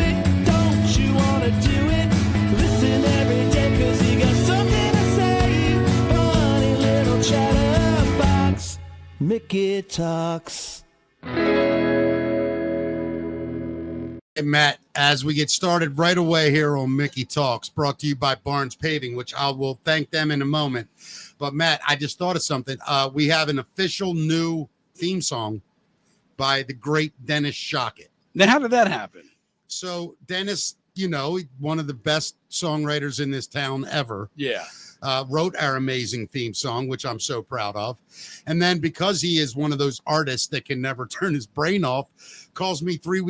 it? Don't you wanna do it? Listen every day, 'cause he got something to say. Funny little chatterbox, Mickey Talks. Hey, Matt, as we get started right away here on Mickey Talks, brought to you by Barnes Paving, which I will thank them in a moment. But Matt, I just thought of something. We have an official new theme song by the great Dennis Shockett. Now, how did that happen? So Dennis, you know, one of the best songwriters in this town ever. Yeah. Wrote our amazing theme song, which I'm so proud of. And then because he is one of those artists that can never turn his brain off, calls me 4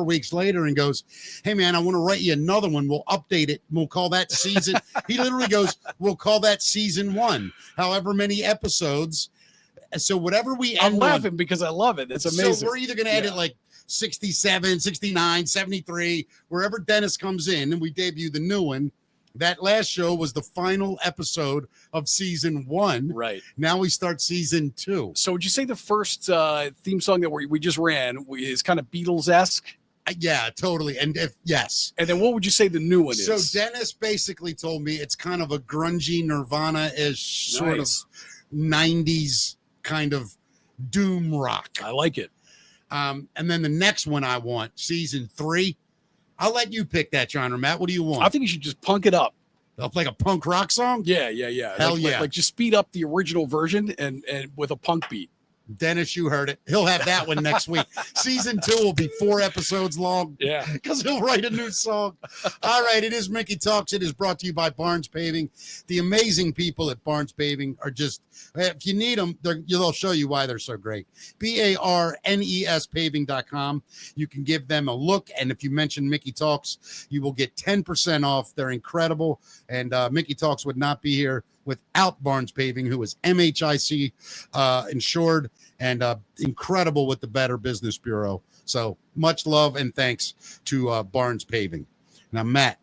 weeks later and goes, hey man, I want to write you another one. We'll update it. We'll call that season. He literally goes, we'll call that season 1, however many episodes. So whatever we end I'm laughing because I love it. It's amazing. So we're either going to edit like 67, 69, 73, wherever Dennis comes in and we debut the new one. That last show was the final episode of season 1. Right. Now we start season 2. So would you say the first theme song that we just ran is kind of Beatles-esque? Yeah, totally. And yes. And then what would you say the new one is? So Dennis basically told me it's kind of a grungy Nirvana-ish sort of 90s kind of doom rock. I like it. And then the next one I want, season 3. I'll let you pick that genre, Matt. What do you want? I think you should just punk it up. Like a punk rock song? Yeah. Hell yeah. Like just speed up the original version and with a punk beat. Dennis, you heard it. He'll have that one next week. Season 2 will be 4 episodes long. Yeah. Because he'll write a new song. All right. It is Mickey Talks. It is brought to you by Barnes Paving. The amazing people at Barnes Paving are just, if you need them, they'll show you why they're so great. BARNES paving.com. You can give them a look. And if you mention Mickey Talks, you will get 10% off. They're incredible. And Mickey Talks would not be here without Barnes Paving, who is MHIC insured and incredible with the Better Business Bureau. So much love and thanks to Barnes Paving. Now, Matt,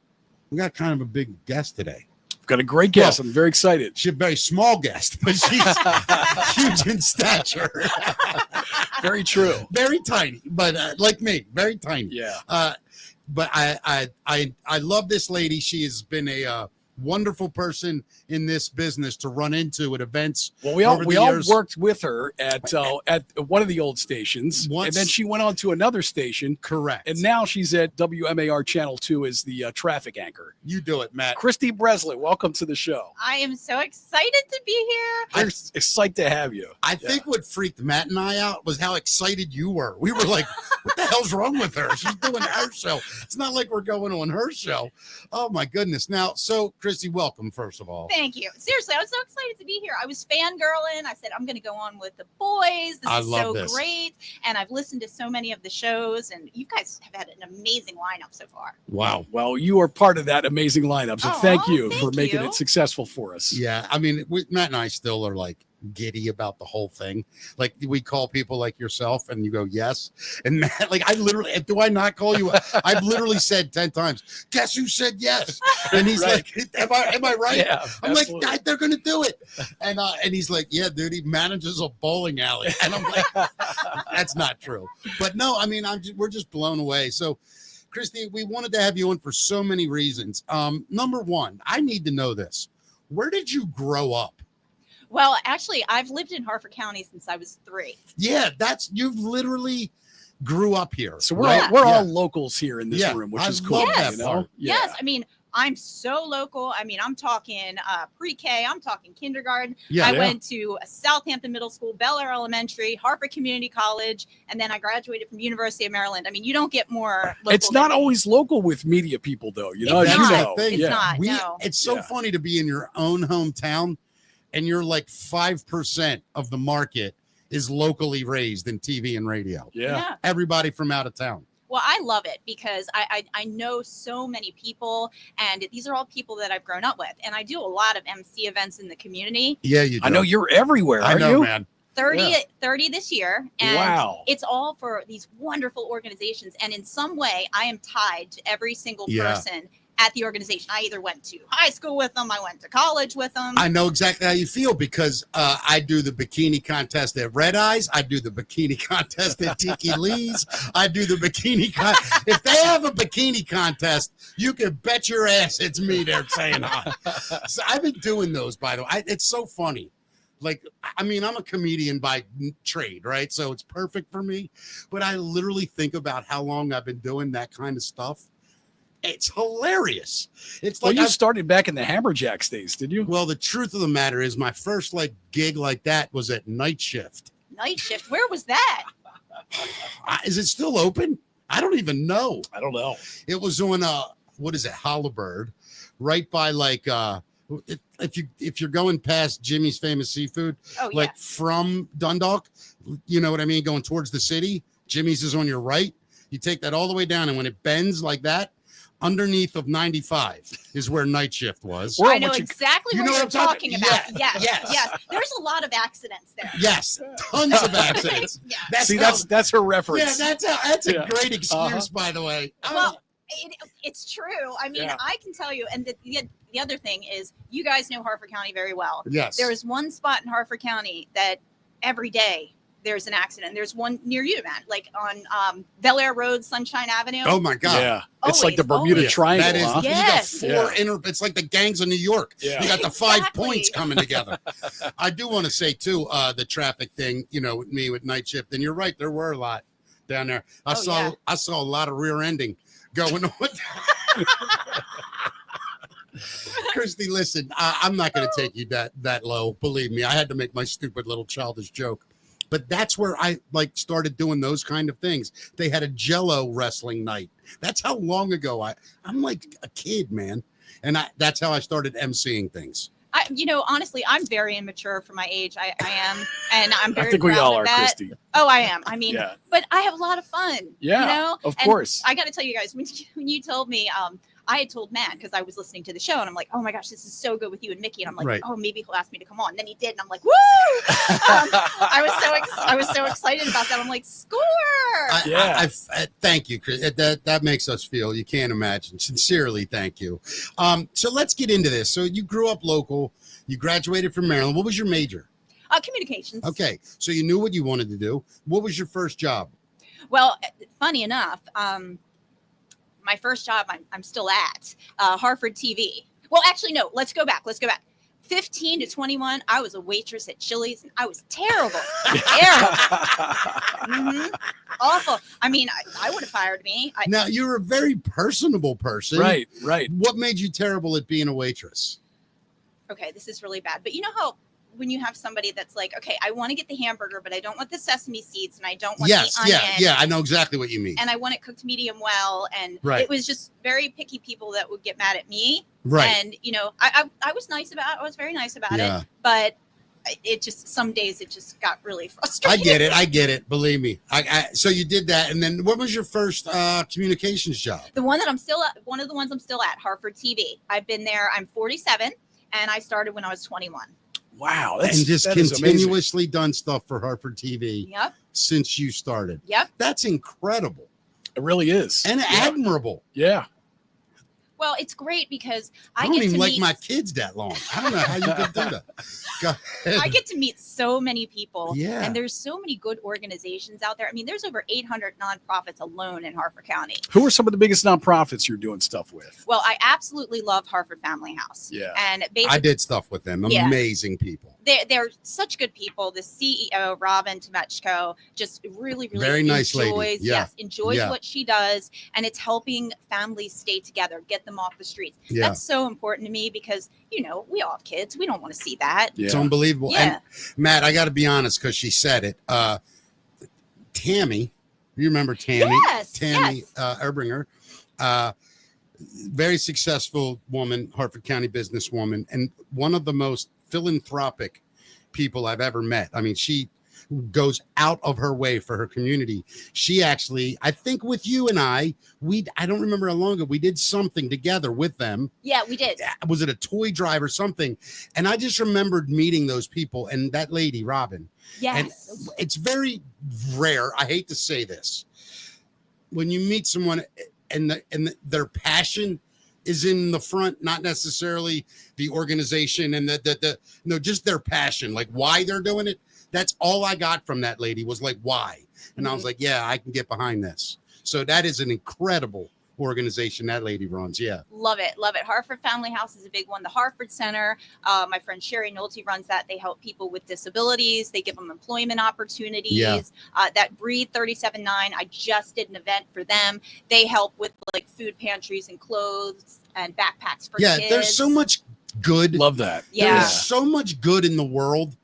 we got kind of a big guest today. We've got a great guest. I'm very excited. She's a very small guest, but she's huge in stature. Very true. Very tiny, but like me, very tiny. Yeah. But I love this lady. She has been a wonderful person in this business to run into at events. Well, we all worked with her at one of the old stations, and then she went on to another station. Correct. And now she's at WMAR Channel 2 as the traffic anchor. You do it, Matt. Kristy Breslin, welcome to the show. I am so excited to be here. We're excited to have you. I think what freaked Matt and I out was how excited you were. We were like, what the hell's wrong with her? She's doing her show. It's not like we're going on her show. Oh, my goodness. Now, so Kristy, welcome, first of all. Thank you. Seriously, I was so excited to be here. I was fangirling. I said, I'm going to go on with the boys. This is so great. And I've listened to so many of the shows, and you guys have had an amazing lineup so far. Wow. Well, you are part of that amazing lineup. So thank you for making it successful for us. Yeah. I mean, Matt and I still are like giddy about the whole thing. Like we call people like yourself and you go, yes. And Matt, like do I not call you? I've literally said 10 times, guess who said yes? And he's like, am I right? Yeah, I'm absolutely. Like, they're going to do it. And he's like, yeah, dude, he manages a bowling alley. And I'm like, that's not true. But no, I mean, we're just blown away. So Kristy, we wanted to have you on for so many reasons. Number one, I need to know this. Where did you grow up? Well, actually, I've lived in Harford County since I was 3. Yeah, you've literally grew up here. So we're all locals here in this room, which is cool. Yes. You know? Yes. I mean, I'm so local. I mean, I'm talking pre-K. I'm talking kindergarten. I went to Southampton Middle School, Bel Air Elementary, Harford Community College, and then I graduated from University of Maryland. I mean, you don't get more local. It's not always local with media people, though. You know, it's not. It's not. No. It's so funny to be in your own hometown, and you're like 5% of the market is locally raised in TV and radio. Yeah. Everybody from out of town. Well, I love it because I know so many people, and these are all people that I've grown up with. And I do a lot of MC events in the community. Yeah, you do. I know you're everywhere, aren't you? Man. 30 this year. And wow. It's all for these wonderful organizations. And in some way, I am tied to every single person at the organization. I either went to high school with them, I went to college with them. I know exactly how you feel because I do the bikini contest at Red Eyes. I do the bikini contest at Tiki Lee's. I do the bikini if they have a bikini contest, you can bet your ass it's me there saying hi. So I've been doing those, by the way. It's so funny. Like, I mean, I'm a comedian by trade, right? So it's perfect for me. But I literally think about how long I've been doing that kind of stuff. It's hilarious. It's like you started back in the Hammerjacks days, did you? Well, the truth of the matter is my first gig like that was at Night Shift. Night Shift? Where was that? Is it still open? I don't even know. I don't know. It was on what is it, Halliburton, right by if you're going past Jimmy's Famous Seafood, from Dundalk, you know what I mean, going towards the city. Jimmy's is on your right. You take that all the way down, and when it bends like that, underneath of 95 is where Night Shift was. I know exactly what you're talking about. Yeah. Yes. There's a lot of accidents there. Yes, tons of accidents. That's her reference. Yeah, that's a great excuse, by the way. Well, it's true. I mean, I can tell you, and the other thing is, you guys know Harford County very well. Yes. There is one spot in Harford County that every day there's an accident. There's one near you, Matt, like on Bel Air Road, Sunshine Avenue. Oh my God. Yeah. It's like the Bermuda Triangle. That is, huh? Yes. You got it's like the gangs of New York. Yeah. You got the 5 points coming together. I do want to say too, the traffic thing, with me with Night Shift. And you're right, there were a lot down there. I saw a lot of rear ending going on. Kristy, listen, I'm not going to take you that low. Believe me, I had to make my stupid little childish joke. But that's where I started doing those kind of things. They had a Jello wrestling night. That's how long ago I'm like a kid, man. And that's how I started emceeing things. Honestly, I'm very immature for my age. I am, and I'm very. I think we all are, that. Kristy. Oh, I am. I mean, but I have a lot of fun. Yeah, of course. I got to tell you guys, when you told me, I had told Matt because I was listening to the show, and I'm like, oh my gosh, this is so good with you and Mickey, and I'm like, oh, maybe he'll ask me to come on. And then he did, and I'm like, woo! I was so excited about that. I'm like, score! I thank you, Chris. That makes us feel. You can't imagine. Sincerely, thank you. So let's get into this. So you grew up local. You graduated from Maryland. What was your major? Communications. Okay, so you knew what you wanted to do. What was your first job? Well, funny enough, my first job I'm still at Harford TV. Well, actually, no, let's go back. 15 to 21, I was a waitress at Chili's, and I was terrible. Awful. I mean, I would have fired me. Now, you're a very personable person. Right. What made you terrible at being a waitress? Okay, this is really bad. But you know how when you have somebody that's like, okay, I want to get the hamburger, but I don't want the sesame seeds, and I don't want the onion. Yeah, I know exactly what you mean. And I want it cooked medium well. And it was just very picky people that would get mad at me. Right. And, I was nice about it. I was very nice about it. But it just, some days it just got really frustrating. I get it. Believe me. So you did that. And then what was your first communications job? The one that I'm still at, one of the ones I'm still at, Harford TV. I've been there. I'm 47, and I started when I was 21. Wow. And just continuously done stuff for Harford TV since you started. Yep. That's incredible. It really is. And admirable. Yeah. Well, it's great because I don't even like my kids that long. I don't know how you could do that. Go ahead. I get to meet so many people. Yeah. And there's so many good organizations out there. I mean, there's over 800 nonprofits alone in Harford County. Who are some of the biggest nonprofits you're doing stuff with? Well, I absolutely love Harford Family House. Yeah. And I did stuff with them. Amazing people. They're such good people. The CEO, Robin Tomechko, just really very nice lady. Enjoys what she does. And it's helping families stay together, get them off the streets. Yeah. That's so important to me because, we all have kids. We don't want to see that. Yeah. It's unbelievable. Yeah. And Matt, I got to be honest because she said it. Tammy, you remember Tammy? Yes. Tammy Erbringer, very successful woman, Harford County businesswoman, and one of the most philanthropic people I've ever met. I mean, she goes out of her way for her community. She actually, I think with you and I don't remember how long ago, we did something together with them. Yeah, we did. Was it a toy drive or something? And I just remembered meeting those people and that lady, Robin. Yes. And it's very rare. I hate to say this. When you meet someone and their passion is in the front, not necessarily the organization and no, just their passion, like why they're doing it. That's all I got from that lady was like, why? And I was like, yeah, I can get behind this. So that is an incredible organization that lady runs. Yeah. Love it. Love it. Hartford Family House is a big one. The Hartford Center, my friend Sherry Nolte runs that. They help people with disabilities. They give them employment opportunities. Yeah. That Breathe 37.9, I just did an event for them. They help with like food pantries and clothes and backpacks for kids. There's so much good. Love that. Yeah. There's so much good in the world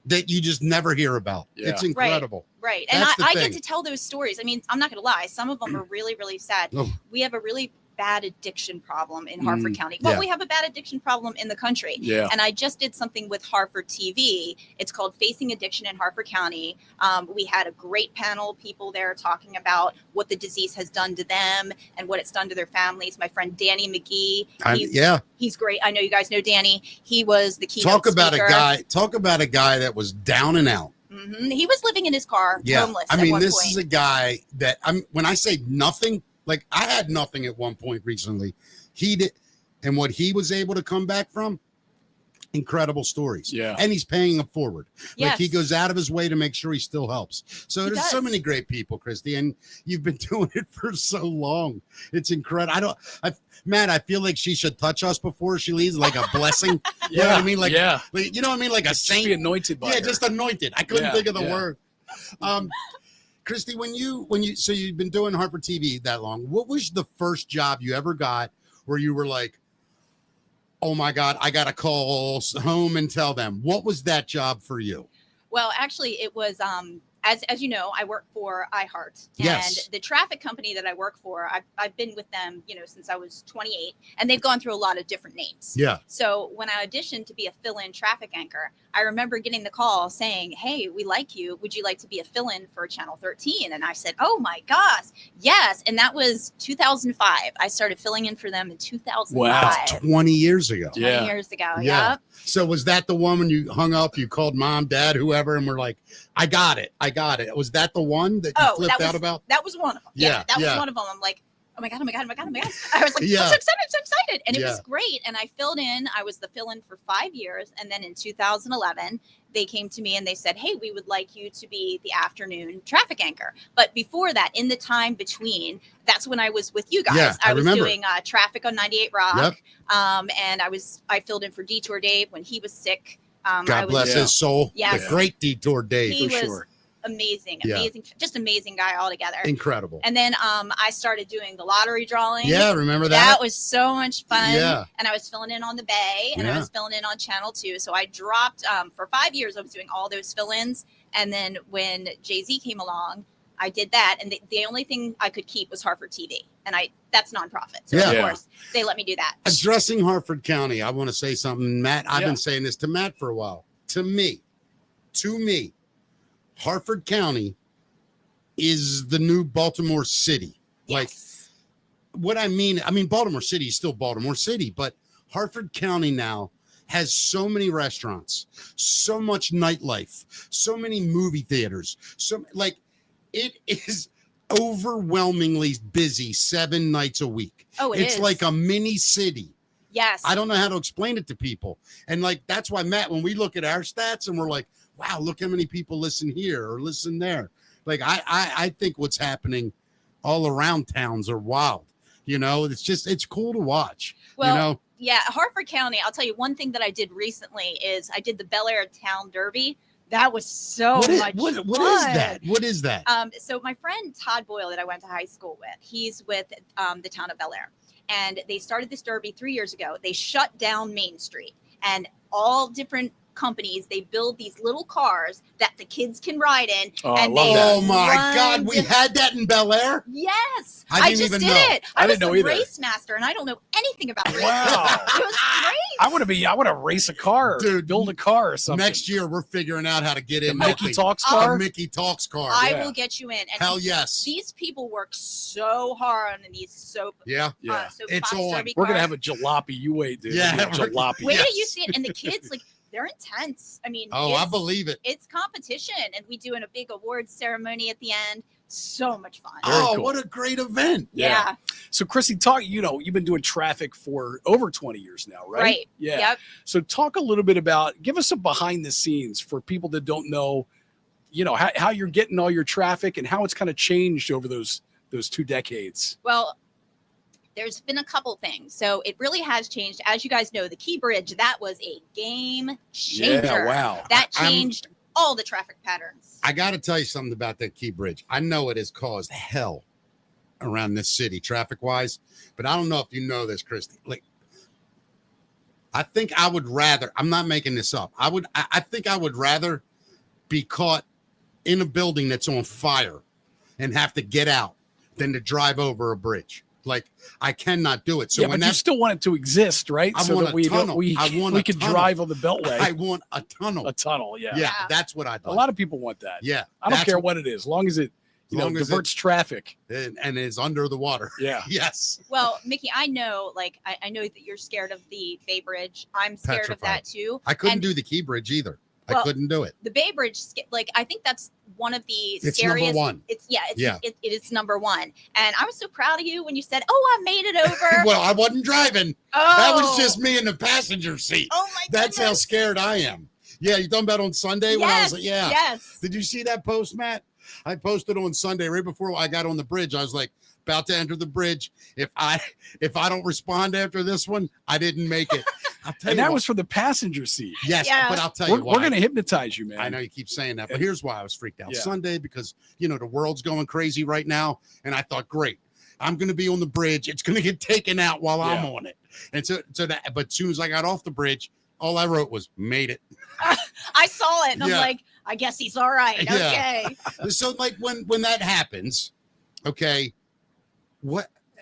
that you just never hear about. Yeah. It's incredible. Right. And That's the I thing. get to tell those stories. I mean, I'm not going to lie. Some of them are really, really sad. Oh. We have a really bad addiction problem in Hartford County. Well, yeah. we have a bad addiction problem in the country. Yeah. And I just did something with Hartford TV. It's called Facing Addiction in Hartford County. We had a great panel of people there talking about what the disease has done to them and what it's done to their families. My friend Danny McGee. He's great. I know you guys know Danny. He was the keynote Talk about speaker. a guy that was down and out. Mm-hmm. He was living in his car, homeless. I mean, this point. is a guy that when I say nothing, like I had nothing at one point recently. He did, and what he was able to come back from, incredible stories. Yeah. And he's paying it forward. Yes. Like he goes out of his way to make sure he still helps. So He there's does. so many great people, Kristy, and you've been doing it for so long. It's incredible. Matt, I feel like she should touch us before she leaves, like a blessing. You know what I mean? Like, like, you know what I mean? Like a saint. Be anointed by her. Just anointed. I couldn't think of the yeah. word. Kristy, so you've been doing Hartford TV that long. What was the first job you ever got where you were like, oh my God, I got to call home and tell them? What was that job for you? Well, actually, it was as you know, I work for iHeart, Yes. and the traffic company that I work for, I've been with them, since I was 28, and they've gone through a lot of different names. Yeah. So when I auditioned to be a fill-in traffic anchor, I remember getting the call saying, "Hey, we like you. Would you like to be a fill-in for Channel 13?" And I said, "Oh my gosh, yes!" And that was 2005. I started filling in for them in 2005. Wow. 20 years ago. 20 years ago. Yeah. Yep. So was that the one when you hung up, you called mom, dad, whoever, and were like, I got it. Was that the one that you flipped out about? That was one of them. Yeah, That was one of them. I'm like, oh my God. I was like, I'm so excited. And it was great. And I filled in. I was the fill-in for 5 years. And then in 2011, they came to me and they said, "Hey, we would like you to be the afternoon traffic anchor." But before that, in the time between, that's when I was with you guys. Yeah, I was remember. doing traffic on 98 Rock. Yep. And I filled in for Detour Dave when he was sick. God bless his soul. Yes. The great Detour Dave. He for was sure. amazing, Yeah. just amazing guy altogether. Incredible. And then I started doing the lottery drawing. Yeah, remember that? That was so much fun. Yeah. And I was filling in on the Bay, and I was filling in on Channel 2. So I dropped for 5 years. I was doing all those fill-ins, and then when Jay-Z came along, I did that, and the only thing I could keep was Hartford TV, and that's nonprofit. So of course they let me do that. Addressing Hartford County, I want to say something, Matt. I've been saying this to Matt for a while. To me, Hartford County is the new Baltimore City. Yes. Like, what I mean, Baltimore City is still Baltimore City, but Hartford County now has so many restaurants, so much nightlife, so many movie theaters. It is overwhelmingly busy 7 nights a week. Oh, it's is. like a mini city. Yes. I don't know how to explain it to people. And that's why, Matt, when we look at our stats and we're like, wow, look how many people listen here or listen there. Like, I think what's happening all around towns are wild. It's cool to watch. Well, yeah, Hartford County, I'll tell you one thing that I did recently is I did the Bel Air Town Derby. That was so much fun. What is that? What is that? So my friend Todd Boyle that I went to high school with, he's with the town of Bel Air. And they started this derby 3 years ago. They shut down Main Street, and all different companies, they build these little cars that the kids can ride in. Oh my God, we had that in Bel Air? Yes. I didn't even know. It. I was didn't know the either. race master, and I don't know anything about racing. Wow. It was great. I want to race a car, Dude, build a car or something. Next year, we're figuring out how to get in. The Mickey Talks A car? Mickey Talks car. I will get you in. And Hell yes. These people work so hard on these soap. Yeah. It's on. derby We're going to cars. have a jalopy. You wait, dude. Yeah. Jalopy. Wait till you see it. And the kids, they're intense. I believe it. It's competition. And we do a big awards ceremony at the end. So much fun. Oh, cool. what a great event. Yeah. So Kristy, talk, you've been doing traffic for over 20 years now, right? Right. Yeah. Yep. So talk a little bit about, give us some behind the scenes for people that don't know, how you're getting all your traffic and how it's kind of changed over those 2 decades. Well, there's been a couple things. So it really has changed. As you guys know, the Key Bridge, that was a game changer. Yeah, wow. That changed all the traffic patterns. I got to tell you something about that Key Bridge. I know it has caused hell around this city traffic wise, but I don't know if you know this, Kristy. Like, I think I would rather, I'm not making this up. I think I would rather be caught in a building that's on fire and have to get out than to drive over a bridge. Like, I cannot do it. So but you still want it to exist, right? I So want that a tunnel. we could drive on the Beltway. I want a tunnel. A tunnel, yeah. Yeah, that's what I'd like. A lot of people want that. Yeah. I don't care what it is, as long as it diverts traffic and is under the water. Yeah. Yes. Well, Mickey, I know, I know that you're scared of the Bay Bridge. I'm scared Petrified. of that too. I couldn't do the Key Bridge either. I couldn't do it. The Bay Bridge, I think that's one of the It's scariest. number one. It is number one. And I was so proud of you when you said, "Oh, I made it over." Well, I wasn't driving. Oh. That was just me in the passenger seat. Oh my That's how goodness. scared I am. Yeah, you talking about on Sunday when I was like, yeah. Yes. Did you see that post, Matt? I posted on Sunday right before I got on the bridge. I was like, about to enter the bridge. If I don't respond after this one, I didn't make it. I'll tell And you that what. was for the passenger seat. Yes, Yeah. but I'll tell you We're why. going to hypnotize you, man. I know you keep saying that, but here's why I was freaked out. Yeah. Sunday, because the world's going crazy right now, and I thought, great, I'm going to be on the bridge. It's going to get taken out while I'm on it. And but as soon as I got off the bridge, all I wrote was "made it." I saw it, and I'm Yeah. like, I guess he's all right. Yeah. Okay. So, like, when that happens, okay,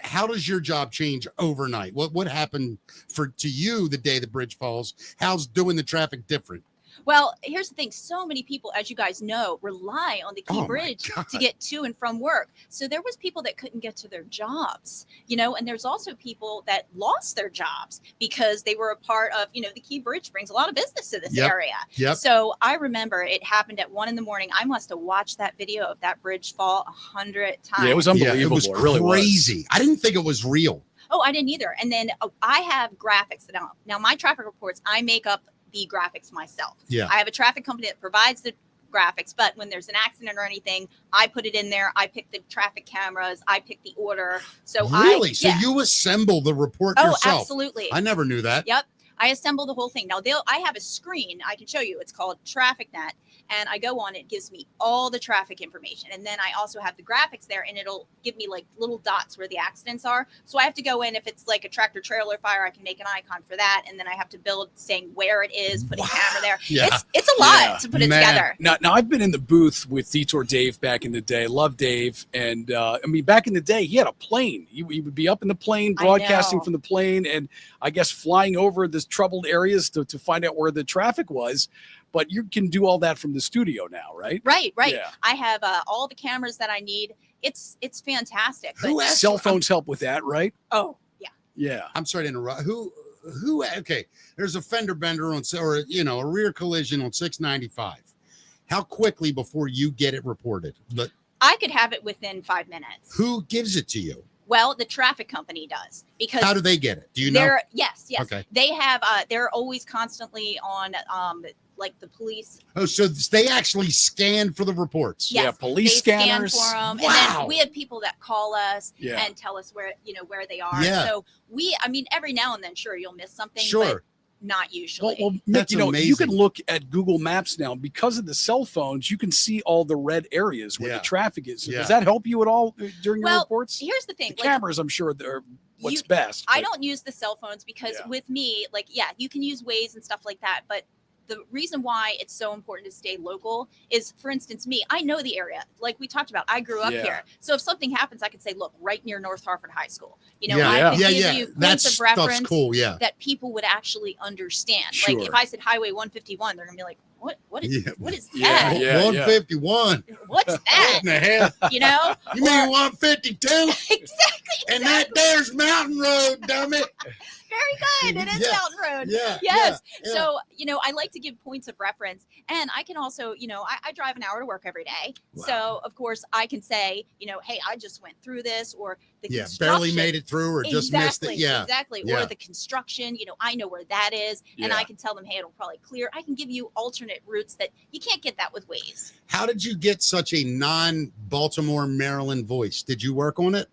how does your job change overnight? What happened to you the day the bridge falls? How's doing the traffic different? Well, here's the thing. So many people, as you guys know, rely on the Key Bridge to get to and from work. So there was people that couldn't get to their jobs, and there's also people that lost their jobs because they were a part of, the Key Bridge brings a lot of business to this area. Yep. So I remember it happened at 1 a.m. I must have watched that video of that bridge fall 100 times. Yeah, it was unbelievable. It was really crazy. Was. I didn't think it was real. Oh, I didn't either. And then I have graphics now my traffic reports, I make up the graphics myself. Yeah. I have a traffic company that provides the graphics, but when there's an accident or anything, I put it in there. I pick the traffic cameras. I pick the order. So Really? So you assemble the report yourself? Oh, absolutely. I never knew that. Yep. I assemble the whole thing. Now I have a screen I can show you. It's called TrafficNet. And I go on, it gives me all the traffic information. And then I also have the graphics there, and it'll give me like little dots where the accidents are. So I have to go in, if it's like a tractor trailer fire, I can make an icon for that. And then I have to build saying where it is, putting a camera there. Yeah. It's a lot to put it together. Now I've been in the booth with Detour Dave back in the day. Love Dave. And back in the day, he had a plane. He would be up in the plane, broadcasting from the plane, and I guess flying over this troubled areas to find out where the traffic was. But you can do all that from the studio now, right? Right. Yeah. I have all the cameras that I need. It's fantastic. Who asked- Cell phones help with that, right? Oh, yeah. Yeah. I'm sorry to interrupt. Who? Okay, there's a fender bender or a rear collision on 695. How quickly before you get it reported? I could have it within 5 minutes. Who gives it to you? Well, the traffic company does, because how do they get it? Do you know? Yes. Okay. They have. They're always constantly on. Like the police. Oh, so they actually scan for the reports. Yes, yeah, police they scanners. Scan for them. Wow. And then we have people that call us and tell us where they are. Yeah. So every now and then, sure, you'll miss something. Sure. But not usually. Well, Mick, That's you amazing. can look at Google Maps now because of the cell phones. You can see all the red areas where the traffic is. So Yeah. does that help you at all during your reports? Here's the thing. The cameras, I'm sure, they're what's best. I don't use the cell phones because with me, you can use Waze and stuff like that, but the reason why it's so important to stay local is, for instance, me, I know the area. Like we talked about, I grew up here. So if something happens, I can say, look, right near North Hartford High School. I can give you points of reference that people would actually understand. Sure. Like if I said Highway 151, they're going to be like, what is Yeah, that? yeah. 151. What's What that? in the hell? You know? You mean 152? Exactly. And that there's Mountain Road, dummy. Very good. It is Yeah. Mountain Road. Yeah. Yes. Yeah. So, I like to give points of reference, and I can also, I drive an hour to work every day. Wow. So of course I can say, hey, I just went through this, or the Yeah. construction. Barely made it through or just missed it. Yeah. Exactly. Yeah. Or the construction, I know where that is, and I can tell them, hey, it'll probably clear. I can give you alternate routes that you can't get that with Waze. How did you get such a non-Baltimore, Maryland voice? Did you work on it?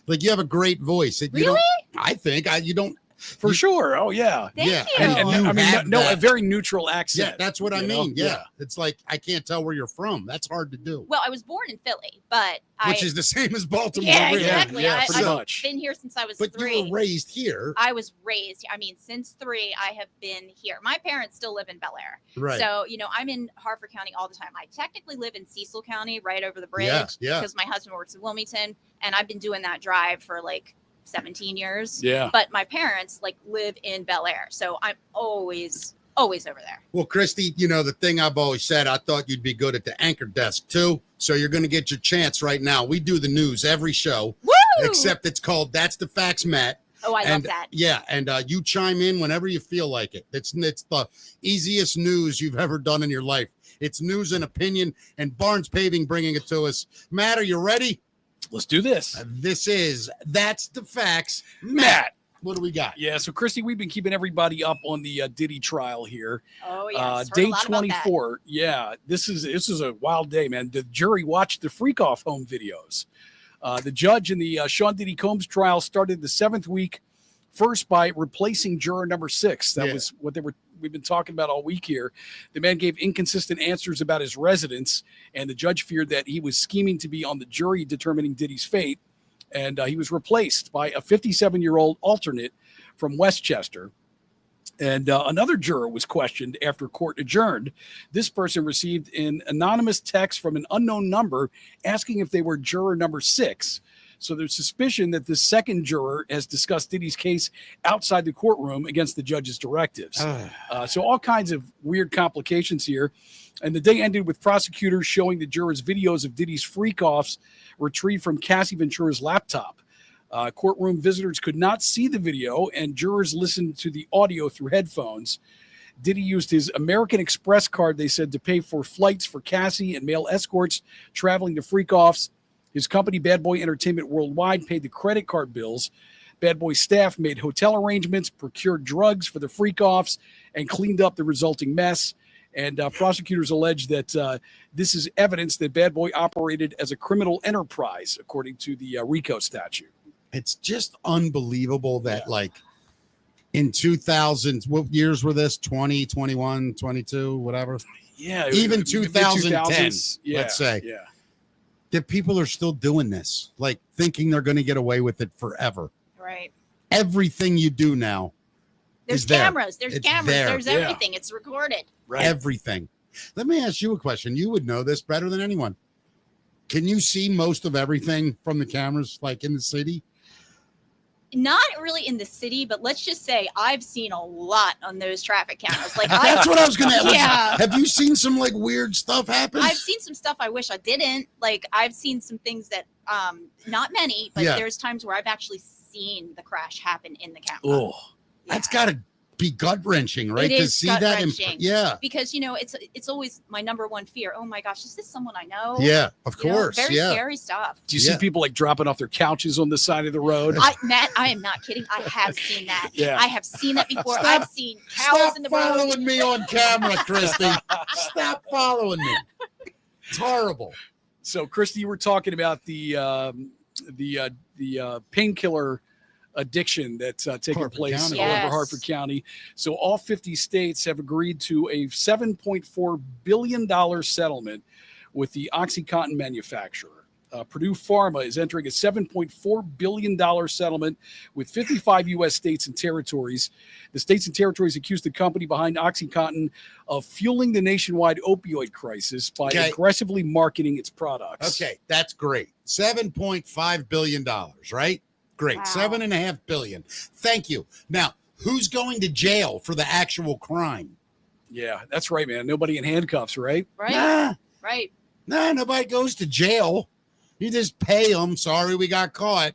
Like, you have a great voice. Really? I think you don't. For sure. Oh yeah. Thank you. And You I mean, have no, that. a very neutral accent. Yeah, that's what I you mean. know? Yeah. It's like, I can't tell where you're from. That's hard to do. Well, I was born in Philly, but Which is the same as Baltimore. Yeah, really. exactly. Yeah, pretty I've much. been here since I was But 3. you were raised here. I was raised. Since 3, I have been here. My parents still live in Bel Air. Right. So, I'm in Harford County all the time. I technically live in Cecil County, right over the bridge. Yeah. Because my husband works in Wilmington, and I've been doing that drive for like 17 years. Yeah. But my parents live in Bel Air. So I'm always over there. Well, Kristy, the thing I've always said, I thought you'd be good at the anchor desk too. So you're going to get your chance right now. We do the news every show, Woo! except it's called That's the Facts, Matt. Oh, I love that. Yeah, and you chime in whenever you feel like it. It's the easiest news you've ever done in your life. It's news and opinion, and Barnes Paving bringing it to us. Matt, are you ready? Let's do this. This is That's the Facts, Matt. What do we got? Yeah. So, Kristy, we've been keeping everybody up on the Diddy trial here. Oh, yes. Heard a Day lot about that. 24. Yeah. This is a wild day, man. The jury watched the freak off home videos. The judge in the Sean Diddy Combs trial started the 7th week first by replacing juror number 6. That was what we've been talking about all week here. The man gave inconsistent answers about his residence, and the judge feared that he was scheming to be on the jury determining Diddy's fate. And he was replaced by a 57-year-old alternate from Westchester. And another juror was questioned after court adjourned. This person received an anonymous text from an unknown number asking if they were juror number 6. So there's suspicion that the second juror has discussed Diddy's case outside the courtroom against the judge's directives. So all kinds of weird complications here. And the day ended with prosecutors showing the jurors videos of Diddy's freak-offs retrieved from Cassie Ventura's laptop. Courtroom visitors could not see the video, and jurors listened to the audio through headphones. Diddy used his American Express card, they said, to pay for flights for Cassie and male escorts traveling to freak-offs. His company, Bad Boy Entertainment Worldwide, paid the credit card bills. Bad Boy staff made hotel arrangements, procured drugs for the freak-offs, and cleaned up the resulting mess. And prosecutors allege that this is evidence that Bad Boy operated as a criminal enterprise, according to the RICO statute. It's just unbelievable that in 2000, what years were this? 20, 21, 22, whatever. Yeah. Even 2010, let's say. Yeah. That people are still doing this, thinking they're going to get away with it forever. Right. Everything you do now. There's there. cameras. There's It's cameras. there. There's Yeah. everything. It's recorded. Right. Everything. Let me ask you a question. You would know this better than anyone. Can you see most of everything from the cameras, in the city? Not really in the city, but let's just say I've seen a lot on those traffic cameras. That's what I was going to ask. Yeah. Have you seen some weird stuff happen? I've seen some stuff I wish I didn't. I've seen some things that, not many, but Yeah. there's times where I've actually seen the crash happen in the camera. Oh, That's got to be gut wrenching, right? It To is see that. gut-wrenching. Yeah. Because it's always my number one fear. Oh my gosh, is this someone I know? Yeah, of You know, course. very Yeah. scary stuff. do you see people dropping off their couches on the side of the road? Matt, I am not kidding. I have seen that. Yeah. I have seen that before. Stop- I've seen cows Stop in the road. following me on camera, Kristy. Stop following me. It's horrible. So, Kristy, you were talking about the painkiller addiction that's taking Harford place County. all over Yes. Harford County. So all 50 states have agreed to a $7.4 billion settlement with the OxyContin manufacturer. Purdue Pharma is entering a $7.4 billion settlement with 55 U.S. states and territories. The states and territories accuse the company behind OxyContin of fueling the nationwide opioid crisis by aggressively marketing its products. Okay, that's great. $7.5 billion, right? Great. Wow. $7.5 billion. Thank you. Now, who's going to jail for the actual crime? Yeah, that's right, man. Nobody in handcuffs, right? Right. Right. Nah, nobody goes to jail. You just pay them. Sorry, we got caught.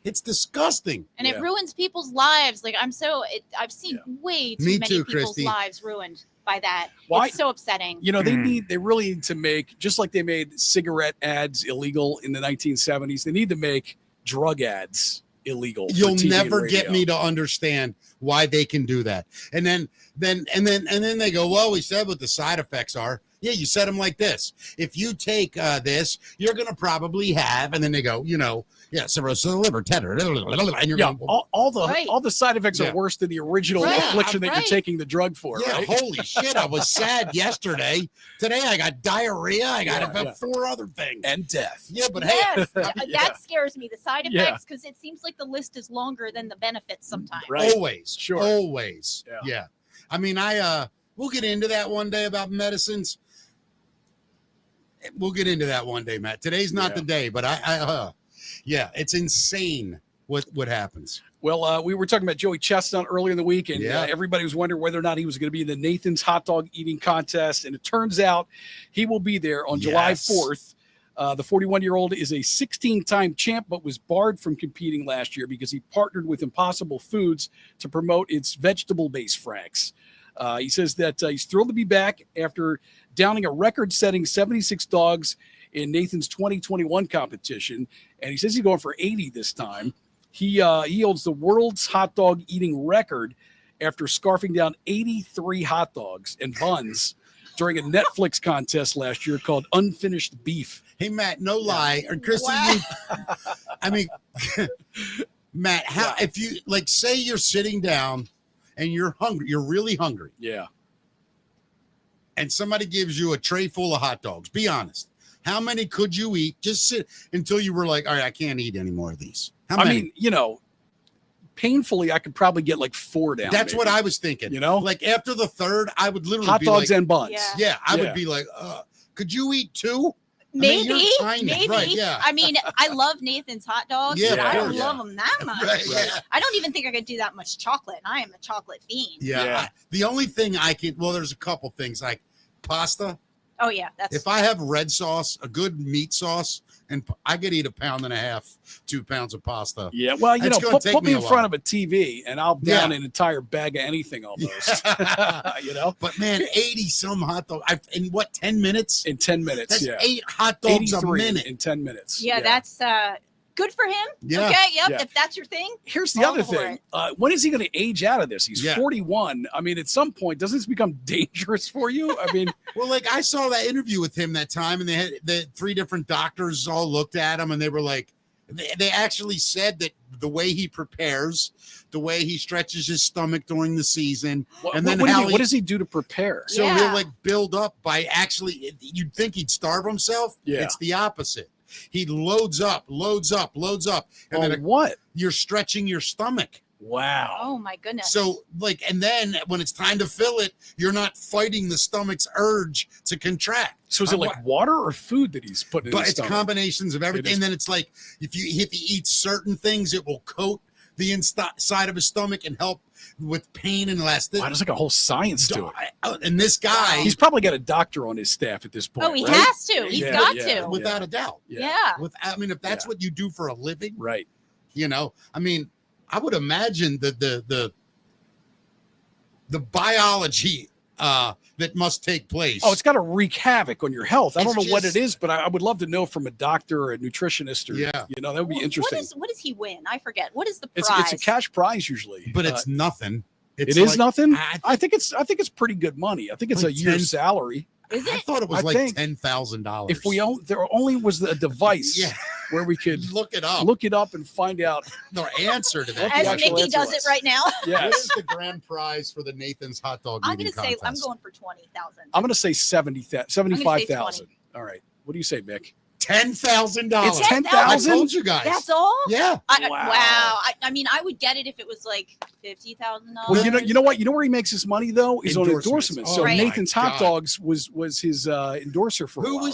It's disgusting. And it ruins people's lives. Like I've seen way too many people's Kristy. lives ruined by that. Why? It's so upsetting. You know, they really need to make, just like they made cigarette ads illegal in the 1970s, they need to make drug ads illegal. You'll never get me to understand why they can do that. And then they go, well, we said what the side effects are. Yeah, you said them like this. If you take this, you're going to probably have, and then they go, cirrhosis of the liver, and you're going, all the side effects are worse than the original affliction that you're taking the drug for. Yeah, right? holy shit, I was sad yesterday. Today I got diarrhea. I got 4 other things. And death. Yeah, but yes, that scares me. The side effects, because it seems like the list is longer than the benefits sometimes. Right. Always. Sure. Always. Yeah. I mean, we'll get into that one day about medicines. We'll get into that one day, Matt. Today's not the day, but it's insane what happens. Well, we were talking about Joey Chestnut earlier in the week, and everybody was wondering whether or not he was going to be in the Nathan's hot dog eating contest. And it turns out he will be there on July 4th. The 41-year-old is a 16-time champ, but was barred from competing last year because he partnered with Impossible Foods to promote its vegetable-based franks. He says that he's thrilled to be back after downing a record-setting 76 dogs in Nathan's 2021 competition. And he says he's going for 80 this time. He holds the world's hot dog eating record after scarfing down 83 hot dogs and buns during a Netflix contest last year called Unfinished Beef. Hey, Matt, no lie. Or Kristy, I mean, Matt, if you say you're sitting down and you're hungry, you're really hungry. Yeah. And somebody gives you a tray full of hot dogs. Be honest. How many could you eat? Just sit until you were like, all right, I can't eat any more of these. How many? I mean, painfully, I could probably get like 4 down. That's what I was thinking. Like after the third, I would literally hot be dogs like, and buns. Yeah, I would be like, could you eat 2? Maybe, I mean, you're tiny. maybe. Right, yeah. I mean, I love Nathan's hot dogs, but I don't love them that much. Right. I don't even think I could do that much chocolate, and I am a chocolate fiend. Yeah. The only thing there's a couple things like pasta. Oh yeah, if I have red sauce, a good meat sauce, and I could eat 1.5 pounds, 2 pounds of pasta. Yeah, well, put me in front of a TV and I'll down an entire bag of anything almost. But man, 80 some hot dogs in what 10 minutes? In 10 minutes, that's 8 hot dogs a minute in 10 minutes. Yeah, that's good for him. Yeah. Okay, if that's your thing. Here's the other thing. When is he going to age out of this? He's 41. I mean, at some point, doesn't this become dangerous for you? I mean, well, I saw that interview with him that time, and they had the 3 different doctors all looked at him, and they were like, they actually said that the way he prepares, the way he stretches his stomach during the season, and then what does he do to prepare? So he'll build up by you'd think he'd starve himself. Yeah. It's the opposite. He loads up. And then what? You're stretching your stomach. Wow. Oh my goodness. So and then when it's time to fill it, you're not fighting the stomach's urge to contract. So is it like water or food that he's putting in his stomach? But it's combinations of everything. And then it's like, if he eats certain things, it will coat the inside of his stomach and help with pain and elasticity. Wow, there's like a whole science to it. And this guy, he's probably got a doctor on his staff at this point. Oh, he right? has to. He's got to. Without a doubt. Yeah. If that's what you do for a living, right? I mean, I would imagine the biology that must take place. Oh, it's got to wreak havoc on your health. I don't know what it is, but I would love to know from a doctor or a nutritionist, or that would be interesting. What does he win? I forget. What is the prize? It's a cash prize usually, but it's nothing. It is nothing. I think it's pretty good money. I think it's a year's salary. Is it? I thought it was $10,000. If there only was a device where we could look it up and find out the answer to that. As Mickey does it right now. Yes. What is the grand prize for the Nathan's hot dog eating contest? I'm going to say I'm going for 20,000. I'm going to say 75,000. All right. What do you say, Mick? $10,000. It's 10,000. I told you guys. That's all? Yeah. Wow. I mean, I would get it if it was like $50,000. Well, you know what? You know where he makes his money though? Is on endorsements. So Right. Nathan's Hot Dogs was his endorser for a while,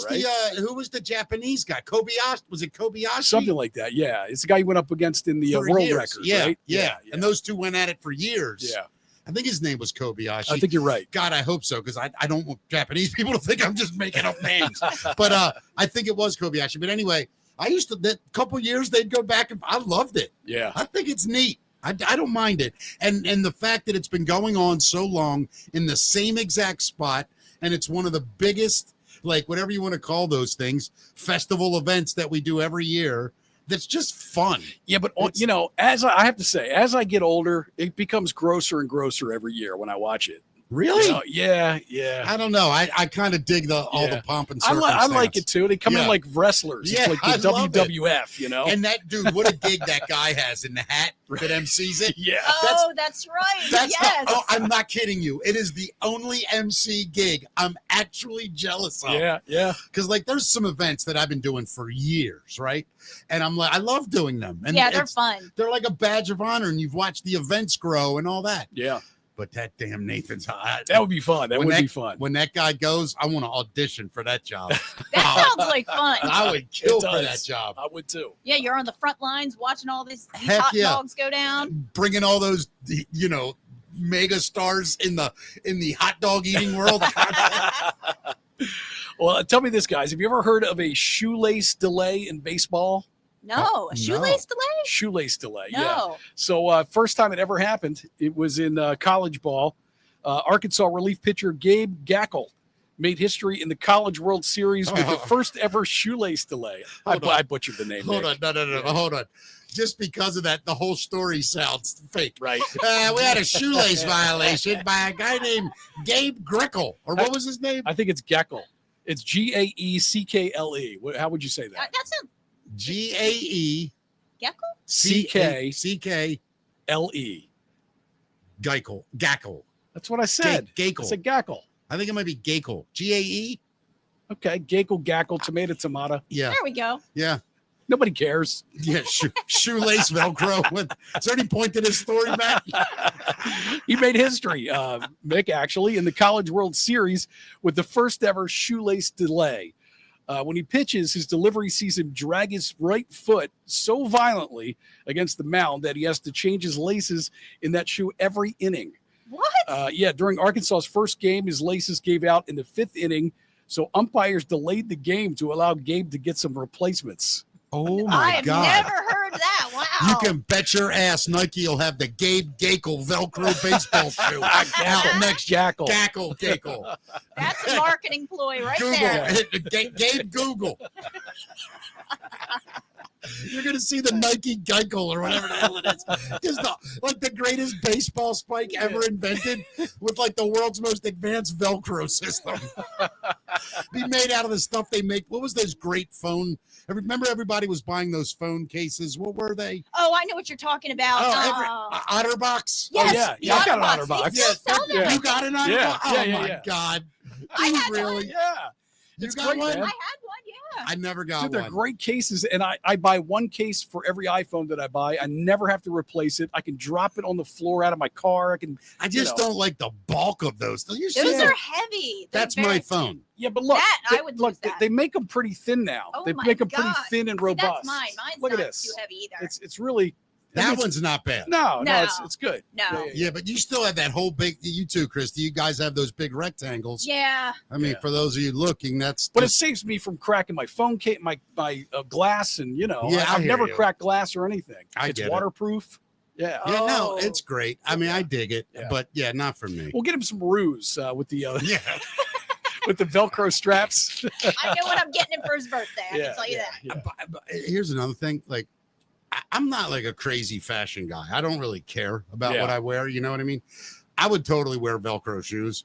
who was the Japanese guy? Kobayashi? Was it Kobayashi? Something like that. Yeah, it's the guy he went up against in the For world years. record. Yeah, right? yeah. And those two went at it for years. Yeah. I think his name was Kobayashi. I think you're right. God, I hope so, because I don't want Japanese people to think I'm just making up names. But I think it was Kobayashi. But anyway, I used to, that couple years they'd go back and I loved it. Yeah. I think it's neat. I don't mind it. And the fact that it's been going on so long in the same exact spot, and it's one of the biggest, like whatever you want to call those things, festival events that we do every year. That's just fun. Yeah, but you know, as I have to say, as I get older, it becomes grosser and grosser every year when I watch it. Really? You know, yeah. I don't know. I kind of dig all the pomp and circumstance. I like it too. They come in like wrestlers. Yeah, it's like the WWF, you know? And that dude, what a gig that guy has in the hat that MCs it. Yeah. Oh, that's right. Yes. I'm not kidding you. It is the only MC gig I'm actually jealous of. Yeah. Because like there's some events that I've been doing for years, right? And I'm like, I love doing them. And yeah, they're fun. They're like a badge of honor, and you've watched the events grow and all that. Yeah. But that damn Nathan's hot. That would be fun. That would be fun. When that guy goes, I want to audition for that job. That sounds like fun. I would kill for that job. I would too. Yeah, you're on the front lines watching all these Heck hot yeah. dogs go down. Bringing all those, you know, mega stars in the hot dog eating world. Well, tell me this, guys. Have you ever heard of a shoelace delay in baseball? No, a shoelace delay? Shoelace delay, No. yeah. So first time it ever happened, it was in college ball. Arkansas relief pitcher Gabe Gackle made history in the College World Series with the first ever shoelace delay. I butchered the name. Hold on. Hold on. Just because of that, the whole story sounds fake. Right. We had a shoelace violation by a guy named Gabe Grickle. Or what was his name? I think it's Gackle. It's Gaeckle. How would you say that? That's a Gae gecko? CK LE. Gackle. That's what I said. Gackle. I said Gackle. I think it might be Gackle. GAE? Okay. Gackle, tomato. Yeah. There we go. Yeah. Nobody cares. Yeah. Shoelace Velcro. Is there any point to this story, Matt? He made history, Mick, actually, in the College World Series with the first ever shoelace delay. When he pitches, his delivery sees him drag his right foot so violently against the mound that he has to change his laces in that shoe every inning. What? During Arkansas's first game, his laces gave out in the 5th inning, so umpires delayed the game to allow Gabe to get some replacements. Oh, my God. I've never heard that. Wow. You can bet your ass Nike will have the Gabe Gackle Velcro baseball shoe out next year. Gackle. That's a marketing ploy right Google. there. Gabe Google. You're going to see the Nike Geico or whatever the hell it is. Just like the greatest baseball spike ever invented with like the world's most advanced Velcro system. Be made out of the stuff they make. What was those great phone? Remember everybody was buying those phone cases. What were they? Oh, I know what you're talking about. Otterbox? Yes. Yeah, I got an Otterbox. Otterbox. They still sell them. You got an Otterbox? Yeah. Oh, Yeah, my yeah. God. I had really? one. Yeah. You It's got great, one? man. I had one, yeah. I never got Dude, they're one. great cases, and I buy one case for every iPhone that I buy. I never have to replace it. I can drop it on the floor out of my car. I just don't like the bulk of those. Those are heavy. They're That's very- my phone. Yeah, but look, I would use that. they make them pretty thin now. Oh they my make them pretty God. thin and See, robust. that's mine. Mine's look not at this. too heavy either. It's really That one's not bad. no, No. it's good. No. Yeah, but you still have that whole big. You too, Kristy. You guys have those big rectangles. Yeah. I mean, Yeah. for those of you looking, that's. But it just- saves me from cracking my phone case, my glass, and Yeah, I I've hear never you. cracked glass or anything. I It's get it. waterproof. Yeah. Yeah, no, Oh. it's great. I mean, I dig it, Yeah. but yeah, not for me. We'll get him some ruse with the Yeah, with the Velcro straps. I know what I'm getting him for his birthday. I can tell you that. Yeah. but here's another thing. Like, I'm not like a crazy fashion guy. I don't really care about Yeah. what I wear. You know what I mean? I would totally wear Velcro shoes,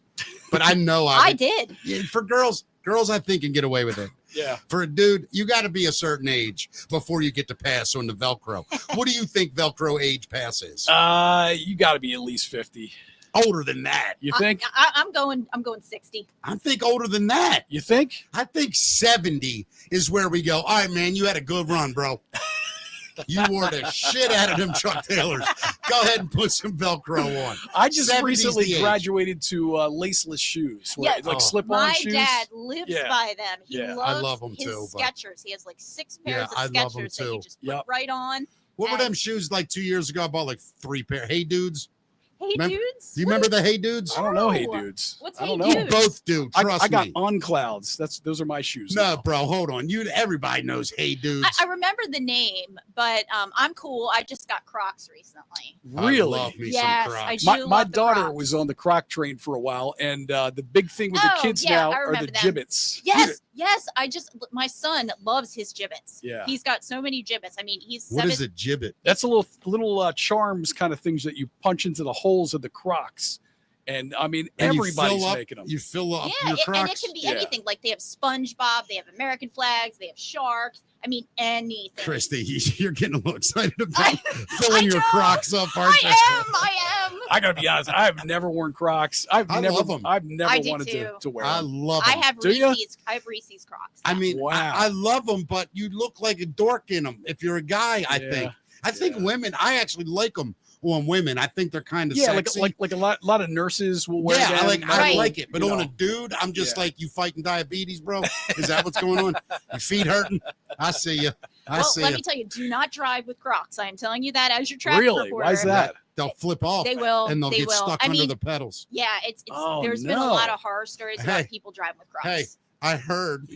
but I know I did. Yeah, for girls, I think can get away with it. Yeah. For a dude, you got to be a certain age before you get to pass on the Velcro. What do you think Velcro age pass is? You got to be at least 50. Older than that. You think? I'm going 60. I think older than that. You think? I think 70 is where we go. All right, man, you had a good run, bro. You wore the shit out of them Chuck Taylors. Go ahead and put some Velcro on. I just 70's recently the age. graduated to laceless shoes, Yeah. like Oh. slip-on My shoes. dad lives Yeah. by them. He Yeah. I loves love them his too, but- Skechers. He has like 6 pairs Yeah, I of love 'em Skechers that you too. just put Yep. right on. What were And- them shoes like 2 years ago? I bought like 3 pair. Hey, dudes. Hey Dudes. Do you remember the Hey Dudes? I don't know. Hey No. dudes. What's I Hey don't know. Dudes? Both do. Trust I got me. On Clouds. Those are my shoes. No, now. bro, hold on. Everybody knows Hey Dudes. I remember the name, but I'm cool. I just got Crocs recently. Really? I love me Yes, some I Crocs. do. My love the daughter Crocs. was on the Croc train for a while, and the big thing with the Oh, kids yeah, now I are the remember them. gibbets. Yes. My son loves his gibbets. Yeah. He's got so many gibbets. I mean, he's What 7. is a gibbet? That's a little charms kind of things that you punch into the holes of the Crocs, and I mean And you everybody's fill up- making them. You fill up Yeah, your Crocs. and it can be Yeah. anything. Like they have SpongeBob, they have American flags, they have sharks. I mean, anything. Christy, you're getting a little excited about I filling your know. Crocs up, aren't you? I am. I gotta be honest, I've never worn Crocs. I love 'em. I've never I do wanted too. to wear I them. love them. I have Do ya? Reese's. I have Reese's Crocs. I mean, Wow. I love them, but you look like a dork in them if you're a guy. I Yeah. think Yeah. women. I actually like them on women. I think they're kind of Yeah, sexy. like a lot of nurses will wear yeah, them. I Right. like it, but You on know. a dude, I'm just Yeah. like, you fighting diabetes, bro. Is that what's going on? Your feet hurting? I see you. I see let you. me tell you, do not drive with Crocs. I am telling you that as your traffic Really? reporter. Why is that? They'll flip off. They will. and they'll They get will. stuck I under mean, the pedals. Yeah, it's Oh, there's been a no. lot of horror stories about Hey. people driving with Crocs. Hey. I heard.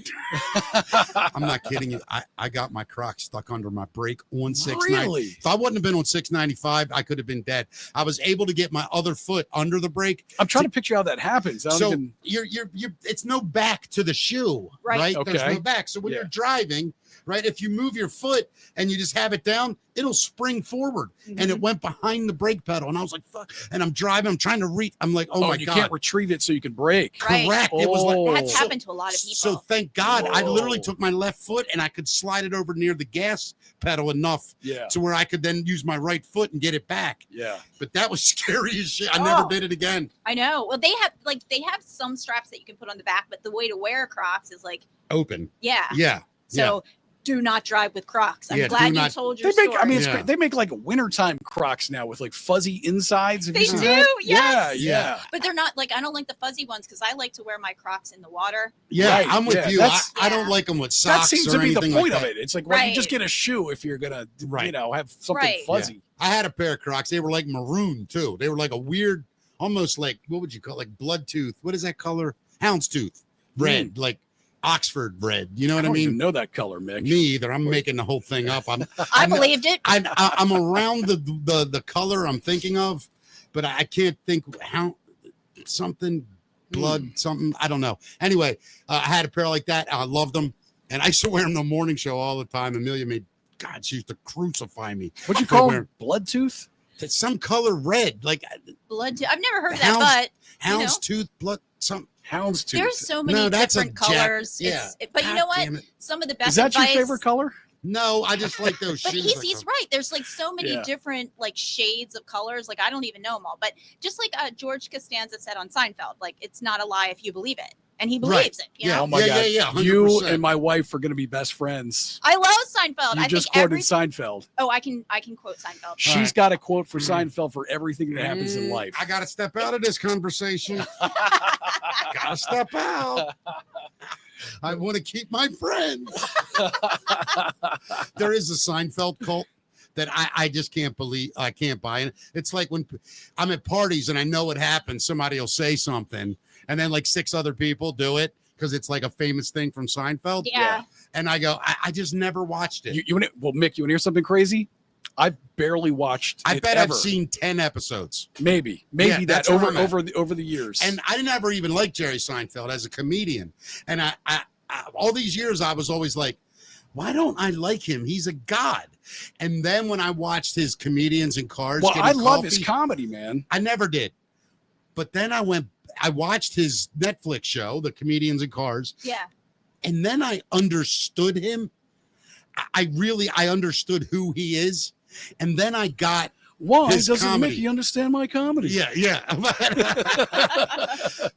I'm not kidding you. I got my Crocs stuck under my brake on 690. Really? If I wouldn't have been on 695, I could have been dead. I was able to get my other foot under the brake. I'm trying to picture how that happens. I don't So even. you're it's no back to the shoe, Right. right? There's Okay. no back. So when Yeah. you're driving, right, if you move your foot and you just have it down, it'll spring forward. And Mm-hmm. it went behind the brake pedal. And I was like, fuck. And I'm driving, I'm trying to reach. I'm like, oh my you God. can't retrieve it so you can brake. Right. Correct. It was like Oh. That's So- happened to a lot of people. So thank God I literally Whoa. took my left foot and I could slide it over near the gas pedal enough Yeah. to where I could then use my right foot and get it back. Yeah. But that was scary as shit. I never Oh. did it again. I know. Well, they have some straps that you can put on the back, but the way to wear Crocs is like, Open. yeah. Yeah. So do not drive with Crocs. I'm Yeah, do glad you not- told your They make. story. I mean, it's Yeah. great. They make like wintertime Crocs now with like fuzzy insides. Have you They seen do, that? yes. Yeah. but they're not like, I don't like the fuzzy ones because I like to wear my Crocs in the water. Yeah, Right, I'm with yeah, you. that's- I don't Yeah. like them with That socks seems or to be the anything point like of that. it. It's like, well, you Right. just get a shoe if you're gonna, Right. have something Right. fuzzy. I had a pair of Crocs. They were like maroon too. They were like a weird, almost like, what would you call it? Like blood tooth. What is that color? Houndstooth red, like Oxford red. You know what I don't even mean? know that color, Mick. Me either. I'm making the whole thing up. I I'm- believed it. I'm around the color I'm thinking of, but I can't think how something blood something. I don't know. Anyway, I had a pair like that. I loved them, and I used to wear them the morning show all the time. Amelia made God, she used to crucify me. What'd you for call wearing- them? Bloodtooth? It's some color red, like I've never heard of Hounds- that, houndstooth blood. Some Houndstooth. there's so many No, that's a different jack- colors. yeah. But you God know what? damn it. Some of the best Is that advice, your favorite color? No, I just like those But shoes. he's like he's those. right. There's like so many Yeah. different like shades of colors. Like I don't even know them all. But just like George Costanza said on Seinfeld, like it's not a lie if you believe it, and he Right. believes it. You Yeah. know? Oh my Yeah, god! yeah, yeah, You 100%. and my wife are going to be best friends. I love Seinfeld. You I just think quoted Seinfeld. Oh, I can quote Seinfeld. She's right. got a quote for Seinfeld for everything that happens in life. I got to step out of this conversation. Gotta step out. I want to keep my friends. There is a Seinfeld cult that I just can't believe. I can't buy it. It's like when I'm at parties and I know what happens. Somebody will say something, and then like 6 other people do it because it's like a famous thing from Seinfeld. Yeah. And I go, I just never watched it. You well, Mick, you want to hear something crazy? I've barely watched. I it bet ever. I've seen 10 episodes. maybe Yeah, that that's where I'm at. over the years. And I never even liked Jerry Seinfeld as a comedian. And I all these years I was always like, why don't I like him? He's a god. And then when I watched his comedians in cars, well, getting I love his coffee, comedy, man. I never did. But then I watched his Netflix show, The Comedians in Cars, Yeah. and then I understood him. I understood who he is. And then I got Why his doesn't comedy. Mickey understand my comedy? Yeah.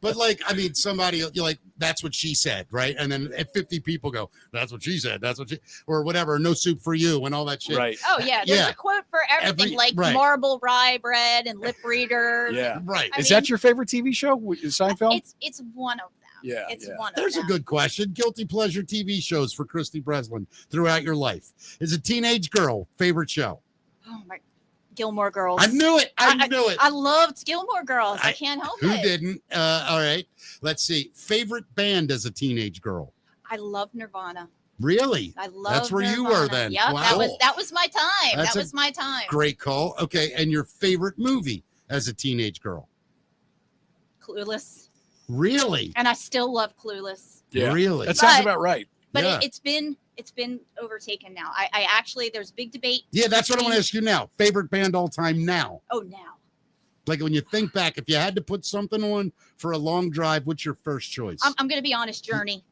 But like, I mean, somebody, you're like, that's what she said, right? And then if 50 people go, that's what she said, that's what she, or whatever, no soup for you and all that shit. Right. Oh yeah. There's Yeah. a quote for everything, like right. marble rye bread and lip reader. Yeah. Right. I Is mean- that your favorite TV show? Is Seinfeld? It's one of them. Yeah, It's yeah. one of There's them. a good question. Guilty pleasure TV shows for Kristy Breslin throughout your life. Is a teenage girl favorite show? Oh my. Gilmore Girls. I knew it. I knew it. I loved Gilmore Girls. I can't help Who it. didn't? All right. Let's see. Favorite band as a teenage girl? I love Nirvana. Really? I love That's where Nirvana. you were then. Yep, Wow. that was my time. That's that was my time. Great call. Okay. And your favorite movie as a teenage girl? Clueless. Really? And I still love Clueless. Yeah. Really? That sounds about right. But Yeah. it's been overtaken now. I actually, there's a big debate. Yeah, that's what I want to ask you now. Favorite band all time now? Oh, now. Like when you think back, if you had to put something on for a long drive, what's your first choice? I'm going to be honest, Journey.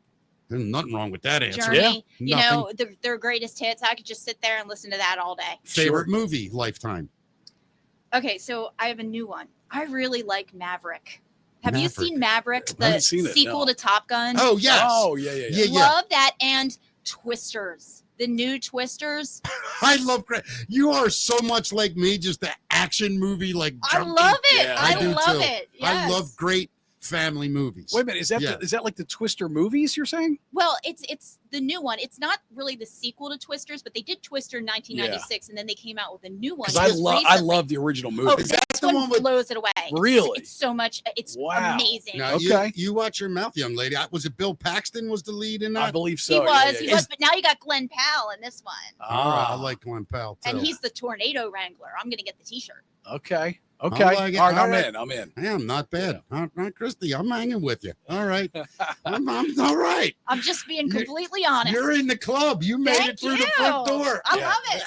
There's nothing wrong with that answer. Journey. You Nothing. know, their greatest hits. I could just sit there and listen to that all day. Favorite movie lifetime? Okay, so I have a new one. I really like Maverick. Have you Maverick. seen Maverick, I the haven't seen it, sequel no. to Top Gun? Oh, yes. Oh, yeah. Love that. And Twisters. The new Twisters. I love you are so much like me, just the action movie like I junkie. love it. Yeah, I do love too. it. I Yes. love great family movies. Wait a minute. Is that Yeah. is that like the Twister movies you're saying? Well, it's the new one. It's not really the sequel to Twisters, but they did Twister in 1996, and then they came out with a new one. Because I recently. love the original movie. Oh, Is this that the one one with- blows it away. Really? It's so much. It's Wow. amazing. Now, Okay. you watch your mouth, young lady. Was it Bill Paxton was the lead in that? I believe so. He was, yeah, he yeah. was, but now you got Glenn Powell in this one, All right, I Ah, like Glenn Powell too. and he's the Tornado Wrangler. I'm gonna get the T-shirt. okay. I Okay. like it. All right, All I'm right. in. I'm in. Damn, not bad. All right, Kristy, I'm hanging with you. All right. I'm all right. I'm just being You're- completely honest. You're in the club. You made Thank it through you. the front door. I Yeah. love it.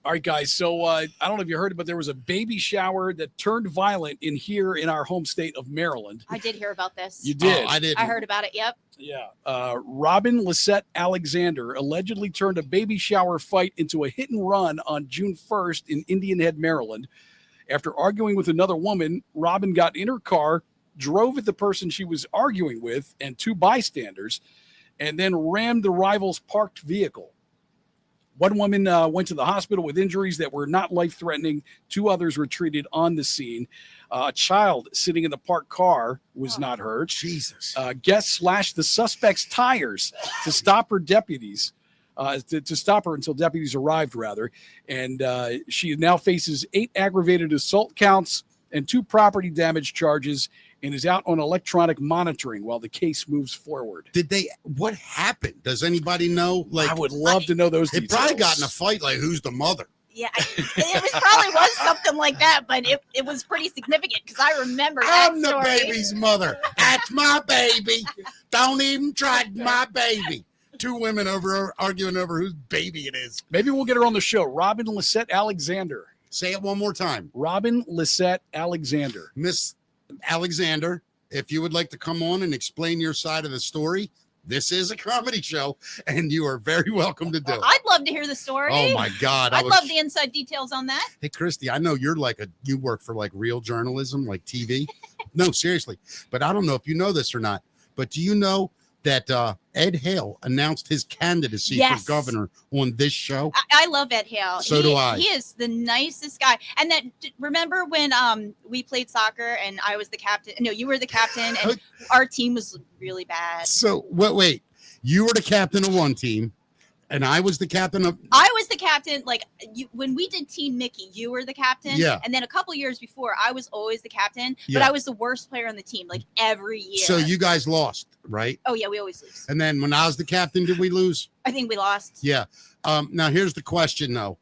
All right, guys. So I don't know if you heard it, but there was a baby shower that turned violent here in our home state of Maryland. I did hear about this. You did. Oh, I didn't. I heard about it. Yep. Yeah. Robin Lisette Alexander allegedly turned a baby shower fight into a hit and run on June 1st in Indian Head, Maryland. After arguing with another woman, Robin got in her car, drove at the person she was arguing with and two bystanders, and then rammed the rival's parked vehicle. One woman went to the hospital with injuries that were not life-threatening. Two others were treated on the scene. A child sitting in the parked car was not hurt. Jesus. Guests slashed the suspect's tires to stop her deputies, to stop her until deputies arrived, rather. And she now faces 8 aggravated assault counts and 2 property damage charges and is out on electronic monitoring while the case moves forward. What happened? Does anybody know? Like, I would love to know those they details. probably got in a fight. Like, who's the mother? Yeah, it probably was something like that, but it was pretty significant because I remember that I'm the story. baby's mother. That's my baby. Don't even try my baby. 2 women arguing over whose baby it is. Maybe we'll get her on the show. Robin Lisette Alexander. Say it one more time. Robin Lisette Alexander. Miss Alexander, if you would like to come on and explain your side of the story, this is a comedy show, and you are very welcome to do it. I'd love to hear the story. Oh my God. I'd love the inside details on that. Hey, Kristy, I know you're you work for like real journalism, like TV. No, seriously. But I don't know if you know this or not, but do you know that Ed Hale announced his candidacy Yes. for governor on this show? I love Ed Hale. So do I. He is the nicest guy. And remember when we played soccer and I was the captain? No, you were the captain, and our team was really bad. So wait, you were the captain of one team, and I was the captain of. I was the captain. Like when we did Team Mickey, you were the captain. Yeah. And then a couple years before, I was always the captain, but Yeah. I was the worst player on the team, like every year. So you guys lost, right? Oh yeah, we always lose. And then when I was the captain, did we lose? I think we lost. Yeah. Now here's the question though.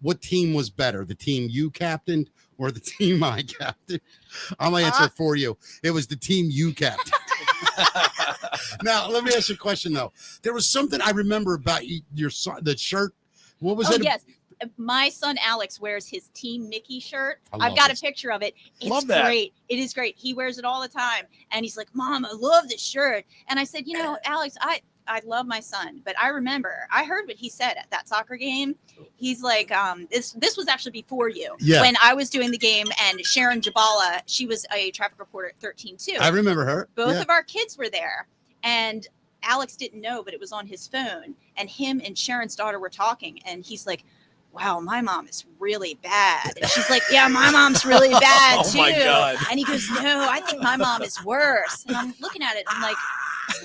What team was better? The team you captained or the team I captained? I'll answer for you. It was the team you captained. Now, let me ask you a question though. There was something I remember about your son, the shirt. What was Oh it? yes. My son Alex wears his Team Mickey shirt. I I've love got this. a picture of it. It's Love that. great. It is great. He wears it all the time. And he's like, Mom, I love this shirt. And I said, Alex, I love my son, but I remember I heard what he said at that soccer game. He's like, this was actually before you. Yeah. When I was doing the game and Sharon Jabala, she was a traffic reporter at 13 too. I remember her. Both Yeah. of our kids were there, and Alex didn't know, but it was on his phone, and him and Sharon's daughter were talking, and he's like, wow, my mom is really bad. And she's like, yeah, my mom's really bad Oh too. my God. And he goes, no, I think my mom is worse. And I'm looking at it, I'm like,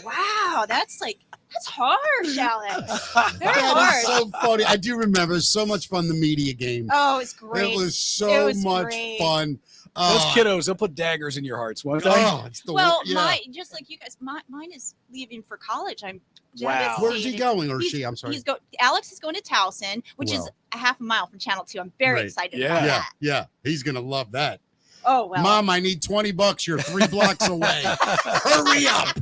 wow, that's like That's harsh, Alex. Very That hard. is so funny. I do remember. It was so much fun, the media game. Oh, it's great. It was so much great. fun. Those kiddos, they'll put daggers in your hearts, won't they? Oh, it's the Well, yeah. just like you guys, mine is leaving for college. I'm Wow. devastated. Where's he going, or He's- she? I'm sorry. Alex is going to Towson, which is Well. a half a mile from Channel 2. I'm very Right. excited Yeah. about Yeah, that. yeah. He's gonna love that. Oh, well. Mom, I need $20. You're 3 blocks away. Hurry up.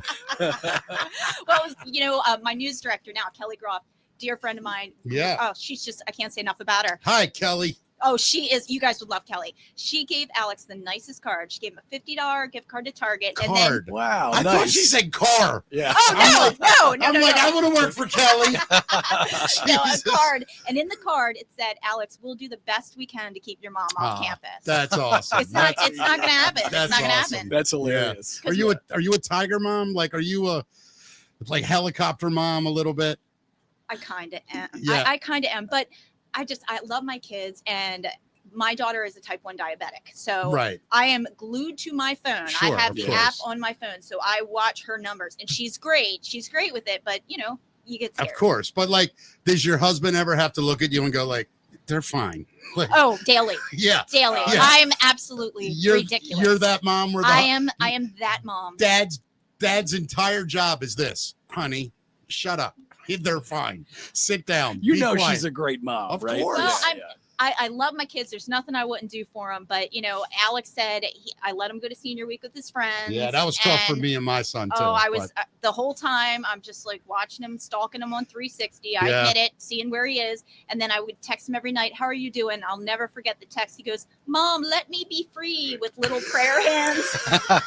Well, it was, my news director now, Kelly Groff, dear friend of mine. Yeah. Oh, she's just, I can't say enough about her. Hi, Kelly. Oh, she is. You guys would love Kelly. She gave Alex the nicest card. She gave him a $50 gift card to Target. And then, Card. Wow. I nice. thought she said car. Yeah. oh, no, I'm like, I want to work for Kelly. no, a Jesus. card. And in the card, it said, Alex, we'll do the best we can to keep your mom off Oh, campus. That's awesome. It's not going to happen. It's That's not going to awesome. happen. That's hilarious. Are you a tiger mom? Like, are you a like helicopter mom a little bit? I kind of am. Yeah. I kind of am. But I love my kids. And my daughter is a type 1 diabetic. So Right. I am glued to my phone. Sure, I have of the course. app on my phone. So I watch her numbers. And she's great. She's great with it. But, you get scared. Of course. But like, does your husband ever have to look at you and go like, they're fine? Like, Oh, daily. yeah. Daily. Yeah. I'm absolutely ridiculous. You're that mom where I am that mom. dad's entire job is this, honey, shut up. They're fine. Sit down. You Be know quiet. she's a great mom, Of right? course. Well, Yeah. I love my kids. There's nothing I wouldn't do for them. But, Alex said I let him go to senior week with his friends. Yeah, that was tough for and- me and my son too. Oh, I was but- the whole time. I'm just like watching him, stalking him on 360. I Yeah. hit it, seeing where he is, and then I would text him every night. How are you doing? I'll never forget the text. He goes, "Mom, let me be free," with little prayer hands.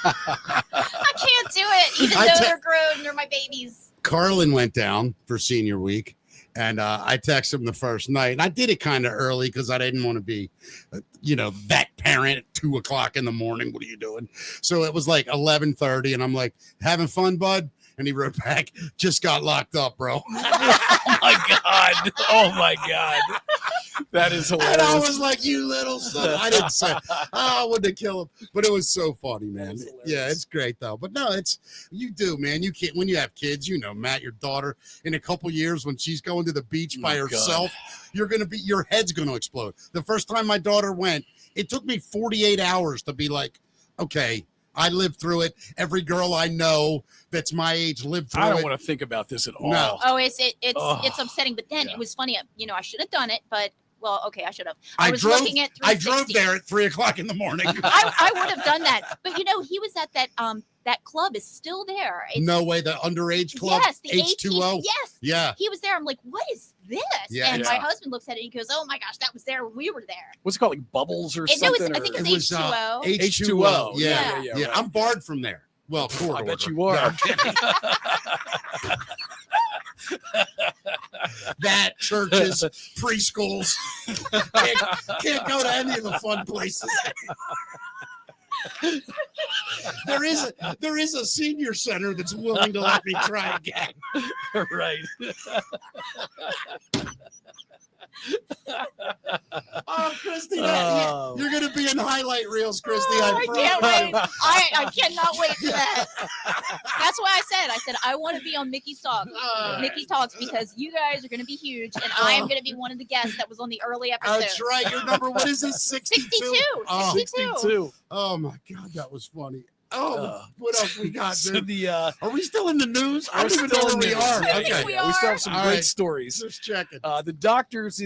I can't do it, even I though te- they're grown. They're my babies. Carlin went down for senior week, and I texted him the first night. And I did it kind of early because I didn't want to be, that parent at 2:00 in the morning. What are you doing? So it was like 11:30, and I'm like, having fun, bud? And he wrote back, just got locked up, bro. Oh my God. Oh my God. That is hilarious. And I was like, you little son. I didn't say, I wouldn't kill him. But it was so funny, man. That's hilarious. Yeah, it's great, though. But no, you do, man. You can't, when you have kids, Matt, your daughter, in a couple years when she's going to the beach by Oh, God. herself, your head's going to explode. The first time my daughter went, it took me 48 hours to be like, okay, I lived through it. Every girl I know that's my age lived through I it. don't want to think about this at all. No. Oh, it's Oh, upsetting. But then yeah. it was funny. I should have done it, but okay, I should have. I was drove- looking at I drove 360. there at 3:00 in the morning. I would have done that, but he was at that club is still there. It's, No way, the underage club, yes, the H2O. 18 yes, Yeah. he was there. I'm like, what is this? Yeah, and yeah. my husband looks at it. He goes, oh my gosh, that was there when we were there. What's it called? Like bubbles or No, something? I think or- it's H2O. H2O. Yeah. Yeah. right. I'm barred from there. Well, court I bet order. you are. No, I'm kidding. That, churches, preschools. Can't go to any of the fun places. There is a senior center that's willing to let me try again. Right. Oh, Kristy, Oh. you're going to be in highlight reels, Kristy. Oh, I can't promise. wait. I cannot wait for that. That's why I said I want to be on Mickey's Talk. Mickey Talks, because you guys are going to be huge, and I am going to be one of the guests that was on the early episode. That's right. Your number, what is this? 62? 62. Oh, 62. oh my God, that was funny. Oh, what else we got, So dude? the Are we still in the news? I we're don't even still know in where we news. are. Yeah, Okay. yeah, We yeah. We still are. have some All great right. stories. Just checking. The doctors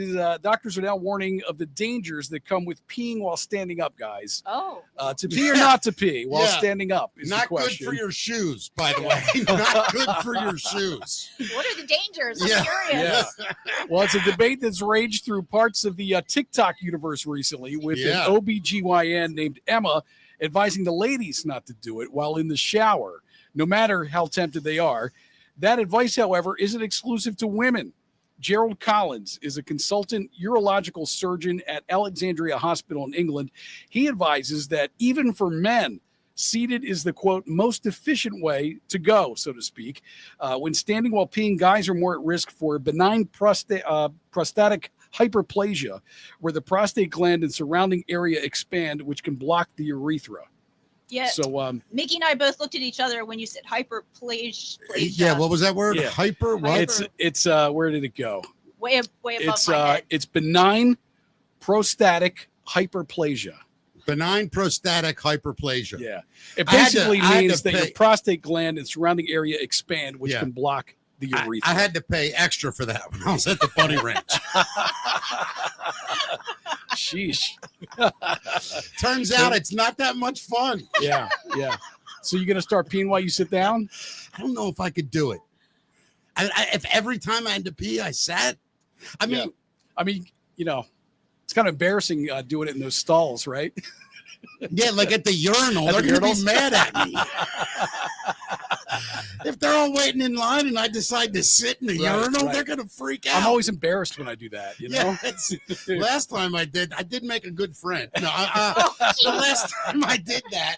are now warning of the dangers that come with peeing while standing up, guys. Oh, To pee or not to pee while Yeah. standing up is Not the good question. for your shoes, by the way. Not good for your shoes. what are the dangers? I'm Yeah. curious. Yeah. Well, it's a debate that's raged through parts of the TikTok universe recently with Yeah. an OBGYN named Emma advising the ladies not to do it while in the shower, no matter how tempted they are. That advice, however, isn't exclusive to women. Gerald Collins is a consultant urological surgeon at Alexandria Hospital in England. He advises that even for men, seated is the, quote, most efficient way to go, so to speak. When standing while peeing, guys are more at risk for benign prostatic hyperplasia, where the prostate gland and surrounding area expand, which can block the urethra. Yeah. So Mickey and I both looked at each other when you said hyperplasia. Yeah, what was that word? Yeah. Hyper? What? it's where did it go? Way above my head. It's benign prostatic hyperplasia. Benign prostatic hyperplasia. Yeah. It I had to- basically I had means to that your pay- prostate gland and surrounding area expand, which Yeah. can block the urethra. I had to pay extra for that when I was at the Bunny Ranch. Sheesh. Turns out it's not that much fun. Yeah. So you're gonna start peeing while you sit down? I don't know if I could do it. If every time I had to pee, I sat. I mean, it's kind of embarrassing doing it in those stalls, right? yeah, like at the urinal, At they're the going to urinals? be mad at me. If they're all waiting in line and I decide to sit in the urinal, they're going to freak out. I'm always embarrassed when I do that. You know. Yeah, last time I did make a good friend. No, the last time I did that,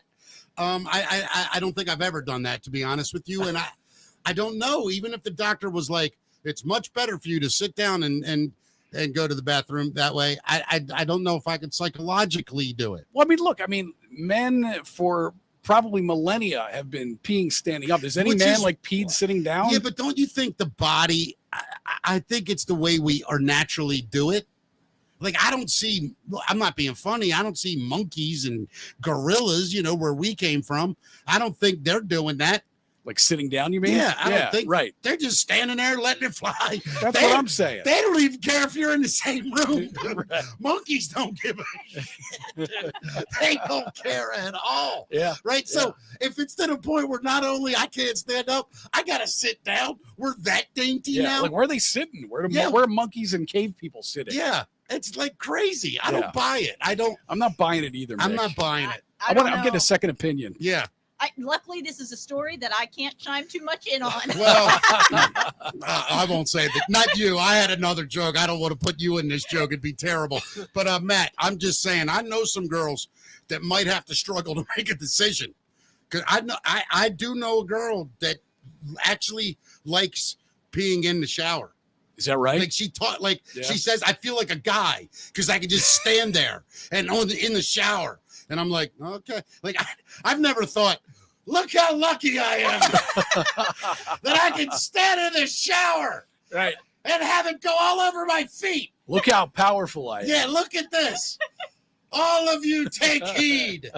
I don't think I've ever done that, to be honest with you. And I don't know, even if the doctor was like, it's much better for you to sit down and go to the bathroom that way. I don't know if I could psychologically do it. Well, men for probably millennia have been peeing standing up. Is any Which man is- peed sitting down? Yeah, but don't you think the body, I think it's the way we are naturally do it. Like, I'm not being funny. I don't see monkeys and gorillas, where we came from. I don't think they're doing that. Like sitting down, you mean? Yeah, I don't think. Right. They're just standing there letting it fly. That's what I'm saying. They don't even care if you're in the same room. Right. Monkeys don't give a shit. They don't care at all. Yeah. Right. So if it's to the point where not only I can't stand up, I got to sit down. We're that dainty now. Like, where are they sitting? Where are monkeys and cave people sitting? Yeah. It's like crazy. I don't buy it. I'm not buying it either. I'm Mick. not buying it. I don't I'm know. getting a second opinion. Yeah. Luckily, this is a story that I can't chime too much in on. Well, I won't say that. Not you. I had another joke. I don't want to put you in this joke. It'd be terrible. But Matt, I'm just saying, I know some girls that might have to struggle to make a decision. Because I do know a girl that actually likes peeing in the shower. Is that right? Like she says, I feel like a guy because I can just stand there and in the shower. And I'm like, okay. Like I've never thought, look how lucky I am that I can stand in the shower, right, and have it go all over my feet. Look how powerful I am. Yeah, look at this. All of you take heed.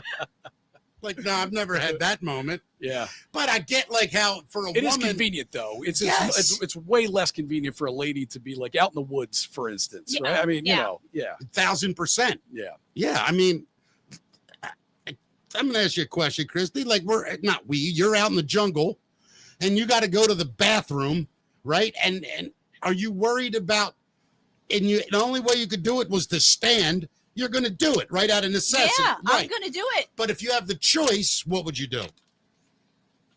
Like, no, I've never had that moment. Yeah. But I get like how for a woman. It is convenient though. It's way less convenient for a lady to be like out in the woods, for instance. Yeah. Right. I mean, Yeah. 1,000%. Yeah. Yeah. I mean, I'm going to ask you a question, Kristy. Like, you're out in the jungle and you got to go to the bathroom, right? And are you worried about, the only way you could do it was to stand. You're going to do it right out of necessity. Yeah, right. I'm going to do it. But if you have the choice, what would you do?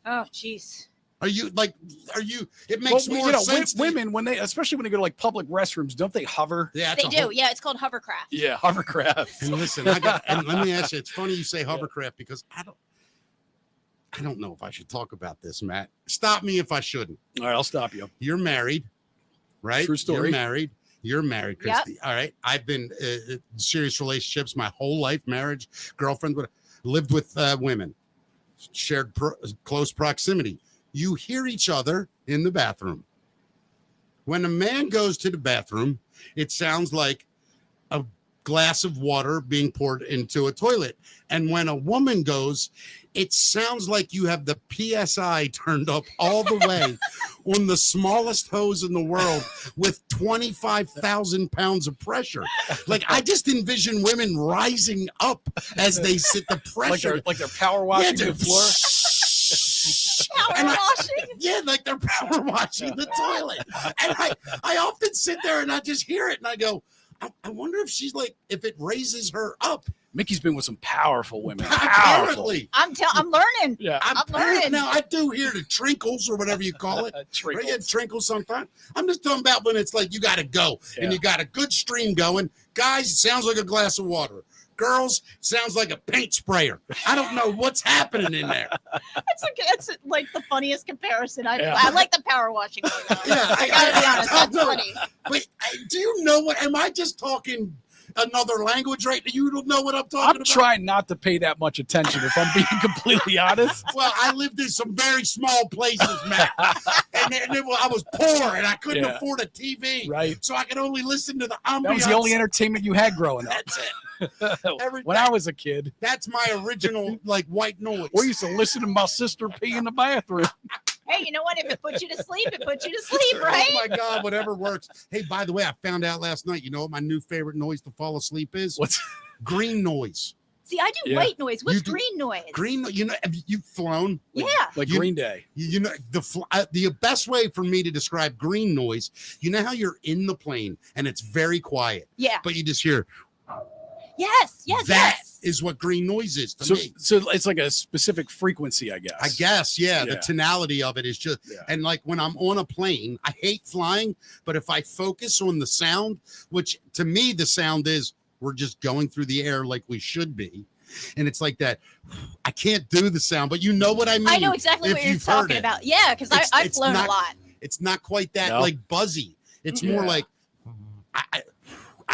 Oh, jeez. It makes more sense. Women, especially when they go to like public restrooms, don't they hover? Yeah, They do. Yeah, it's called hovercraft. Yeah, hovercraft. And listen, and let me ask you, it's funny you say hovercraft because I don't know if I should talk about this, Matt. Stop me if I shouldn't. All right, I'll stop you. You're married, right? True story. You're married, Kristy. Yep. All right. I've been in serious relationships my whole life, marriage, girlfriend, lived with women, shared close proximity. You hear each other in the bathroom. When a man goes to the bathroom, it sounds like a glass of water being poured into a toilet. And when a woman goes, it sounds like you have the PSI turned up all the way on the smallest hose in the world with 25,000 pounds of pressure. Like, I just envision women rising up as they sit, the pressure. Like they're power washing the floor. Power washing? Yeah, like they're power washing the toilet. And I often sit there and I just hear it and I go, I wonder if she's like, if it raises her up. Mickey's been with some powerful women. Apparently. I'm learning. Yeah. I'm learning. Now, I do hear the trinkles or whatever you call it. Trinkles. Right? Yeah, trinkles sometimes. I'm just talking about when it's like you got to go and you got a good stream going. Guys, it sounds like a glass of water. Girls, sounds like a paint sprayer. I don't know what's happening in there. It's like the funniest comparison. I like the power washing one. Yeah, I gotta be honest. That's funny. But do you know what? Am I just talking another language right now. You don't know what I'm talking about. I'm trying not to pay that much attention, if I'm being completely honest. Well, I lived in some very small places, Matt. and I was poor, and I couldn't afford a TV. Right. So I could only listen to the ambiance. That was the only entertainment you had growing up. That's it. When I was a kid. That's my original, like, white noise. We used to listen to my sister pee in the bathroom. Hey, you know what? If it puts you to sleep, it puts you to sleep, right? Oh, my God, whatever works. Hey, by the way, I found out last night, you know what my new favorite noise to fall asleep is? What's green noise. See, I do white noise. What's green noise? Green, you know, have you flown? Like Green Day. You know, the best way for me to describe green noise, you know how you're in the plane and it's very quiet. Yeah. But you just hear. Yes. That is what green noise is to me. So it's like a specific frequency, I guess. I guess, yeah. The tonality of it is just, and like when I'm on a plane, I hate flying, but if I focus on the sound, which to me the sound is, we're just going through the air like we should be. And it's like that. I can't do the sound, but you know what I mean. I know exactly what you're talking about. Yeah, because I've flown a lot. It's not quite that like buzzy. It's more like,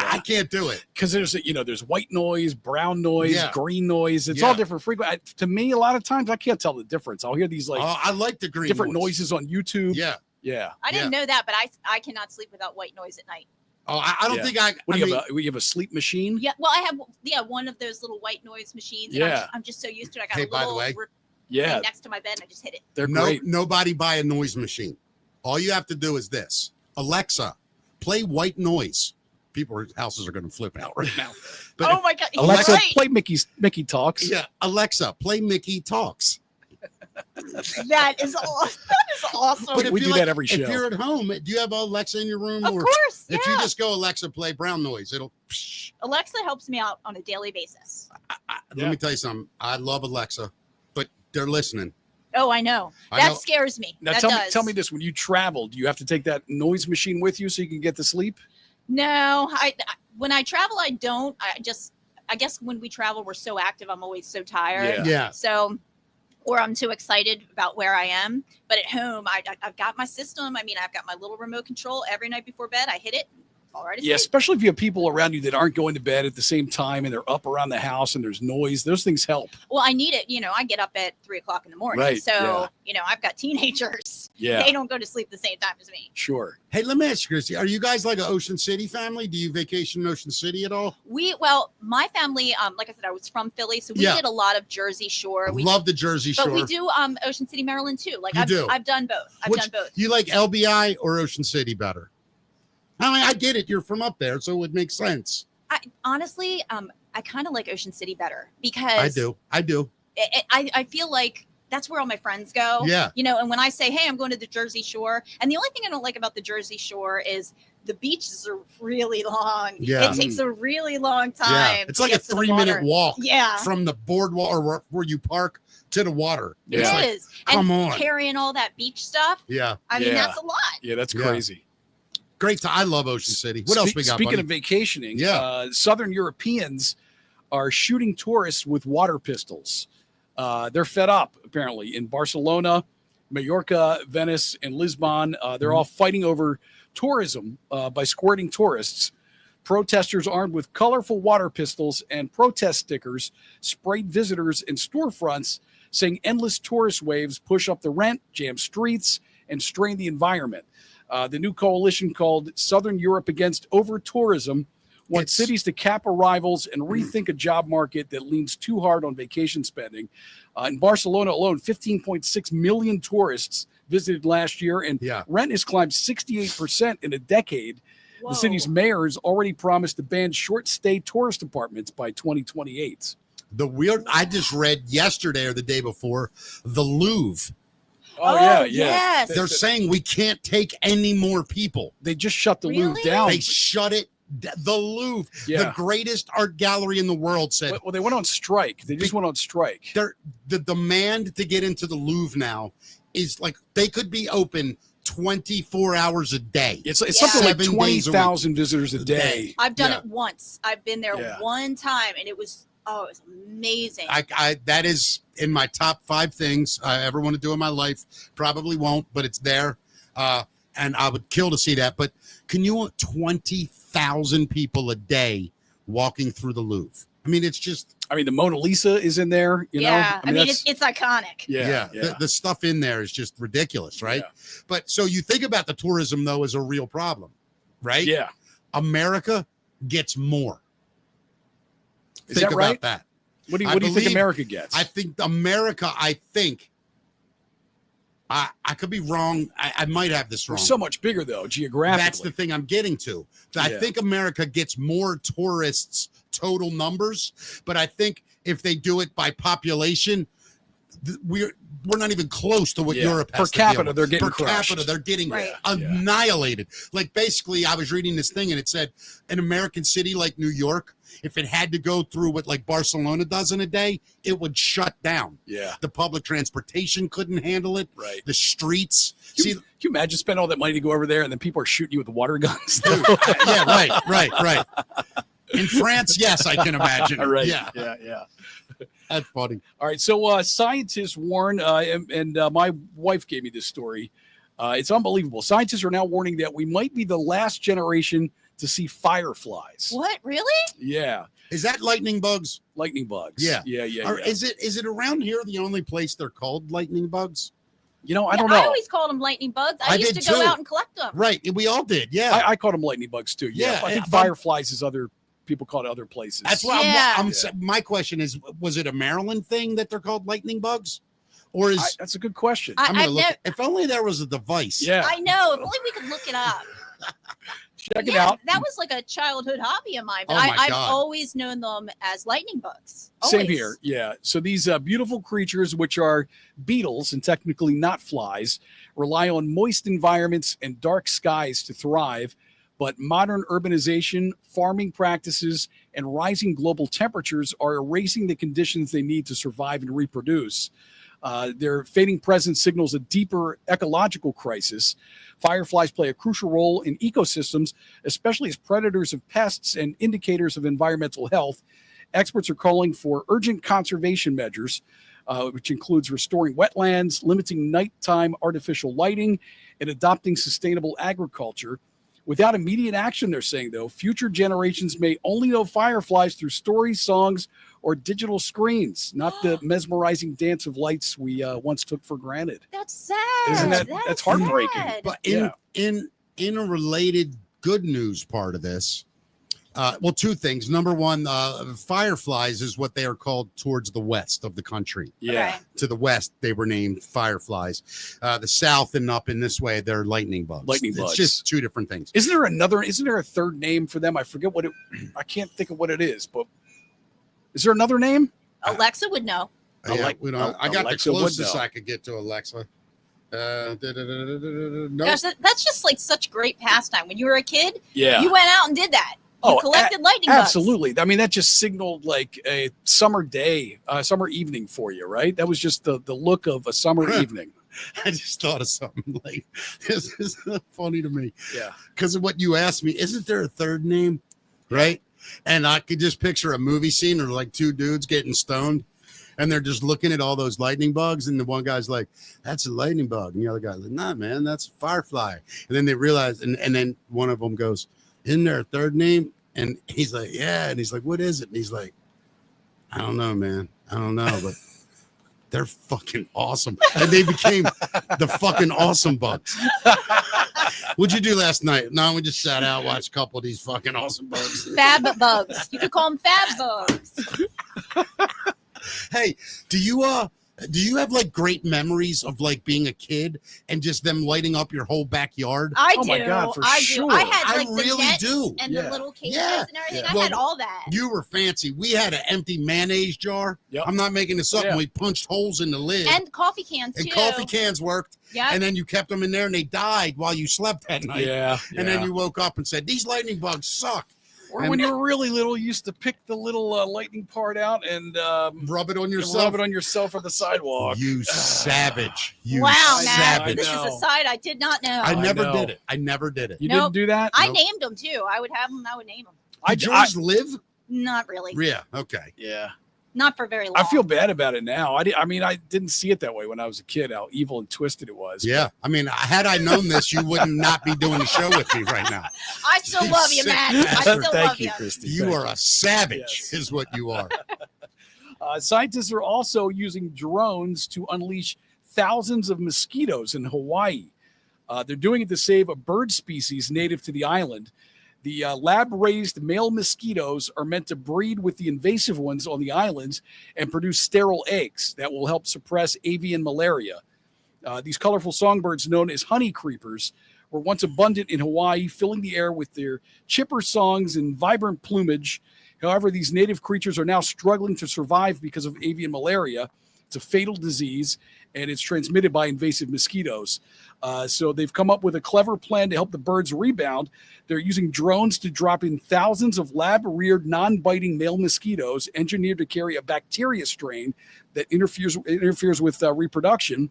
I can't do it. Because there's white noise, brown noise, green noise. It's all different frequency. To me, a lot of times I can't tell the difference. I'll hear these I like the green different noise. noises on YouTube. Yeah. I didn't know that, but I cannot sleep without white noise at night. Oh, I don't think I. What do you have a sleep machine? Yeah, well, I have one of those little white noise machines. And I'm just so used to it. I got a little thing next to my bed, and I just hit it. They're great. Nobody buy a noise machine. All you have to do is this: Alexa, play white noise. People's houses are going to flip out right now. But oh my God! Alexa, play Mickey Talks. Yeah, Alexa, play Mickey Talks. That is awesome. That is awesome. But we do that every show. If you're at home, do you have Alexa in your room? Of course. If you just go Alexa, play brown noise, it'll. Alexa helps me out on a daily basis. Let me tell you something. I love Alexa, but they're listening. Oh, I know. That scares me. Now tell me this: when you travel, do you have to take that noise machine with you so you can get to sleep? No, when I travel, I don't. I guess when we travel, we're so active. I'm always so tired. Yeah. So, or I'm too excited about where I am. But at home, I've got my system. I mean, I've got my little remote control. Every night before bed, I hit it. Fall right asleep. Yeah, especially if you have people around you that aren't going to bed at the same time and they're up around the house and there's noise. Those things help. Well, I need it. I get up at 3:00 in the morning. Right. So, I've got teenagers. Yeah. They don't go to sleep the same time as me. Sure. Hey, let me ask you, Kristy, are you guys like an Ocean City family? Do you vacation in Ocean City at all? My family, like I said, I was from Philly, so we did a lot of Jersey Shore. We love the Jersey Shore. But we do Ocean City, Maryland too. Like I've done both. I've done both. You like LBI or Ocean City better? I mean, I get it. You're from up there, so it would make sense. Honestly, I kind of like Ocean City better because I do. I feel like that's where all my friends go. Yeah. And when I say, hey, I'm going to the Jersey Shore, and the only thing I don't like about the Jersey Shore is the beaches are really long. Yeah. It takes a really long time. Yeah. It's like a 3-minute walk. Yeah. From the boardwalk or where you park to the water. Yeah. It is. Come on. on. Carrying all that beach stuff. Yeah. I mean, that's a lot. Yeah, that's crazy. Great. I love Ocean City. What else we got? Speaking of vacationing, Southern Europeans are shooting tourists with water pistols. They're fed up, apparently, in Barcelona, Mallorca, Venice, and Lisbon. They're all fighting over tourism by squirting tourists. Protesters armed with colorful water pistols and protest stickers sprayed visitors in storefronts, saying endless tourist waves push up the rent, jam streets, and strain the environment. The new coalition called Southern Europe Against Over-Tourism wants cities to cap arrivals and rethink a job market that leans too hard on vacation spending. In Barcelona alone, 15.6 million tourists visited last year, and rent has climbed 68% in a decade. Whoa. The city's mayor has already promised to ban short-stay tourist apartments by 2028. I just read yesterday or the day before, the Louvre. Oh, yeah. Yes. They're saying we can't take any more people. They just shut the Louvre down. They shut it. The Louvre, the greatest art gallery in the world, said. Well, they went on strike. They just went on strike. The demand to get into the Louvre now is like they could be open 24 hours a day. It's something like 20,000 visitors a day. I've done it once. I've been there one time, and it was amazing. That is in my top 5 things I ever want to do in my life. Probably won't, but it's there. And I would kill to see that. But can you want 20,000 people a day walking through the Louvre. I mean, it's just. I mean, the Mona Lisa is in there. You know? I mean it's iconic. Yeah. The stuff in there is just ridiculous, right? Yeah. But so you think about the tourism, though, as a real problem, right? Yeah. America gets more. Is Think that right? about that. What do you think America gets? I think America, I could be wrong. I might have this wrong. We're so much bigger, though, geographically. That's the thing I'm getting to. I think America gets more tourists, total numbers, but I think if they do it by population, we're not even close to what Europe has per capita. They're getting crushed. They're getting annihilated. Like basically, I was reading this thing and it said an American city like New York, if it had to go through what like Barcelona does in a day, it would shut down. Yeah. The public transportation couldn't handle it. Right. The streets. Can you imagine spending all that money to go over there and then people are shooting you with water guns? Dude, right. In France, yes, I can imagine. Right. Yeah. That's funny. All right. So scientists warn, and my wife gave me this story. It's unbelievable. Scientists are now warning that we might be the last generation to see fireflies. What? Really? Yeah. Is that lightning bugs? Lightning bugs. Yeah. Yeah. Is it around here the only place they're called lightning bugs? You know, I don't know. I always called them lightning bugs. I used to go out and collect them. Right. We all did. Yeah. I called them lightning bugs too. Yeah. I think fireflies is other people call it other places. That's why my question is, was it a Maryland thing that they're called lightning bugs? Or is that's a good question. I'm gonna look. If only there was a device. Yeah. I know. If only we could look it up. Check it out. That was like a childhood hobby of mine, but I've always known them as lightning bugs. Always. Same here. Yeah. So these beautiful creatures, which are beetles and technically not flies, rely on moist environments and dark skies to thrive. But modern urbanization, farming practices, and rising global temperatures are erasing the conditions they need to survive and reproduce. Their fading presence signals a deeper ecological crisis. Fireflies play a crucial role in ecosystems, especially as predators of pests and indicators of environmental health. Experts are calling for urgent conservation measures, which includes restoring wetlands, limiting nighttime artificial lighting, and adopting sustainable agriculture. Without immediate action, they're saying, though, future generations may only know fireflies through stories, songs, or digital screens, not the mesmerizing dance of lights we once took for granted. That's sad. Isn't that's heartbreaking? Sad. But in a related good news part of this, well, two things. Number one, fireflies is what they are called towards the west of the country. Yeah. Okay. To the west, they were named fireflies. The south and up in this way, they're lightning bugs. It's just two different things. Isn't there a third name for them? I forget I can't think of what it is, but is there another name? Alexa would know. I got Alexa the closest would know. I could get to Alexa. Nope. Gosh, that's just like such great pastime. When you were a kid, Yeah. you went out and did that. You collected lightning bugs. Absolutely. I mean, that just signaled like a summer day, summer evening for you, right? That was just the look of a summer evening. I just thought of something like this is funny to me. Yeah. Because of what you asked me, isn't there a third name? Right. And I could just picture a movie scene or like two dudes getting stoned and they're just looking at all those lightning bugs. And the one guy's like, that's a lightning bug. And the other guy's like, nah, man, that's a firefly. And then they realize, and then one of them goes, isn't there a third name? And he's like, yeah. And he's like, what is it? And he's like, I don't know, man. I don't know, but they're fucking awesome. And they became the fucking awesome bugs. What'd you do last night? No, we just sat out, watched a couple of these fucking awesome bugs. Fab bugs. You could call them fab bugs. Hey, do you have like great memories of like being a kid and just them lighting up your whole backyard? I do. Oh my God, for sure. I had like I the really nets do. and the little cages and everything. Yeah. I had all that. You were fancy. We had an empty mayonnaise jar. Yep. I'm not making this up. Yeah. And we punched holes in the lid. And coffee cans too. And coffee cans worked. Yeah. And then you kept them in there and they died while you slept that night. Yeah. And then you woke up and said, these lightning bugs suck. Or when you were really little, you used to pick the little lightning part out and rub it on yourself. Rub it on yourself or the sidewalk. You savage. You wow, savage. man. This is a side I did not know. I never did it. I never did it. You Nope. didn't do that? I named them too. I would have them. I would name them. Did yours live? Not really. Yeah. Okay. Yeah. Not for very long. I feel bad about it now. I mean, I didn't see it that way when I was a kid, how evil and twisted it was. Yeah. I mean, had I known this, you wouldn't not be doing the show with me right now. I still love you, Sick Matt. I bastard. still Thank love you, you. Kristy. You Thank are a savage, Yes. is what you are. Scientists are also using drones to unleash thousands of mosquitoes in Hawaii. They're doing it to save a bird species native to the island. The lab-raised male mosquitoes are meant to breed with the invasive ones on the islands and produce sterile eggs that will help suppress avian malaria. These colorful songbirds, known as honey creepers, were once abundant in Hawaii, filling the air with their chipper songs and vibrant plumage. However, these native creatures are now struggling to survive because of avian malaria. It's a fatal disease, and it's transmitted by invasive mosquitoes. So they've come up with a clever plan to help the birds rebound. They're using drones to drop in thousands of lab-reared, non-biting male mosquitoes engineered to carry a bacteria strain that interferes with reproduction.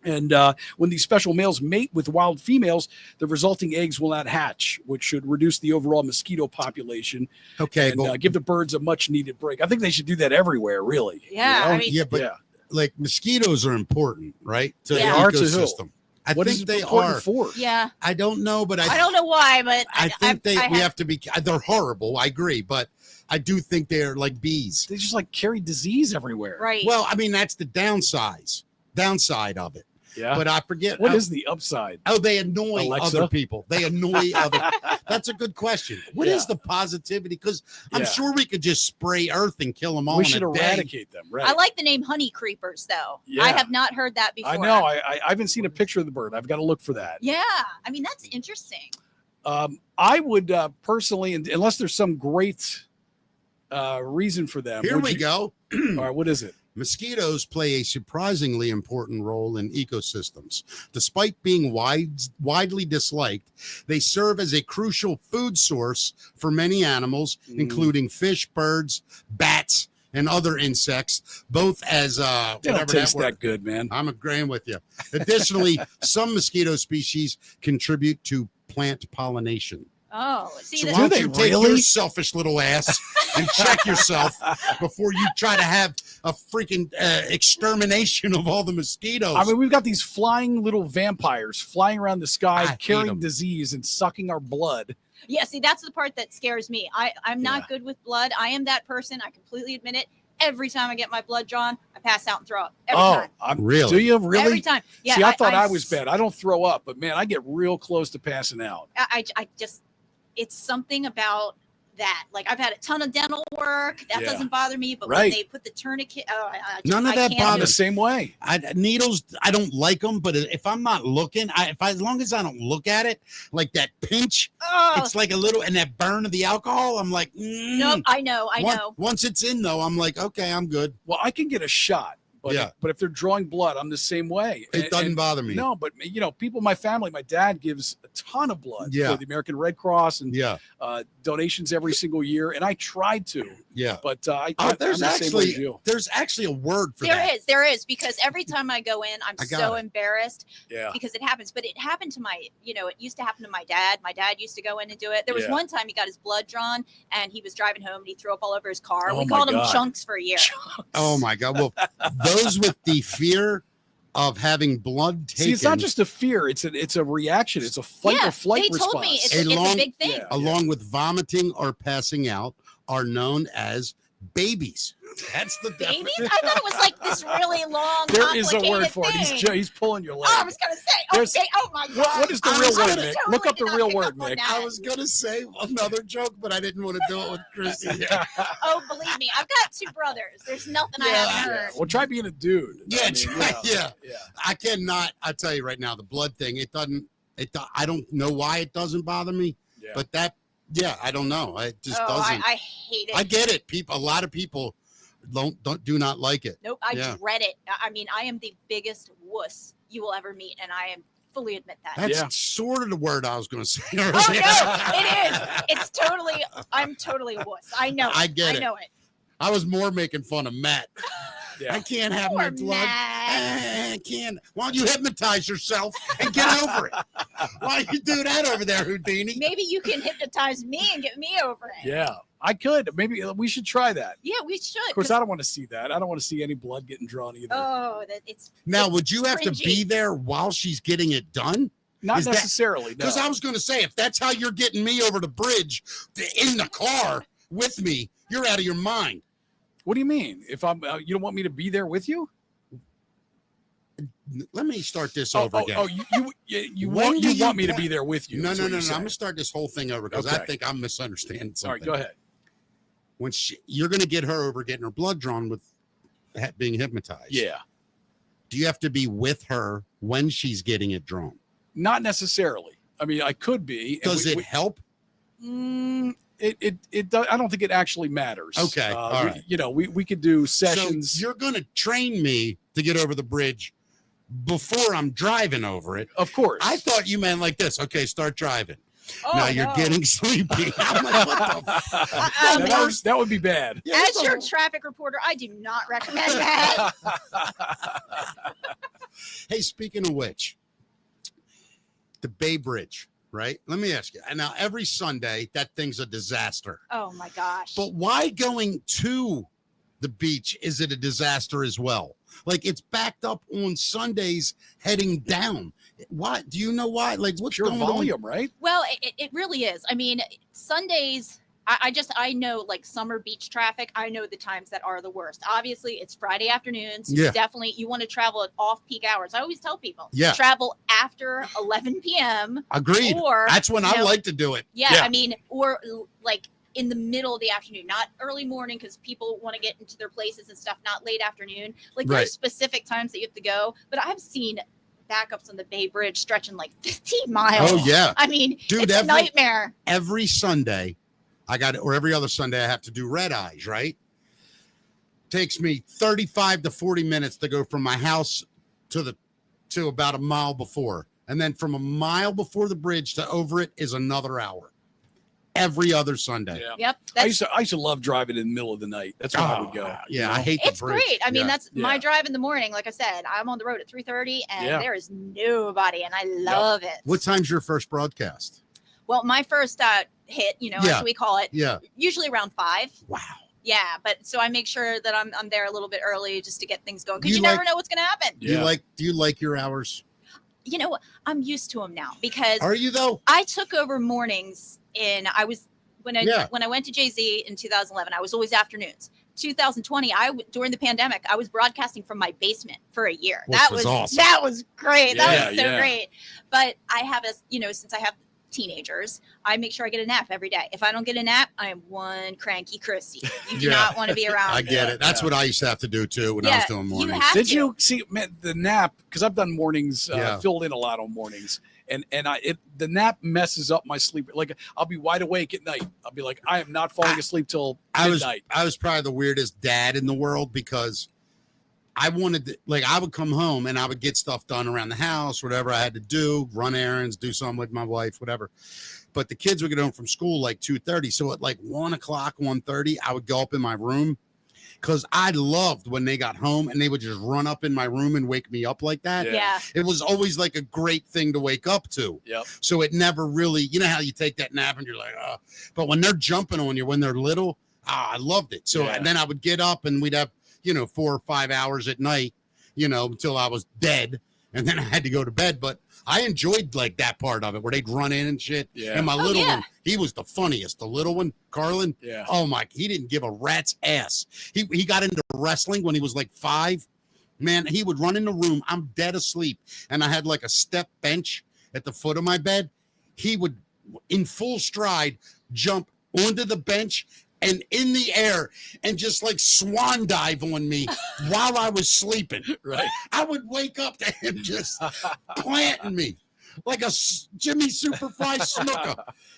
And when these special males mate with wild females, the resulting eggs will not hatch, which should reduce the overall mosquito population. Okay, and give the birds a much-needed break. I think they should do that everywhere, really. Yeah, I mean, like mosquitoes are important, right? To the Yeah. Are to who? ecosystem. I What is think it they important are. for? yeah. I don't know, but I don't know why, but I think we have to be. They're horrible. I agree, but I do think they're like bees. They just like carry disease everywhere. right. Well, I mean that's the downside of it. Yeah. But I forget What is the upside? Oh, they annoy Alexa? other people. They annoy other. That's a good question. What is the positivity? Because I'm sure we could just spray Earth and kill them all. We should in a day. eradicate them, right? I like the name honey creepers, though. Yeah. I have not heard that before. I know. I haven't seen a picture of the bird. I've got to look for that. Yeah, I mean that's interesting. I would personally, unless there's some great reason for them. Here we go. All right, what is it? Mosquitoes play a surprisingly important role in ecosystems. Despite being widely disliked, they serve as a crucial food source for many animals, including fish, birds, bats, and other insects, both as They don't taste that good, man. I'm agreeing with you. Additionally, some mosquito species contribute to plant pollination. Oh, see, So this, why don't they you take really? your selfish little ass and check yourself before you try to have a freaking extermination of all the mosquitoes? I mean, we've got these flying little vampires flying around the sky, I hate carrying 'em. disease and sucking our blood. yeah, see, that's the part that scares me. I'm not good with blood. I am that person. I completely admit it. Every time I get my blood drawn, I pass out and throw up. Every time. Really? Do you really? Every time. Yeah. See, I thought I was bad. I don't throw up, but man, I get real close to passing out. I just, it's something about that. Like I've had a ton of dental work. That Yeah. doesn't bother me. But Right. when they put the tourniquet, None of that can't I'm bothers the same way. Needles, I don't like them, but if I'm not looking, as long as I don't look at it, like that pinch, it's like a little, and that burn of the alcohol, I'm like, Nope, I know. Once it's in though, I'm like, okay, I'm good. Well, I can get a shot, but but if they're drawing blood, I'm the same way. It doesn't bother me. No, but people in my family, my dad gives a ton of blood Yeah. for the American Red Cross and Yeah, donations every single year, and I tried to, yeah. but I'm There's the same way as you. actually a word for There that. is, there is, because every time I go in, I'm I got so it. embarrassed Yeah. because it happens. But it happened to it used to happen to my dad. My dad used to go in and do it. There was Yeah. one time he got his blood drawn and he was driving home and he threw up all over his car. Oh We my called him God. chunks for a year. Oh my God. Well, those with the fear of having blood taken. See, it's not just a fear; it's a reaction. It's a fight Yeah, or flight they response. told me it's Along- a big thing. Yeah. along with vomiting or passing out, are known as babies. That's the Babies? I thought it was like this really long, There is a word complicated for it. thing. He's pulling your leg. Oh, I was gonna say. There's- Okay. Oh my God. what is the I real was word, gonna Nick? totally Look up the did not real pick word, up on Nick. that. I was gonna say another joke, but I didn't want to do it with Kristy. Oh, believe me, I've got two brothers. There's nothing I haven't heard. Well, try being a dude. Yeah, I mean, yeah. yeah. I cannot. I tell you right now, the blood thing. It doesn't. I don't know why it doesn't bother me, Yeah. but that. Yeah, I don't know. It just Oh, doesn't. I hate it. I get it. A lot of people do not like it. Nope, I Yeah. dread it. I mean, I am the biggest wuss you will ever meet, and I am fully admit that. That's Yeah. sort of the word I was going to say. Oh no, it is. It's totally. I'm totally a wuss. I know. I get it. I know it. I was more making fun of Matt. Yeah. I can't have my Poor blood. Matt. I can't. Why don't you hypnotize yourself and get over it? Why you do that over there, Houdini? Maybe you can hypnotize me and get me over it. Yeah. I could. Maybe we should try that. Yeah, we should. Of course, I don't want to see that. I don't want to see any blood getting drawn either. Oh, Now, it's would you have to be there while she's getting it done? Not necessarily. Because I was going to say, if that's how you're getting me over the bridge in the car with me, you're out of your mind. What do you mean? If I'm, you don't want me to be there with you? Let me start this over again. You want me to be there with you? No. I'm going to start this whole thing over because I think I'm misunderstanding something. All right, go ahead. When you're going to get her over getting her blood drawn with being hypnotized. Yeah. Do you have to be with her when she's getting it drawn? Not necessarily. I mean, I could be. Does it help? It does. I don't think it actually matters. Okay. All right. We could do sessions. So you're going to train me to get over the bridge before I'm driving over it. Of course. I thought you meant like this. Okay, start driving. Oh, now you're getting sleepy. I'm like, what the fuck? That would be bad. Yeah, As your traffic reporter, I do not recommend that. Hey, speaking of which, the Bay Bridge, right? Let me ask you. And now every Sunday, that thing's a disaster. Oh my gosh. But why going to the beach is it a disaster as well? Like it's backed up on Sundays heading down. Why? Do you know why? Like what's pure going volume, on? right? Well, it really is. I mean, Sundays, I know like summer beach traffic. I know the times that are the worst. Obviously, it's Friday afternoons. Yeah. Definitely, you want to travel at off-peak hours. I always tell people, Yeah. travel after 11 p.m. Agreed. Or that's when I like to do it. Yeah, I mean, or like in the middle of the afternoon, not early morning because people want to get into their places and stuff, not late afternoon. Like there's specific times that you have to go. But I've seen backups on the Bay Bridge stretching like 15 miles. Oh, yeah. I mean, Dude, it's a nightmare. Every Sunday, or every other Sunday, I have to do red eyes, right? Takes me 35 to 40 minutes to go from my house to about a mile before. And then from a mile before the bridge to over it is another hour. Every other Sunday. Yeah. Yep. I used to love driving in the middle of the night. That's when I would go. Yeah, I hate the It's bridge. great. I mean, Yeah. that's my drive in the morning. Like I said, I'm on the road at 3:30 and there is nobody and I love it. What time's your first broadcast? Well, my first hit, as we call it, usually around 5. Wow. Yeah, but so I make sure that I'm there a little bit early just to get things going because you never know what's going to happen. Do you like your hours? I'm used to them now because Are you though? I took over mornings when I went to Jay-Z in 2011, I was always afternoons. 2020, during the pandemic, I was broadcasting from my basement for a year. That was awesome. That was great. That was so great. But I have since I have teenagers, I make sure I get a nap every day. If I don't get a nap, I am one cranky Kristy. You do not want to be around. I get it. That's what I used to have to do too when I was doing mornings. Did you see the nap? Because I've done mornings, filled in a lot on mornings. And the nap messes up my sleep. Like I'll be wide awake at night. I'll be like, I am not falling asleep till midnight. I was probably the weirdest dad in the world because I wanted to, I would come home and I would get stuff done around the house, whatever I had to do, run errands, do something with my wife, whatever. But the kids would get home from school like 2:30. So at 1 o'clock, 1:30, I would go up in my room because I loved when they got home and they would just run up in my room and wake me up like that. Yeah. It was always like a great thing to wake up to. Yep. So it never really, you know how you take that nap and you're like, oh, but when they're jumping on you, when they're little, I loved it. So and then I would get up and we'd have, 4 or 5 hours at night, until I was dead. And then I had to go to bed. But I enjoyed that part of it where they'd run in and shit. Yeah. And my little one, he was the funniest. The little one, Carlin. Yeah. Oh my, he didn't give a rat's ass. He got into wrestling when he was 5. Man, he would run in the room. I'm dead asleep. And I had a step bench at the foot of my bed. He would, in full stride, jump onto the bench and in the air and just swan dive on me while I was sleeping. Right. I would wake up to him just planting me like a Jimmy Superfly Snuka.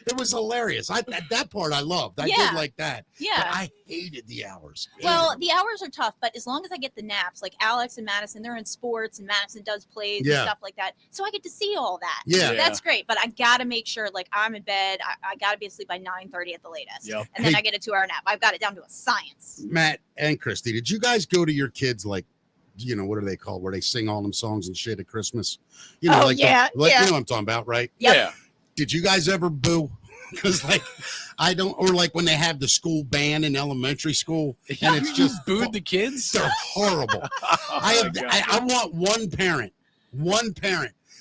It was hilarious. That part I loved. I did like that. Yeah. But I hated the hours. Well, the hours are tough, but as long as I get the naps, like Alex and Madison, they're in sports and Madison does plays and stuff like that. So I get to see all that. Yeah. That's great. But I got to make sure I'm in bed. I got to be asleep by 9:30 at the latest. Yep. And then I get a 2-hour nap. I've got it down to a science. Matt and Kristy, did you guys go to your kids what are they called? Where they sing all them songs and shit at Christmas? You know what I'm talking about, right? Yep. Yeah. Did you guys ever boo? Because like I don't, or like when they have the school band in elementary school, and it's You just booed the kids. they're horrible. I want one parent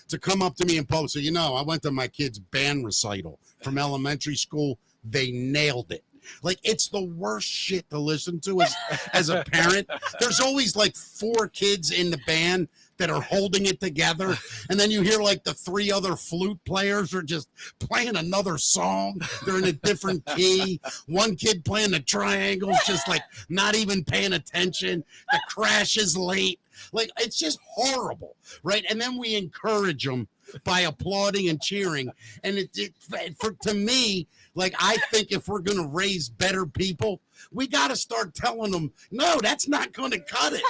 to come up to me and post. So I went to my kid's band recital from elementary school. They nailed it. Like, it's the worst shit to listen to as a parent. There's always like 4 kids in the band that are holding it together. And then you hear like the 3 other flute players are just playing another song. They're in a different key. One kid playing the triangles, just like not even paying attention. The crash is late. Like, it's just horrible, right? And then we encourage them by applauding and cheering. And to me, like, I think if we're going to raise better people, we got to start telling them, no, that's not going to cut it.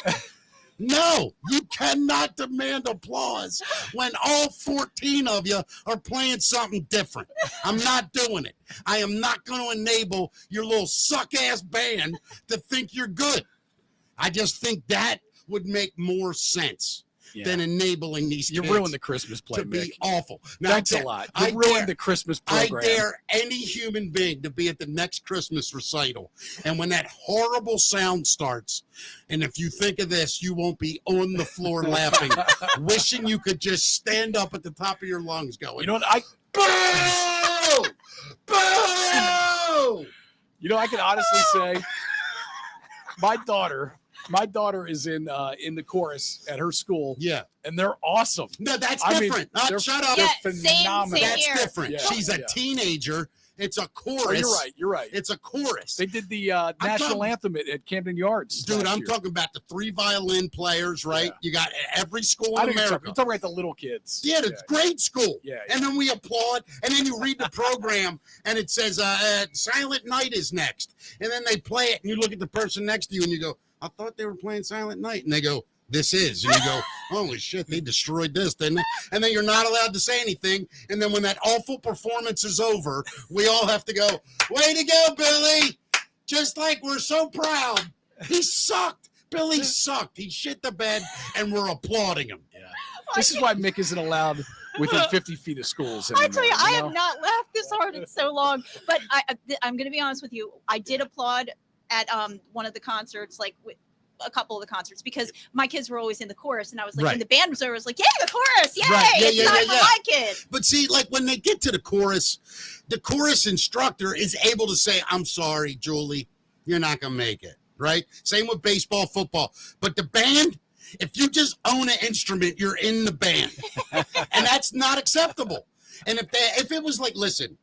No, you cannot demand applause when all 14 of you are playing something different. I'm not doing it. I am not going to enable your little suck-ass band to think you're good. I just think that would make more sense than enabling these kids. You ruined the Christmas play, to be Mick. awful. Now, Thanks a lot. You ruined the Christmas program. I dare any human being to be at the next Christmas recital, and when that horrible sound starts, and if you think of this, you won't be on the floor laughing, wishing you could just stand up at the top of your lungs going, You know what? boo! Boo! You know, I can honestly say my daughter is in the chorus at her school. Yeah. And they're awesome. No, that's I mean, different. Shut up. Yeah, They're same phenomenal. That's here. different. Yeah. She's a Yeah. teenager. It's a chorus. Oh, you're right. It's a chorus. They did the national anthem at Camden Yards. Dude, last I'm year. talking about the 3 violin players, right? Yeah. You got every school I in think America. you're talking about the little kids. Yeah, it's grade school. Yeah. And then we applaud, and then you read the program, and it says Silent Night is next. And then they play it, and you look at the person next to you, and you go, I thought they were playing Silent Night. And they go, this is. And you go, holy shit, they destroyed this, didn't they? And then you're not allowed to say anything. And then when that awful performance is over, we all have to go, way to go, Billy. Just like we're so proud. He sucked. Billy sucked. He shit the bed, and we're applauding him. Yeah. This is why Mick isn't allowed within 50 feet of schools I anymore. tell you, I know? have not laughed this hard in so long. But I'm going to be honest with you. I did applaud at one of the concerts, like a couple of the concerts, because my kids were always in the chorus, and I was like, Right. when the band was over, I was like, yay, the chorus, yay! Right. Yeah, It's yeah, time yeah, for yeah. my kid. But see, like when they get to the chorus instructor is able to say, I'm sorry, Julie, you're not going to make it, right? Same with baseball, football. But the band, if you just own an instrument, you're in the band. And that's not acceptable. And if it was like, listen,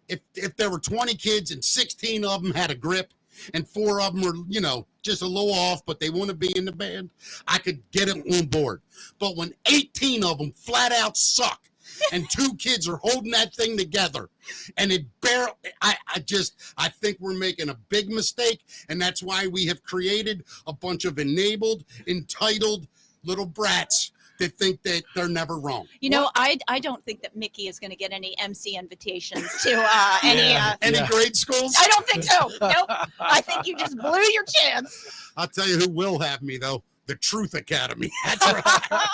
if there were 20 kids and 16 of them had a grip and 4 of them were, just a little off, but they want to be in the band, I could get them on board. But when 18 of them flat out suck and 2 kids are holding that thing together and it barely, I think we're making a big mistake. And that's why we have created a bunch of enabled, entitled little brats that think that they're never wrong. I don't think that Mickey is going to get any MC invitations to any. Grade schools? I don't think so. Nope. I think you just blew your chance. I'll tell you who will have me, though. The Truth Academy. That's right.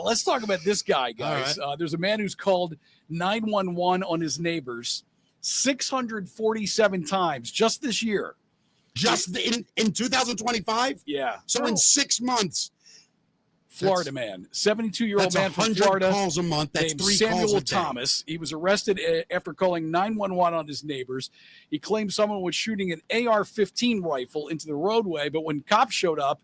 Let's talk about this guy, guys. All There's a man who's called 911 on his neighbors 647 times just this year. Just in 2025? Yeah. So in 6 months. Florida man, 72-year-old man from 100 Florida. calls a month. That's named 3 Samuel calls a day. Thomas. He was arrested after calling 911 on his neighbors. He claimed someone was shooting an AR-15 rifle into the roadway, but when cops showed up,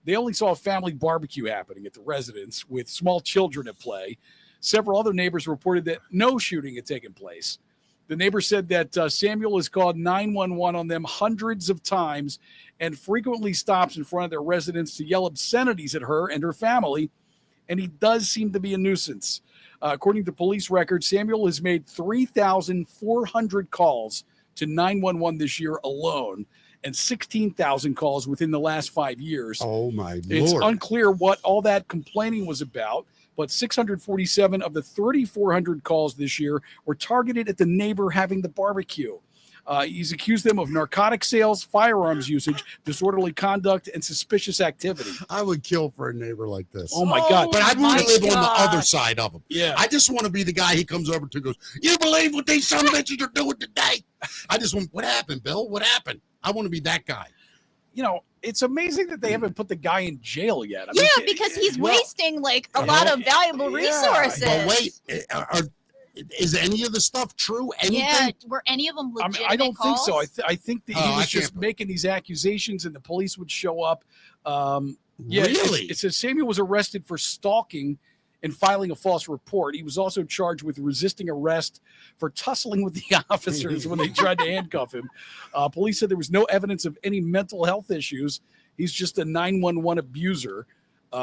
they only saw a family barbecue happening at the residence with small children at play. Several other neighbors reported that no shooting had taken place. The neighbor said that Samuel has called 911 on them hundreds of times and frequently stops in front of their residence to yell obscenities at her and her family, and he does seem to be a nuisance. According to police records, Samuel has made 3,400 calls to 911 this year alone and 16,000 calls within the last 5 years. Oh, my Lord. It's unclear what all that complaining was about, but 647 of the 3,400 calls this year were targeted at the neighbor having the barbecue. He's accused them of narcotic sales, firearms usage, disorderly conduct, and suspicious activity. I would kill for a neighbor like this. Oh my God. But I want to live on the other gosh. side of him. Yeah. I just want to be the guy he comes over to and goes, you believe what these son of bitches are doing today? I just want, what happened, Bill? What happened? I want to be that guy. You know, it's amazing that they haven't put the guy in jail yet. I mean, Yeah, because he's wasting like a lot of valuable resources. But wait, is any of the stuff true? Anything? Yeah, were any of them I legitimate mean, I don't calls? think so. I think that he I was can't just believe- making these accusations and the police would show up. Yeah, Really? It says Samuel was arrested for stalking and filing a false report. He was also charged with resisting arrest for tussling with the officers when they tried to handcuff him. Police said there was no evidence of any mental health issues. He's just a 911 abuser.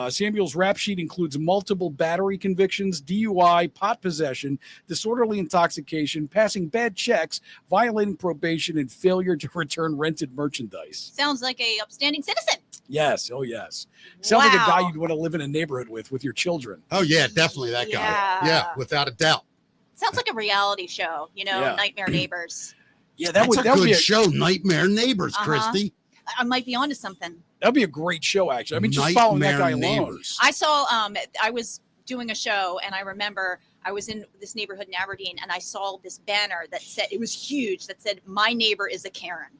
Samuel's rap sheet includes multiple battery convictions, DUI, pot possession, disorderly intoxication, passing bad checks, violating probation, and failure to return rented merchandise. Sounds like a upstanding citizen. Yes. Oh, yes. Sounds like a guy Wow. you'd want to live in a neighborhood with your children. Oh, yeah, definitely that guy. Yeah. Yeah, without a doubt. Sounds like a reality show, Yeah. Nightmare Neighbors. Yeah, That's a that would good be show, Nightmare Neighbors, Kristy. I might be onto something. that'd be a great show, actually. I mean, just following that guy Nightmare alone. Neighbors. I saw I was doing a show and I remember I was in this neighborhood in Aberdeen and I saw this banner that said, it was huge, that said, "My neighbor is a Karen."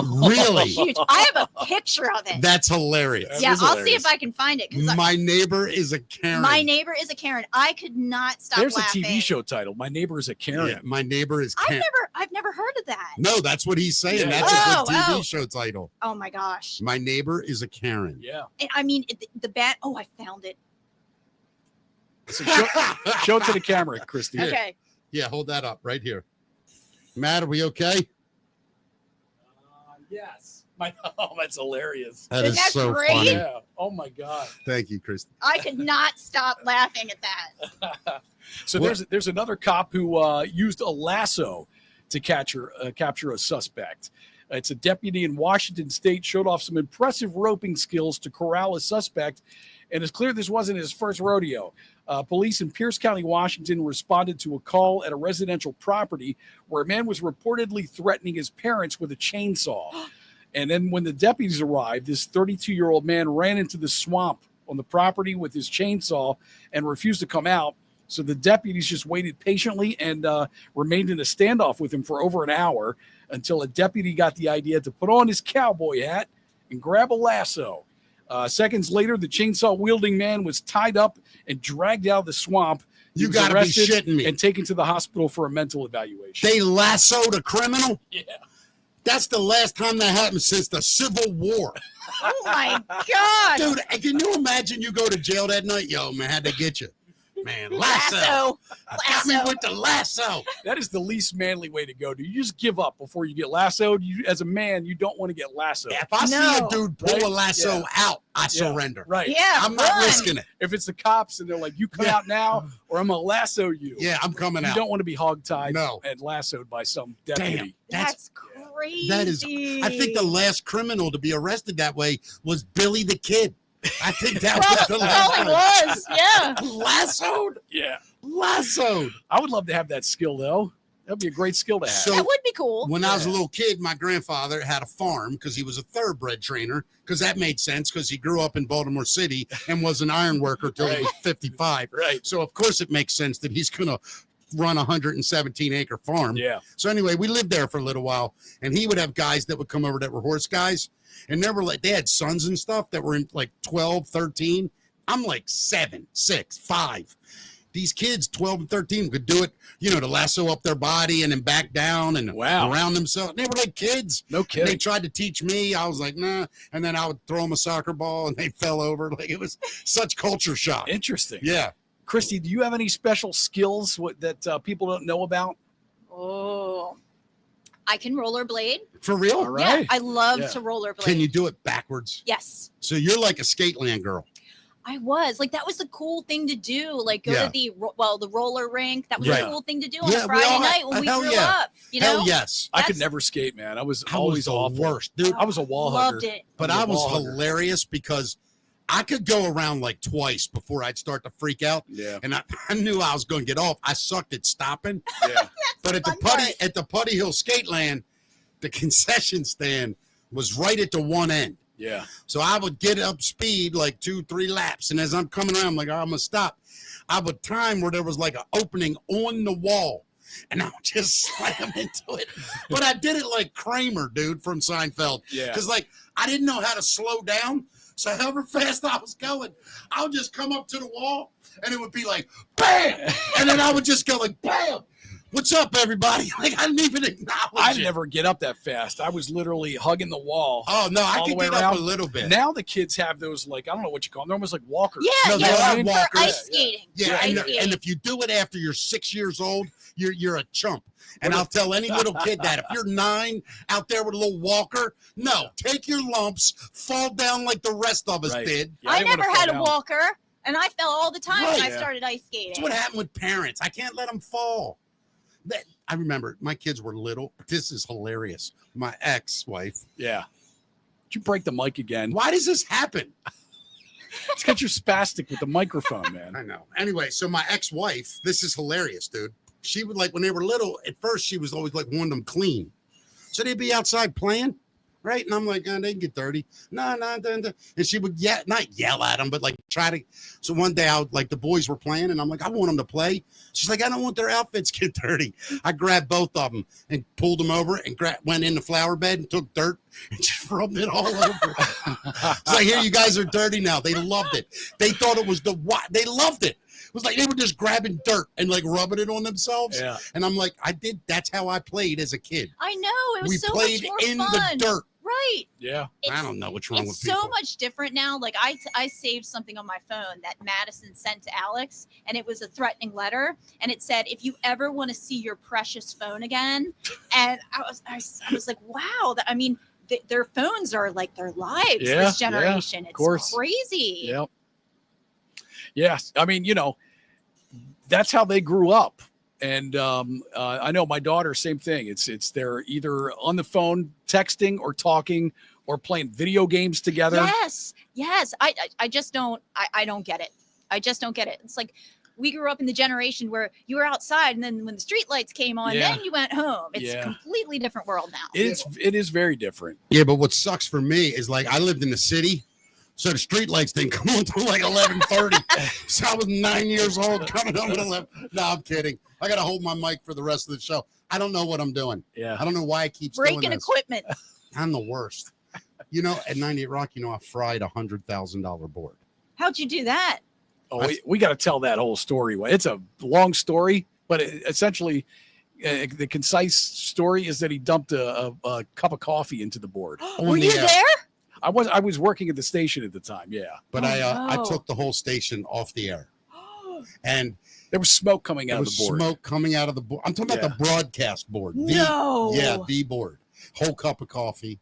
Really? Huge. I have a picture of it. That's hilarious. That is I'll see hilarious. if I can find it. 'Cause My neighbor is a Karen. my neighbor is a Karen. I could not stop There's laughing. a TV show title. My neighbor is a Karen. Yeah, my neighbor is Karen. I've never heard of that. No, that's what he's saying. Yeah. That's a Oh, good TV oh. show title. Oh my gosh. My neighbor is a Karen. Yeah. And I mean, the band. Oh, I found it. So show it to the camera, Kristy. Here. Okay. Yeah, hold that up right here. Matt, are we okay? Yes. Oh, that's hilarious. That Isn't is that so great? funny. Yeah. Oh my God. Thank you, Kristy. I could not stop laughing at that. So What- there's another cop who used a lasso to capture a suspect. It's a deputy in Washington State showed off some impressive roping skills to corral a suspect, and it's clear this wasn't his first rodeo. Police in Pierce County, Washington, responded to a call at a residential property where a man was reportedly threatening his parents with a chainsaw. And then when the deputies arrived, this 32-year-old man ran into the swamp on the property with his chainsaw and refused to come out. So the deputies just waited patiently and remained in a standoff with him for over an hour until a deputy got the idea to put on his cowboy hat and grab a lasso. Seconds later, the chainsaw-wielding man was tied up and dragged out of the swamp. He You was got to be arrested shitting me. and taken to the hospital for a mental evaluation. They lassoed a criminal? Yeah. That's the last time that happened since the Civil War. Oh my God. Dude, can you imagine you go to jail that night? Yo, man, how'd they get you? Man, lasso. Got me with the lasso. That is the least manly way to go. Do you just give up before you get lassoed? You, as a man, you don't want to get lassoed. If I see No. a dude pull Right? a lasso Yeah. out, I Yeah. surrender. Right. Yeah. I'm not run. risking it. If it's the cops and they're like, you come Yeah. out now or I'm going to lasso you. Yeah, I'm coming You out. don't want to be hogtied No. and lassoed by some deputy. Damn. That's crazy. That is, I think the last criminal to be arrested that way was Billy the Kid. I think that was the last Probably one. was. Yeah. Lassoed? Yeah. Lassoed. I would love to have that skill, though. That'd be a great skill to have. So- That would be cool. When I was a little kid, my grandfather had a farm because he was a thoroughbred trainer, because that made sense because he grew up in Baltimore City and was an iron worker till he was 55. Right. So, of course, it makes sense that he's going to run a 117-acre farm. Yeah. So, anyway, we lived there for a little while, and he would have guys that would come over that were horse guys, and they had sons and stuff that were in like 12, 13. I'm like 7, 6, 5. These kids, 12 and 13, could do it, to lasso up their body and then back down and Wow. around themselves. They were like kids. No And they kidding. tried to teach me. I was like, nah. And then I would throw them a soccer ball and they fell over. Like, it was such culture shock. Interesting. Yeah. Kristy, do you have any special skills that people don't know about? Oh. I can rollerblade. For real? All right. Yeah, I love Yeah. to rollerblade. Can you do it backwards? Yes. So you're like a skateland girl. I was like, that was the cool thing to do. Like, go Yeah. to the roller rink. That was Right. a cool thing to do on Yeah, a we Friday all- night when we hell grew yeah. up. You know, Hell yes. I could That's- never skate, man. I was I always was the awful. worst, dude. I was a wall hugger. loved it. But I I was was a wall hugger. hilarious because I could go around like twice before I'd start to freak out. Yeah. And I knew I was going to get off. I sucked at stopping. Yeah. But at the fun part. Putty Hill Skateland, the concession stand was right at the one end. Yeah. So I would get up speed like 2-3 laps. And as I'm coming around, I'm like, I'm going to stop. I would time where there was like an opening on the wall. And I would just slam into it. But I did it like Kramer, dude, from Seinfeld. Yeah. Because, like, I didn't know how to slow down. So however fast I was going, I would just come up to the wall, and it would be like, bam! And then I would just go like, bam! What's up, everybody? Like, I didn't even acknowledge I'd it. never get up that fast. I was literally hugging the wall. Oh, no, I all could the way get around. up a little bit. Now the kids have those, like, I don't know what you call them. They're almost like walkers. Yeah, No, yeah, they're for not walkers. ice skating. Yeah, For and, ice skating. and if you do it after you're 6 years old, you're a chump. And I'll tell any little kid that if you're 9 out there with a little walker, no, take your lumps, fall down like the rest of us Right. did. Yeah, I didn't never wanna had fall a down. walker, and I fell all the time when I Right. started ice skating. That's what happened with parents. I can't let them fall. I remember my kids were little. This is hilarious. My ex-wife. Yeah. Did you break the mic again? Why does this happen? It's because you're spastic with the microphone, man. I know. Anyway, so my ex-wife, this is hilarious, dude. She would, like, when they were little, at first she was always like wanting them clean. So they'd be outside playing, right? And I'm like, oh, they can get dirty. No. And she would not yell at them, but like try to. So one day the boys were playing and I'm like, I want them to play. She's like, I don't want their outfits get dirty. I grabbed both of them and pulled them over and went in the flower bed and took dirt and just rubbed it all over. It's like, here, you guys are dirty now. They loved it. They thought it was they loved it. It was like they were just grabbing dirt and like rubbing it on themselves. Yeah. And I'm like, that's how I played as a kid. I know. It was We so played much more in fun. the dirt. Right. Yeah. I don't know what's wrong with It's people. so much different now. Like I saved something on my phone that Madison sent to Alex, and it was a threatening letter, and it said, "If you ever want to see your precious phone again," and I was like, wow. I mean, their phones are like their lives. Yeah, This generation, yeah, of it's course. crazy. Yep. Yes. I mean, that's how they grew up. And I know my daughter, same thing. It's they're either on the phone texting or talking or playing video games together. Yes. I just don't. I don't get it. I just don't get it. It's like we grew up in the generation where you were outside, and then when the street lights came on, Yeah. then you went home. It's Yeah. a completely different world now. It is very different. Yeah, but what sucks for me is like I lived in the city, so the street lights didn't come on until like 11:30. So I was 9 years old coming home at 11. No, I'm kidding. I got to hold my mic for the rest of the show. I don't know what I'm doing. Yeah. I don't know why I keep doing Breaking this. equipment. I'm the worst. At 98 Rock, I fried $100,000 board. How'd you do that? Oh, we got to tell that whole story. It's a long story, but essentially, the concise story is that he dumped a cup of coffee into the board. Were you there? I was working at the station at the time. Yeah, But Oh, I no. took the whole station off the air, and there was smoke coming out there of was the board. smoke coming out of the board. I'm talking about the broadcast board. No. The board. Whole cup of coffee.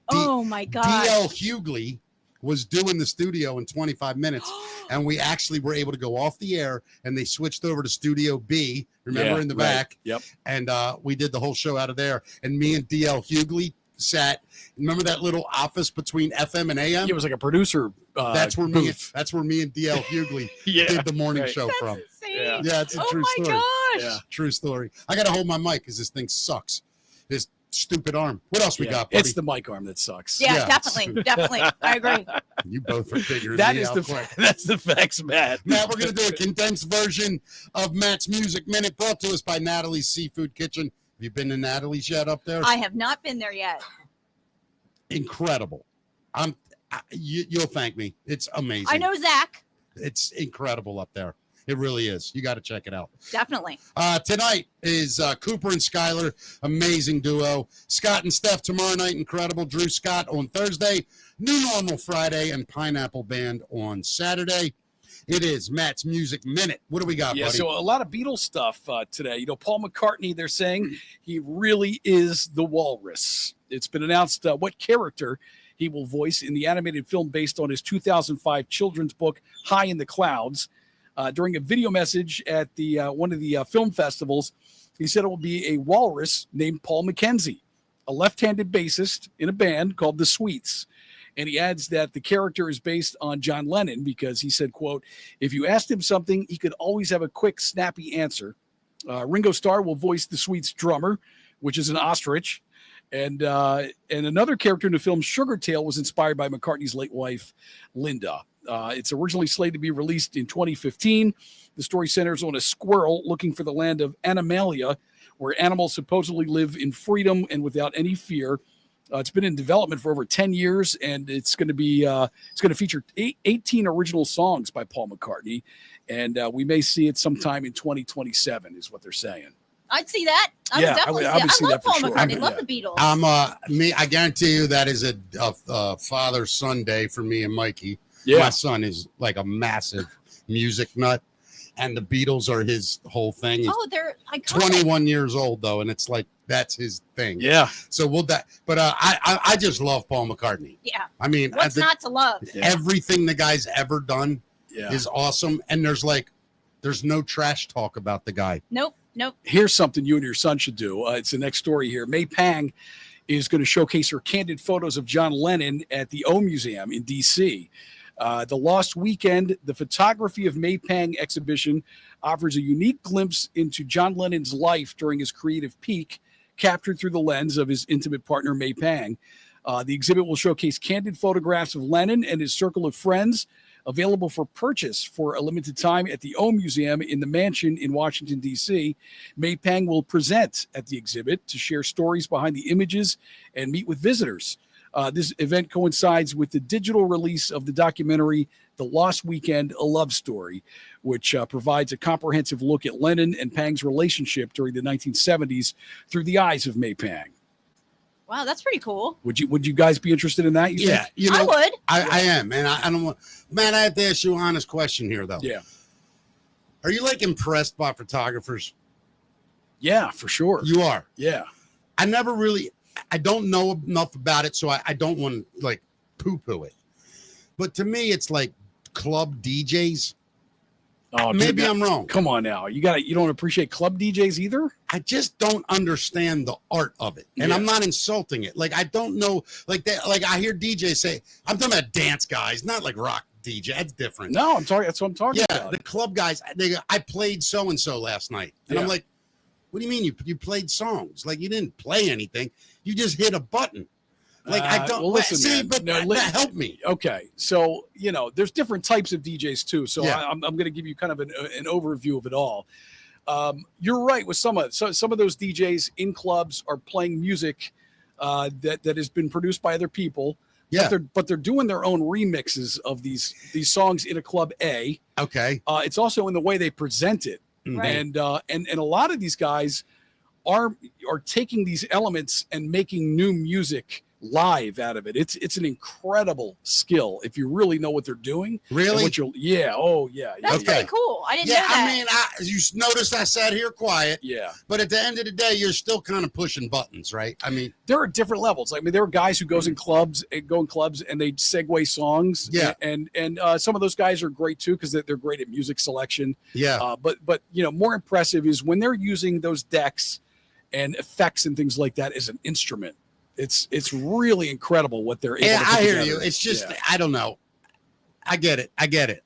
Oh my gosh. DL Hughley was doing the studio in 25 minutes, and we actually were able to go off the air, and they switched over to Studio B, remember, Yeah, in the right. back. Yep. And we did the whole show out of there. And me and DL Hughley sat, remember that little office between FM and AM? It was like a producer. That's where booth. me and DL Hughley Yeah, did the morning right. show That's from. insane. Yeah, it's a Oh true my story. gosh. Yeah. True story. I got to hold my mic because this thing sucks. This stupid arm. What else we Yeah, got, buddy? it's the mic arm that sucks. Yeah, Yeah. definitely. I agree. You both are figuring That me is out the quick. that's the facts, Matt. Matt, we're going to do a condensed version of Matt's Music Minute brought to us by Natalie's Seafood Kitchen. Have you been to Natalie's yet up there? I have not been there yet. Incredible. You'll thank me. It's amazing. I know Zach. It's incredible up there. It really is. You got to check it out. Definitely. Tonight is Cooper and Skylar, amazing duo. Scott and Steph tomorrow night, incredible. Drew Scott on Thursday, New Normal Friday, and Pineapple Band on Saturday. It is Matt's Music Minute. What do we got, Yeah, buddy? so a lot of Beatles stuff today. Paul McCartney, they're saying he really is the walrus. It's been announced what character he will voice in the animated film based on his 2005 children's book, High in the Clouds. During a video message at the one of the film festivals, he said it will be a walrus named Paul McKenzie, a left-handed bassist in a band called The Sweets. And he adds that the character is based on John Lennon because he said, quote, if you asked him something, he could always have a quick, snappy answer. Ringo Starr will voice The Sweets drummer, which is an ostrich. And another character in the film, Sugar Tale, was inspired by McCartney's late wife, Linda. It's originally slated to be released in 2015. The story centers on a squirrel looking for the land of Animalia, where animals supposedly live in freedom and without any fear. It's been in development for over 10 years, and it's going to feature 18 original songs by Paul McCartney, and we may see it sometime in 2027, is what they're saying. I'd see that. I would definitely see that. I love Paul McCartney. Love the Beatles. I guarantee you that is a father-son day for me and Mikey. Yeah. My son is like a massive music nut, and the Beatles are his whole thing. He's they're iconic. 21 years old though, and it's like that's his thing. Yeah. So I just love Paul McCartney. Yeah. I mean, what's not to love? Everything the guy's ever done is awesome, and there's no trash talk about the guy. Nope. Here's something you and your son should do. It's the next story here. May Pang is going to showcase her candid photos of John Lennon at the O Museum in D.C. The Lost Weekend, the Photography of May Pang exhibition, offers a unique glimpse into John Lennon's life during his creative peak, captured through the lens of his intimate partner, May Pang. The exhibit will showcase candid photographs of Lennon and his circle of friends, available for purchase for a limited time at the O Museum in the Mansion in Washington, D.C. May Pang will present at the exhibit to share stories behind the images and meet with visitors. This event coincides with the digital release of the documentary The Lost Weekend, A Love Story, which provides a comprehensive look at Lennon and Pang's relationship during the 1970s through the eyes of May Pang. Wow, that's pretty cool. Would you guys be interested in that? Yeah, think? I would. I am, and I don't want. Man, I have to ask you an honest question here, though. Yeah. Are you impressed by photographers? Yeah, for sure. You are. Yeah. I don't know enough about it, so I don't want to poo-poo it. But to me, it's like club DJs. Oh, maybe I'm wrong. Come on now. You don't appreciate club DJs either? I just don't understand the art of it. And I'm not insulting it. I don't know I hear DJs say, I'm talking about dance guys, not like rock DJ. That's different. No, that's what I'm talking about. Yeah, the club guys, I played so-and-so last night. And I'm like, what do you mean you played songs? You didn't play anything. You just hit a button. I don't listen, help me. Okay. So, there's different types of DJs too. So I'm going to give you kind of an overview of it all. You're right with some of those DJs in clubs are playing music that has been produced by other people. Yeah. But they're doing their own remixes of these songs in a club A. Okay. It's also in the way they present it. Right. And a lot of these guys are taking these elements and making new music live out of it. It's an incredible skill if you really know what they're doing. Really? That's pretty cool. I didn't know that. You noticed I sat here quiet. Yeah. But at the end of the day, you're still kind of pushing buttons, right? There are different levels. There are guys who go in clubs and they segue songs. Yeah. And some of those guys are great too because they're great at music selection. Yeah. But more impressive is when they're using those decks and effects and things like that as an instrument. It's really incredible what they're able to put I hear together. you. It's just I don't know. I get it.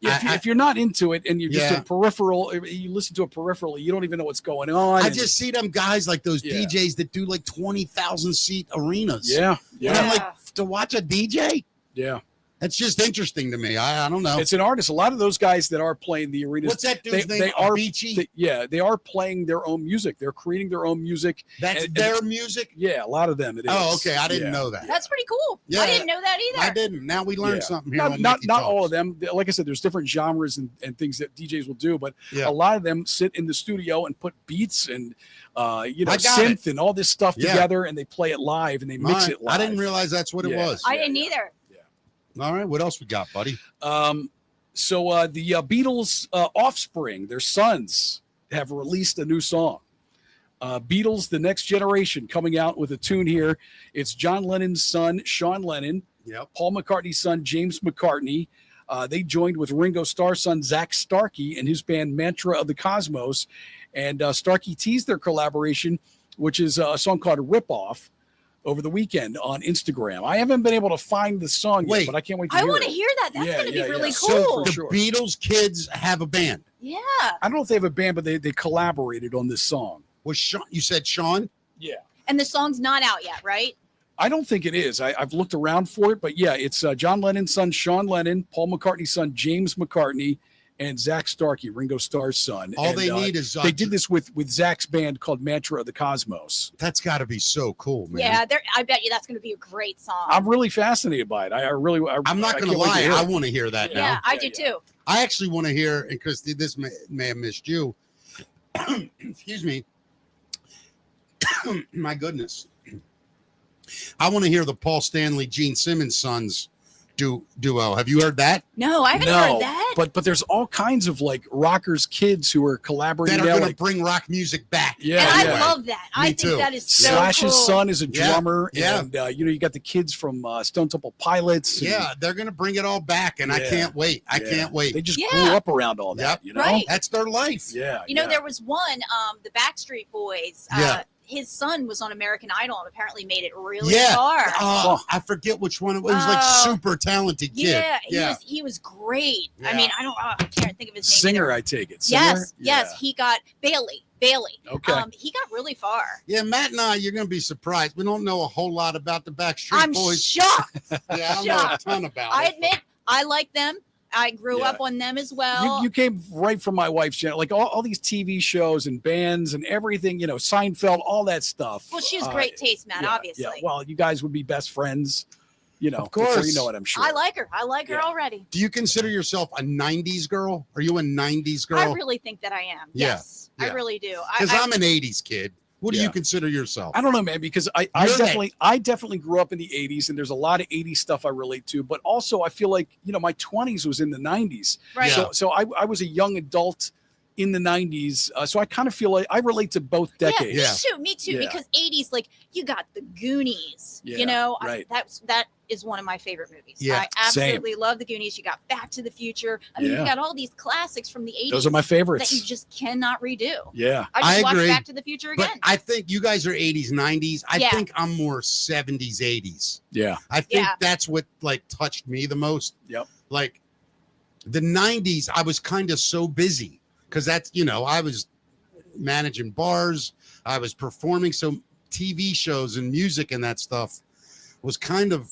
Yeah, if you're not into it and you're just a peripheral, you listen to it peripherally, you don't even know what's going on. I just see them guys like those DJs that do 20,000 seat arenas. Yeah. And I'm like, to watch a DJ? Yeah. That's just interesting to me. I don't know. It's an artist. A lot of those guys that are playing the arenas. What's that dude's name? They are Beachy? they are playing their own music. They're creating their own music. That's their music? Yeah, a lot of them. It is. Oh, okay. I didn't know that. That's pretty cool. Yeah, I didn't know that either. I didn't. Now we learned something here. Not all of them. Like I said, there's different genres and things that DJs will do, but a lot of them sit in the studio and put beats and synth and all this stuff together, and they play it live and they mix it live. I didn't realize that's what it was. I didn't either. All right, what else we got, buddy? So the Beatles' offspring, their sons, have released a new song. Beatles, The Next Generation, coming out with a tune here. It's John Lennon's son, Sean Lennon, Paul McCartney's son, James McCartney. They joined with Ringo Starr's son, Zach Starkey, and his band Mantra of the Cosmos. And Starkey teased their collaboration, which is a song called Rip Off, over the weekend on Instagram. I haven't been able to find the song yet, but I can't wait to hear it. I want to hear that. That's going to be really So cool. the Beatles kids have a band. Yeah. I don't know if they have a band, but they collaborated on this song. Was Sean? You said Sean? Yeah. And the song's not out yet, right? I don't think it is. I've looked around for it, but yeah, it's John Lennon's son, Sean Lennon, Paul McCartney's son, James McCartney, and Zach Starkey, Ringo Starr's son. All they need is they did this with Zach's band called Mantra of the Cosmos. That's got to be so cool, man. Yeah, I bet you that's going to be a great song. I'm really fascinated by it. I'm not going to lie. I want to hear that now. Yeah, I do too. I actually want to hear, and Chris, this may have missed you. Excuse me. My goodness. I want to hear the Paul Stanley, Gene Simmons sons duo. Have you heard that? No, I haven't heard that. But there's all kinds of like rockers, kids who are collaborating. That are going to bring rock music back. Yeah, and I love that. I think that is so Slash's cool. son is a drummer. Yeah. And you got the kids from Stone Temple Pilots. Yeah, they're going to bring it all back, and I can't wait. I can't wait. They just grew up around all that. You know, right. That's their life. Yeah. You know, there was one, the Backstreet Boys. His son was on American Idol and apparently made it really far. I forget which one it was. He was like super talented kid. Yeah, he was great. Yeah. I mean, I can't think of his name. Singer, I take it. Singer? Yes. He got Bailey. Okay. He got really far. Yeah, Matt and I, you're going to be surprised. We don't know a whole lot about the Backstreet Boys. I'm shocked. Yeah, I don't know a ton about it. I admit, I like them. I grew up on them as well. You came right from my wife's channel, like all these TV shows and bands and everything, Seinfeld, all that stuff. Well, she has great taste, Matt, obviously. Yeah, well, you guys would be best friends, of course. before you know it, I'm sure. I like her. I like her already. Do you consider yourself a 90s girl? Are you a 90s girl? I really think that I am. Yeah. Yes, I really do. Because I'm an 80s kid. What do you consider yourself? I don't know, man, because I definitely grew up in the 80s, and there's a lot of 80s stuff I relate to, but also I feel like, my 20s was in the 90s. Right. So I was a young adult in the 90s. So I kind of feel like I relate to both decades. Yeah, me too. Yeah. Because 80s, like you got the Goonies, right. that is one of my favorite movies. Yeah, I absolutely love the Goonies. You got Back to the Future. I mean, you got all these classics from the 80s. Those are my favorites. That you just cannot redo. Yeah. I agree. watched Back to the Future again. But I think you guys are 80s, 90s. I think I'm more 70s, 80s. Yeah. I think that's what like touched me the most. Yep. Like the 90s, I was kind of so busy because that's, I was managing bars, I was performing. So TV shows and music and that stuff was kind of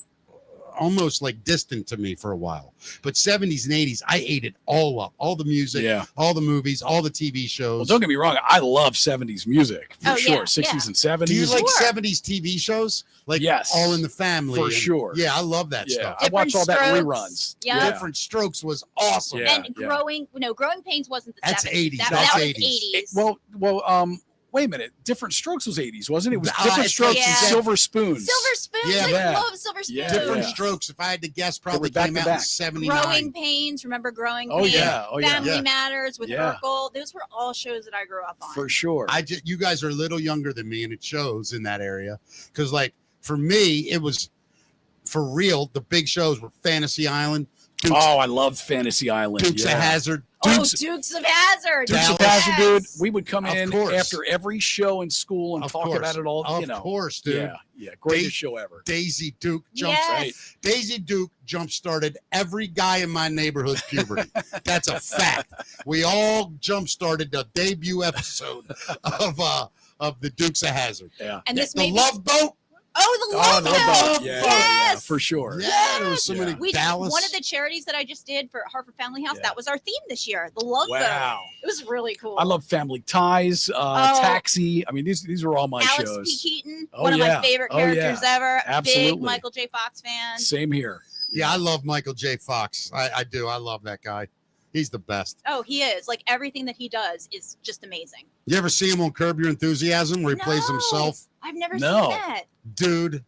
almost like distant to me for a while. But 70s and 80s, I ate it all up. All the music, all the movies, all the TV shows. Well, don't get me wrong. I love 70s music for sure. 60s and 70s. Do you like 70s TV shows? Like All in the Family? For sure. Yeah, I love that stuff. I watch all that reruns. Yeah. Different Strokes was awesome. And Growing Pains wasn't the That's 70s. 80s. That That's was 80s.80s. Wait a minute. Different Strokes was 80s, wasn't it? It was Different Strokes and Silver Spoons. Silver Spoons. I love Silver Spoons. Different Strokes, if I had to guess, probably came out in 79. Growing Pains. Remember Growing Pains? Family Matters with Urkel. Those were all shows that I grew up on. For sure. You guys are a little younger than me, and it shows in that area. Because, like, for me, it was for real. The big shows were Fantasy Island. I loved Fantasy Island. Dukes of Hazzard. Dukes of Hazzard. Dukes of Hazzard, dude. We would come in after every show in school and talk about it all. Of course, dude. Yeah. Greatest show ever. Daisy Duke Daisy Duke jump-started every guy in my neighborhood's puberty. That's a fact. We all jump-started the debut episode of the Dukes of Hazzard. Yeah. And this the Love Boat. Oh, the Love Boat. Yeah, for sure. Yeah, there was so many Dallas. One of the charities that I just did for Hartford Family House, that was our theme this year, the Love Boat. It was really cool. I love Family Ties, Taxi. I mean, these were all my shows. Alex P. Keaton, one of my favorite characters ever. Absolutely. Big Michael J. Fox fan. Same here. Yeah, I love Michael J. Fox. I do. I love that guy. He's the best. Oh, he is. Like everything that he does is just amazing. You ever see him on Curb Your Enthusiasm where he plays himself? I've never seen that. Dude,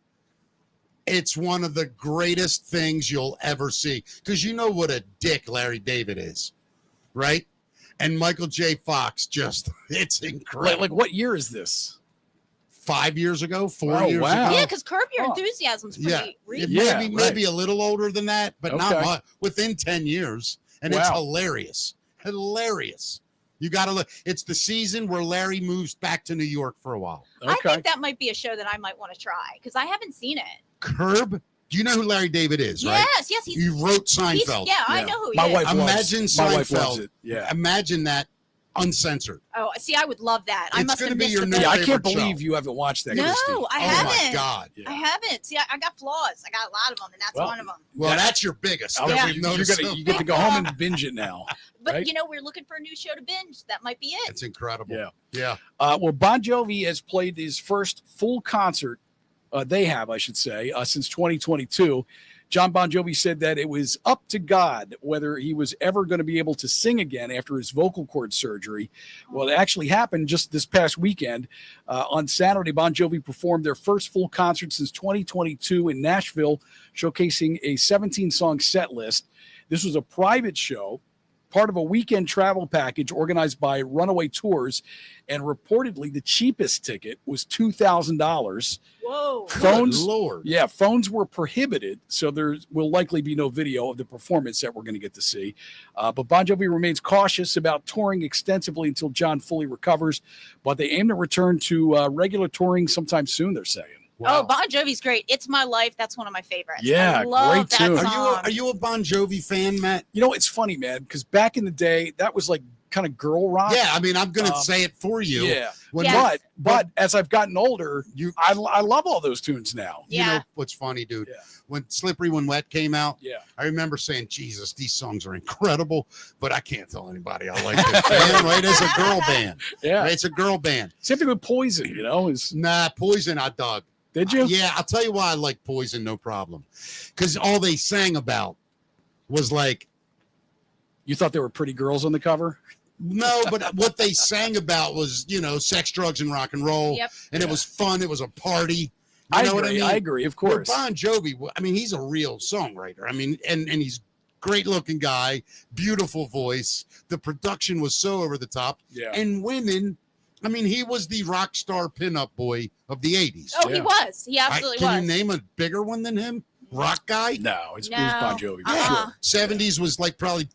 it's one of the greatest things you'll ever see. Because you know what a dick Larry David is, right? And Michael J. Fox it's incredible. Like what year is this? 5 years ago, 4 years ago. Yeah, because Curb Your Enthusiasm's pretty recent. Maybe a little older than that, but not much. Within 10 years. And it's hilarious. Hilarious. You got to look. It's the season where Larry moves back to New York for a while. I think that might be a show that I might want to try because I haven't seen it. Curb? Do you know who Larry David is, right? Yes. He wrote Seinfeld. I know who he is. My wife Imagine loves Seinfeld. it. Yeah. Imagine that uncensored. Oh, see, I would love that. I It's must gonna have be missed your the new boat. Yeah, I favorite can't believe show. you haven't watched that, No, Kristy. I Oh haven't. my God. Yeah. I haven't. See, I got flaws. I got a lot of them, and that's Well, one of them. Well, that's your biggest. Oh, that Yeah. we've you noticed. get to go home and binge it now. But right? we're looking for a new show to binge. That might be it. It's incredible. Yeah. Yeah. Well, Bon Jovi has played his first full concert. They have, I should say, since 2022. John Bon Jovi said that it was up to God whether he was ever going to be able to sing again after his vocal cord surgery. Well, it actually happened just this past weekend. On Saturday, Bon Jovi performed their first full concert since 2022 in Nashville, showcasing a 17-song set list. This was a private show, part of a weekend travel package organized by Runaway Tours, and reportedly the cheapest ticket was $2,000. Whoa. Phones, Good Lord. yeah, phones were prohibited, so there will likely be no video of the performance that we're going to get to see. But Bon Jovi remains cautious about touring extensively until John fully recovers, but they aim to return to regular touring sometime soon, they're saying. Oh, Bon Jovi's great. It's My Life. That's one of my favorites. Yeah, I love great that tune. song. Are you a Bon Jovi fan, Matt? You know, it's funny, man, because back in the day, that was like kind of girl rock. Yeah, I mean, I'm going to say it for you. Yeah. When Yes. But as I've gotten older, I love all those tunes now. You know what's funny, dude? Yeah. When Slippery When Wet came out, Yeah. I remember saying, Jesus, these songs are incredible, but I can't tell anybody I like this band, right? It's a girl band. Yeah. Right? It's a girl band. Same thing with Poison, is Nah, Poison I dug. did you? Yeah, I'll tell you why I like Poison, no problem. Because all they sang about was like, You thought there were pretty girls on the cover? no, but what they sang about was, sex, drugs, and rock and roll. Yep. And it was fun. It was a party. You I know agree. what I mean? I agree, of Where course. Bon Jovi, I mean, he's a real songwriter. I mean, and he's great looking guy, beautiful voice. The production was so over the top. Yeah. And women, I mean, he was the rock star pinup boy of the 80s. Oh, he was. He absolutely Can was. you name a bigger one than him? Rock guy? No, it was No. Bon Jovi. for Uh-uh. sure. 70s was like probably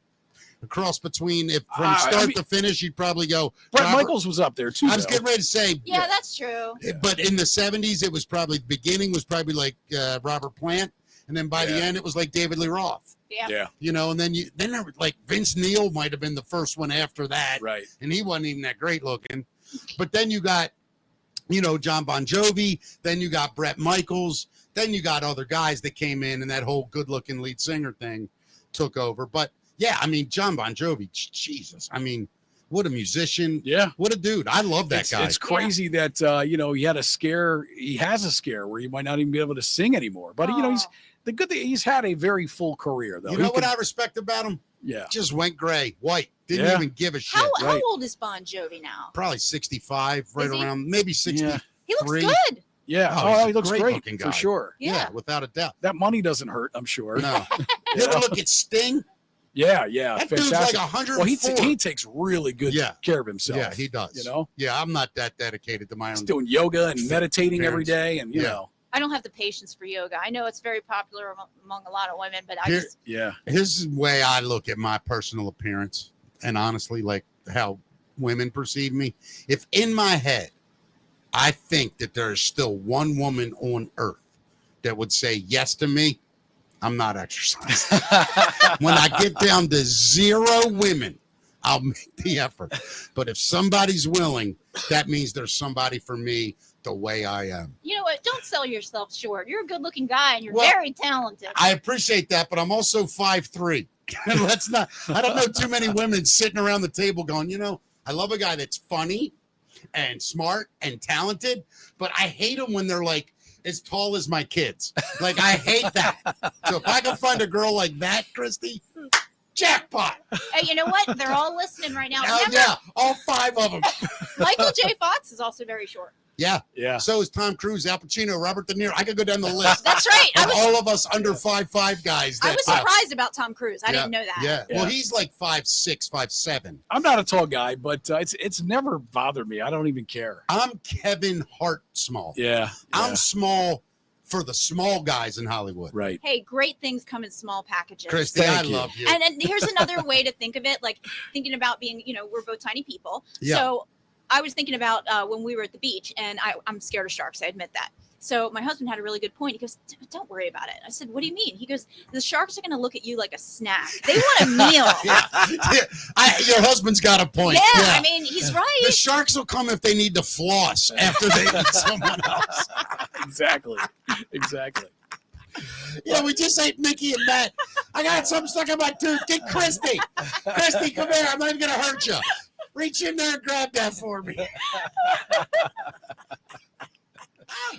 a cross between, if from I start mean- to finish, you'd probably go. Brett Robert- Michaels was up there too. I was though. getting ready to say, Yeah, that's true. but in the 70s, it was probably, beginning was probably like Robert Plant. And then by the Yeah. end, it was like David Lee Roth. Yeah. Yeah, And then there were, like Vince Neil might have been the first one after that. right. And he wasn't even that great looking. But then you got, John Bon Jovi. Then you got Brett Michaels. Then you got other guys that came in, and that whole good looking lead singer thing took over. But yeah, I mean, John Bon Jovi, Jesus. I mean, what a musician. Yeah. What a dude. I love that guy. It's crazy that he had a scare. He has a scare where he might not even be able to sing anymore. But he's the good thing. He's had a very full career, though. You know what I respect about him? Yeah. Just went gray, white. Didn't Yeah. even give a shit. How old is Bon Jovi now? Probably 65, right Is he? around, maybe 60. Yeah. He looks Three. good. Yeah. Oh, Oh, he's he a looks great great looking for guy. sure. Yeah. Without a doubt. That money doesn't hurt, I'm sure. No. You ever look at Sting? Yeah. That dude's like Fantastic. 104. Well, he takes really good Yeah. care of himself. Yeah, he does. Yeah, I'm not that dedicated to my He's own. doing yoga and meditating every Parents. day, and Yeah. I don't have the patience for yoga. I know it's very popular among a lot of women, but I Here- just yeah. Here's the way I look at my personal appearance, and honestly, like how women perceive me. If in my head, I think that there is still one woman on earth that would say yes to me, I'm not exercising. When I get down to 0 women, I'll make the effort. But if somebody's willing, that means there's somebody for me the way I am. you know what? Don't sell yourself short. You're a good looking guy and you're Well, very talented. I appreciate that, but I'm also 5'3". Let's not. I don't know too many women sitting around the table going, I love a guy that's funny and smart and talented, but I hate them when they're like as tall as my kids. Like, I hate that. So if I can find a girl like that, Kristy, jackpot. Hey, you know what? They're all listening right now. Oh, Remember, yeah, all 5 of them. Michael J. Fox is also very short. Yeah. Yeah. So is Tom Cruise, Al Pacino, Robert De Niro. I could go down the list. That's right. Of all of us under 5'5" guys. I was surprised about Tom Cruise. I didn't know that. Yeah. Yeah. Well, he's like 5'6", 5'7". I'm not a tall guy, but it's never bothered me. I don't even care. I'm Kevin Hart small. Yeah. I'm small for the small guys in Hollywood. Right. Hey, great things come in small packages. Kristy, Thank I you. love you. And here's another way to think of it, like thinking about being, we're both tiny people. Yeah. So I was thinking about when we were at the beach, and I'm scared of sharks. I admit that. So my husband had a really good point. He goes, don't worry about it. I said, what do you mean? He goes, the sharks are going to look at you like a snack. They want a meal. Your husband's got a point. Yeah, I mean, he's right. The sharks will come if they need to floss after they eat someone else. Exactly. Yeah, we just ate Mickey and Matt. I got something stuck in my tooth. Get Kristy. Kristy, come here. I'm not even going to hurt you. Reach in there and grab that for me.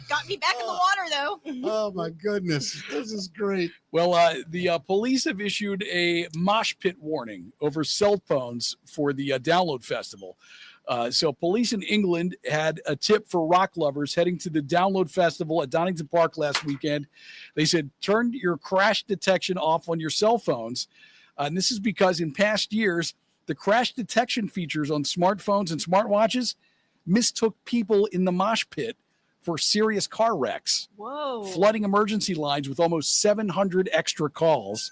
Got me back in the water, though. Oh, my goodness. This is great. Well, the police have issued a mosh pit warning over cell phones for the Download Festival. So police in England had a tip for rock lovers heading to the Download Festival at Donington Park last weekend. They said, turn your crash detection off on your cell phones. And this is because in past years, the crash detection features on smartphones and smartwatches mistook people in the mosh pit for serious car wrecks. Whoa. Flooding emergency lines with almost 700 extra calls.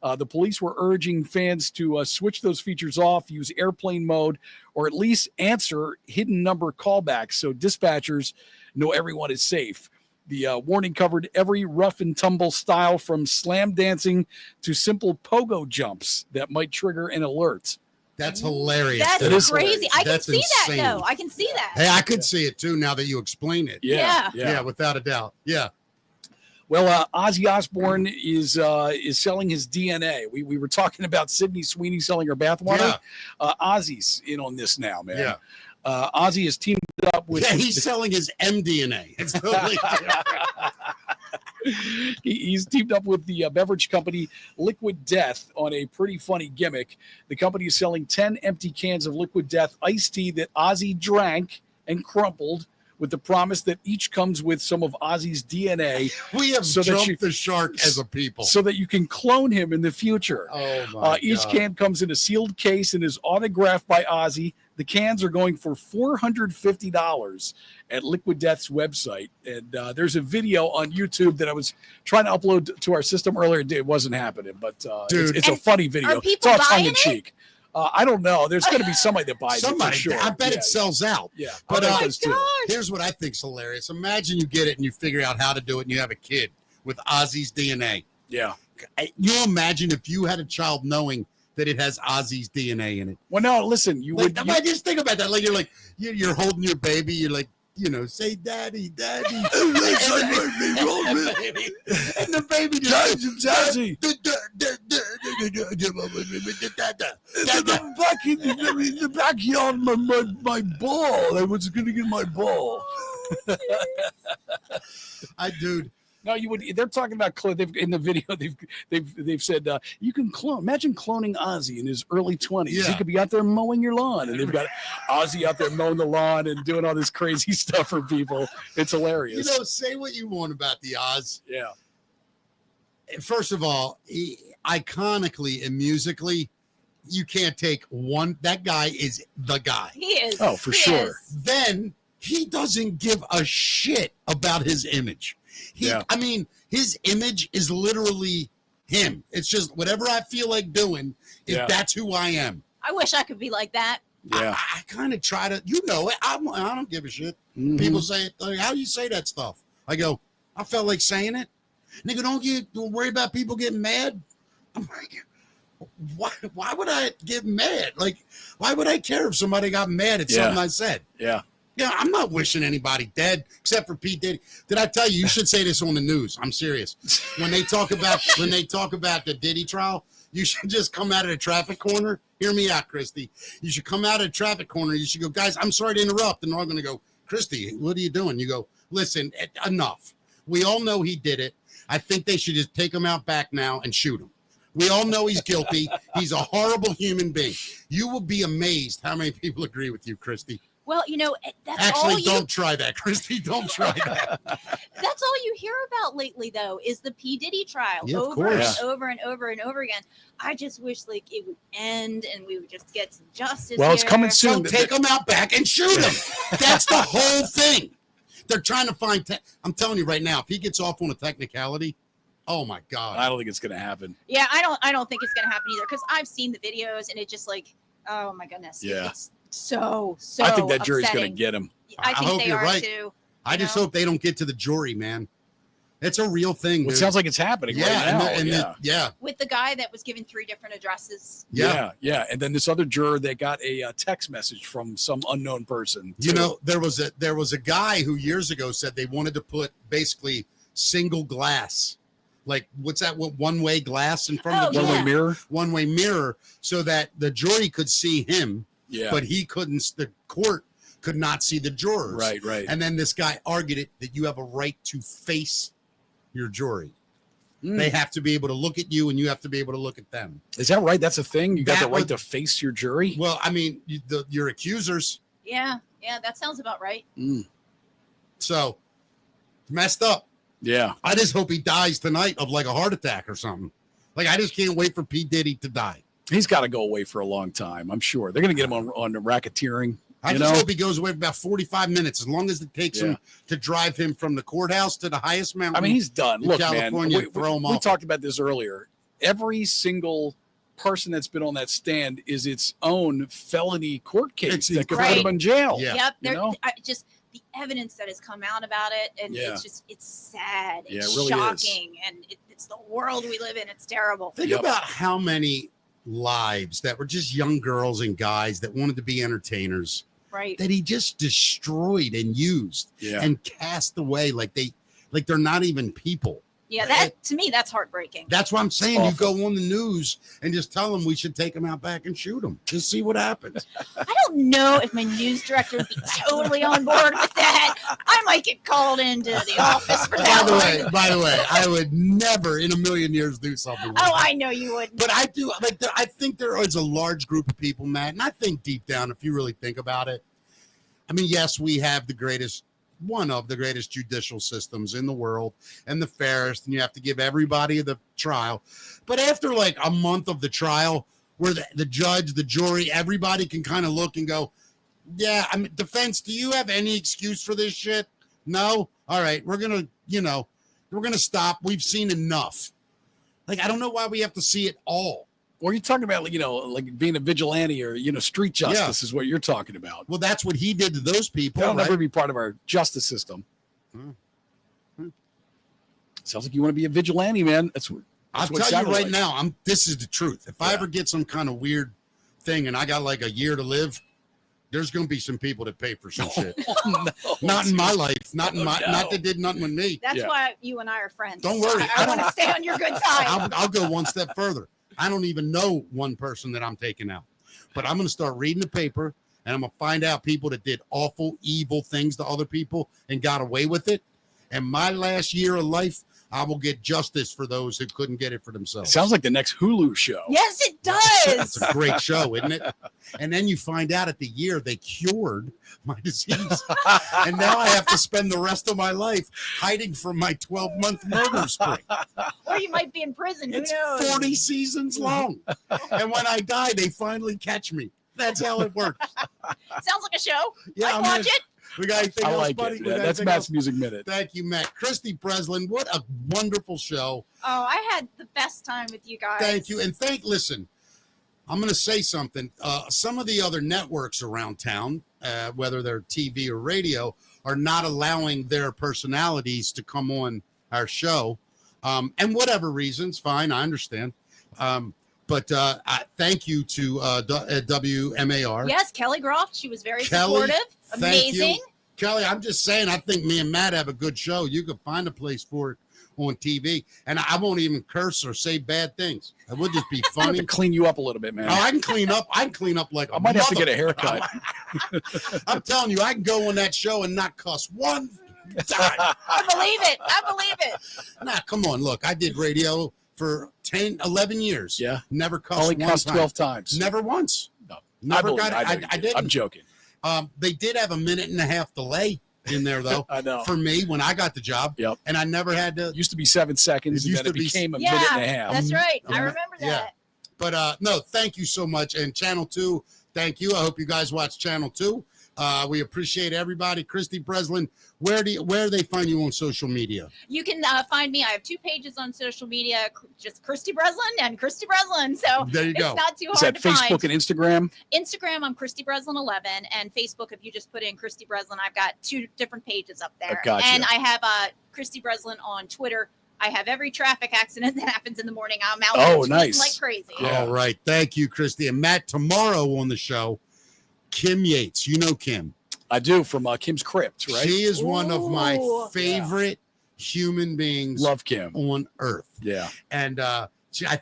The police were urging fans to switch those features off, use airplane mode, or at least answer hidden number callbacks so dispatchers know everyone is safe. The warning covered every rough and tumble style from slam dancing to simple pogo jumps that might trigger an alert. That's hilarious. That's crazy. I can see insane. that, though. I can see that. Hey, I could see it, too, now that you explain it. Yeah, without a doubt. Yeah. Well, Ozzy Osbourne is selling his DNA. We were talking about Sydney Sweeney selling her bathwater. Yeah. Ozzy's in on this now, man. Yeah. Ozzy has teamed up with. Yeah, he's selling his mDNA. It's totally different. He's teamed up with the beverage company Liquid Death on a pretty funny gimmick. The company is selling 10 empty cans of Liquid Death iced tea that Ozzy drank and crumpled, with the promise that each comes with some of Ozzy's DNA. We have jumped the shark as a people. So that you can clone him in the future. Oh, my Each God. can comes in a sealed case and is autographed by Ozzy. The cans are going for $450 at Liquid Death's website. And there's a video on YouTube that I was trying to upload to our system earlier. It wasn't happening, but Dude. it's a funny video. Are people it's all buying tongue-in-cheek. I don't know. There's going to be somebody that buys it for sure. I bet it sells out. Yeah. But I bet it does too. here's what I think's hilarious. Imagine you get it and you figure out how to do it and you have a kid with Ozzy's DNA. Yeah. You imagine if you had a child knowing that it has Ozzy's DNA in it. Well, no, listen, Just think about that. Like you're holding your baby. You're like, say daddy, daddy. And the baby just Ozzy. The backyard, my ball. I was going to get my ball. Dude. No, you would. They're talking about in the video. They've said you can clone. Imagine cloning Ozzy in his early 20s. Yeah. He could be out there mowing your lawn, and they've got Ozzy out there mowing the lawn and doing all this crazy stuff for people. It's hilarious. Say what you want about the Oz. Yeah. First of all, iconically and musically, you can't take one. That guy is the guy. He is. Oh, for sure. Is. Then he doesn't give a shit about his image. I mean, his image is literally him. It's just whatever I feel like doing, that's who I am. I wish I could be like that. Yeah. I kind of try to, I don't give a shit. Mm-hmm. People say, how do you say that stuff? I go, I felt like saying it. And they go, don't worry about people getting mad. I'm like, why would I get mad? Like, why would I care if somebody got mad at something I said? Yeah. Yeah, I'm not wishing anybody dead except for Pete Diddy. Did I tell you should say this on the news? I'm serious. When they talk about the Diddy trial, you should just come out of the traffic corner. Hear me out, Kristy. You should come out of the traffic corner. You should go, guys, I'm sorry to interrupt. And they're all going to go, Kristy, what are you doing? You go, listen, enough. We all know he did it. I think they should just take him out back now and shoot him. We all know he's guilty. He's a horrible human being. You will be amazed how many people agree with you, Kristy. Well, that's Actually, all you... don't try that, Kristy. Don't try that. That's all you hear about lately, though, is the P. Diddy trial over and over and over and over again. I just wish it would end and we would just get some justice. Well, it's coming soon. So take him out back and shoot him. That's the whole thing. They're trying to find. I'm telling you right now, if he gets off on a technicality, oh my God! I don't think it's going to happen. Yeah, I don't think it's going to happen either because I've seen the videos and it just oh my goodness. Yeah. It's so I think that jury's upsetting. going to get him. I think hope they you're are right. too. I just hope they don't get to the jury, man. It's a real thing. Well, it sounds like it's happening right now. Yeah. With the guy that was given 3 different addresses. Yeah. And then this other juror that got a text message from some unknown person. You know, there was a guy who years ago said they wanted to put basically single glass, like what's that? What one-way glass in front of the one-way mirror? One-way mirror, so that the jury could see him, but he couldn't. The court could not see the jurors. Right. And then this guy argued it that you have a right to face your jury. They have to be able to look at you, and you have to be able to look at them. Is that right? That's a thing? You got the right to face your jury? Well, I mean, your accusers. Yeah, that sounds about right. So, messed up. Yeah. I just hope he dies tonight of like a heart attack or something. Like, I just can't wait for P. Diddy to die. He's got to go away for a long time, I'm sure. They're going to get him on racketeering. I just hope he goes away for about 45 minutes, as long as it takes him to drive him from the courthouse to the highest mountain. I mean, he's done. Look, California, man, we talked about this earlier. Every single person that's been on that stand is its own felony court case that could put him in jail. Yeah. Yep. Just the evidence that has come out about it, and it's sad. It's it really shocking, and it's the world we live in. It's terrible. Think about how many lives that were just young girls and guys that wanted to be entertainers. Right. That he just destroyed and used and cast away like they're not even people. Yeah, to me, that's heartbreaking. That's what I'm saying. You go on the news and just tell them we should take them out back and shoot them. Just see what happens. I don't know if my news director would be totally on board with that. I might get called into the office for that. By the way, I would never in a million years do something like that. I know you wouldn't. But I do. I think there is a large group of people, Matt, and I think deep down, if you really think about it, I mean, yes, we have one of the greatest judicial systems in the world and the fairest, and you have to give everybody the trial. But after like a month of the trial, where the judge, the jury, everybody can kind of look and go, yeah, I mean, defense, do you have any excuse for this shit? No? All right, we're going to stop. We've seen enough. Like, I don't know why we have to see it all. Or you're talking about, like being a vigilante or, street justice is what you're talking about. Well, that's what he did to those people. That'll never be part of our justice system. Sounds like you want to be a vigilante, man. I'll tell you right now, this is the truth. If I ever get some kind of weird thing and I got like a year to live, there's going to be some people that pay for some shit. Not in my life. Not that did nothing with me. That's why you and I are friends. Don't worry. I want to stay on your good side. I'll go one step further. I don't even know one person that I'm taking out, but I'm going to start reading the paper and I'm going to find out people that did awful, evil things to other people and got away with it. And my last year of life, I will get justice for those who couldn't get it for themselves. It sounds like the next Hulu show. Yes, it does. That's a great show, isn't it? And then you find out at the year they cured my disease. And now I have to spend the rest of my life hiding from my 12-month murder spree. Or you might be in prison. It's Who knows? 40 seasons long. And when I die, they finally catch me. That's how it works. Sounds like a show. Yeah, I'd watch it. We got anything else, like buddy? it. Yeah, that's Matt's Music Minute. Thank you, Matt. Kristy Breslin, what a wonderful show. Oh, I had the best time with you guys. Thank you. And listen, I'm going to say something. Some of the other networks around town, whether they're TV or radio, are not allowing their personalities to come on our show. And whatever reasons, fine, I understand. But thank you to WMAR. Yes, Kelly Groff. She was very supportive. Amazing. Kelly, I'm just saying, I think me and Matt have a good show. You could find a place for it on TV. And I won't even curse or say bad things. It would just be funny. I have to clean you up a little bit, man. Oh, I can clean up. like I might have to get a haircut. I'm telling you, I can go on that show and not cuss one time. I believe it. Nah, come on. Look, I did radio for 10, 11 years. Yeah. Never cussed Only one cussed time. 12 times. Never once. No. Never got it. I didn't. I'm joking. They did have a 1.5-minute delay in there, though. I know. For me, when I got the job. Yep. And I never had to. It used to be 7 seconds, and then it became a minute and a half. That's right. I remember that. Yeah. But no, thank you so much. And Channel 2, thank you. I hope you guys watch Channel 2. We appreciate everybody. Kristy Breslin, where do they find you on social media? You can find me. I have 2 pages on social media, just Kristy Breslin and Kristy Breslin. So there you go. It's not too Is hard that to Facebook find. and Instagram? Instagram, I'm Kristy Breslin 11, and Facebook, if you just put in Kristy Breslin, I've got 2 different pages up there. Gotcha. And I have Kristy Breslin on Twitter. I have every traffic accident that happens in the morning. I'm out there tweeting nice. like crazy. Yeah. All right. Thank you, Kristy. And Matt, tomorrow on the show, Kim Yates. You know Kim. I do, from Kim's Crypt, right? She is one of my Ooh. favorite human beings Love Kim. on earth. Yeah. And I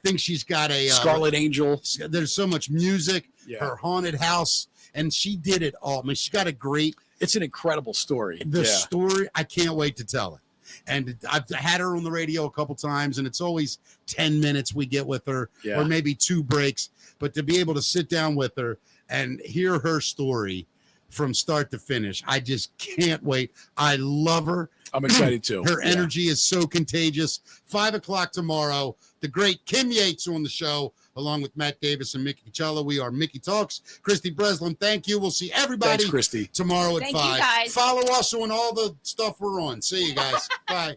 think she's got a Scarlet Angel. There's so much music, Yeah. her haunted house, and she did it all. I mean, she's got a great It's an incredible story. the Yeah. story. I can't wait to tell it. And I've had her on the radio a couple times, and it's always 10 minutes we get with her, Yeah. or maybe 2 breaks. But to be able to sit down with her and hear her story from start to finish, I just can't wait. I love her. I'm excited too. Her Yeah. energy is so contagious. 5:00 tomorrow, the great Kim Yates on the show, along with Matt Davis and Mickey Cello. We are Mickey Talks. Kristy Breslin, thank you. We'll see everybody Thanks, Kristy. tomorrow at Thank you, 5. guys. Follow us on all the stuff we're on. See you guys. Bye.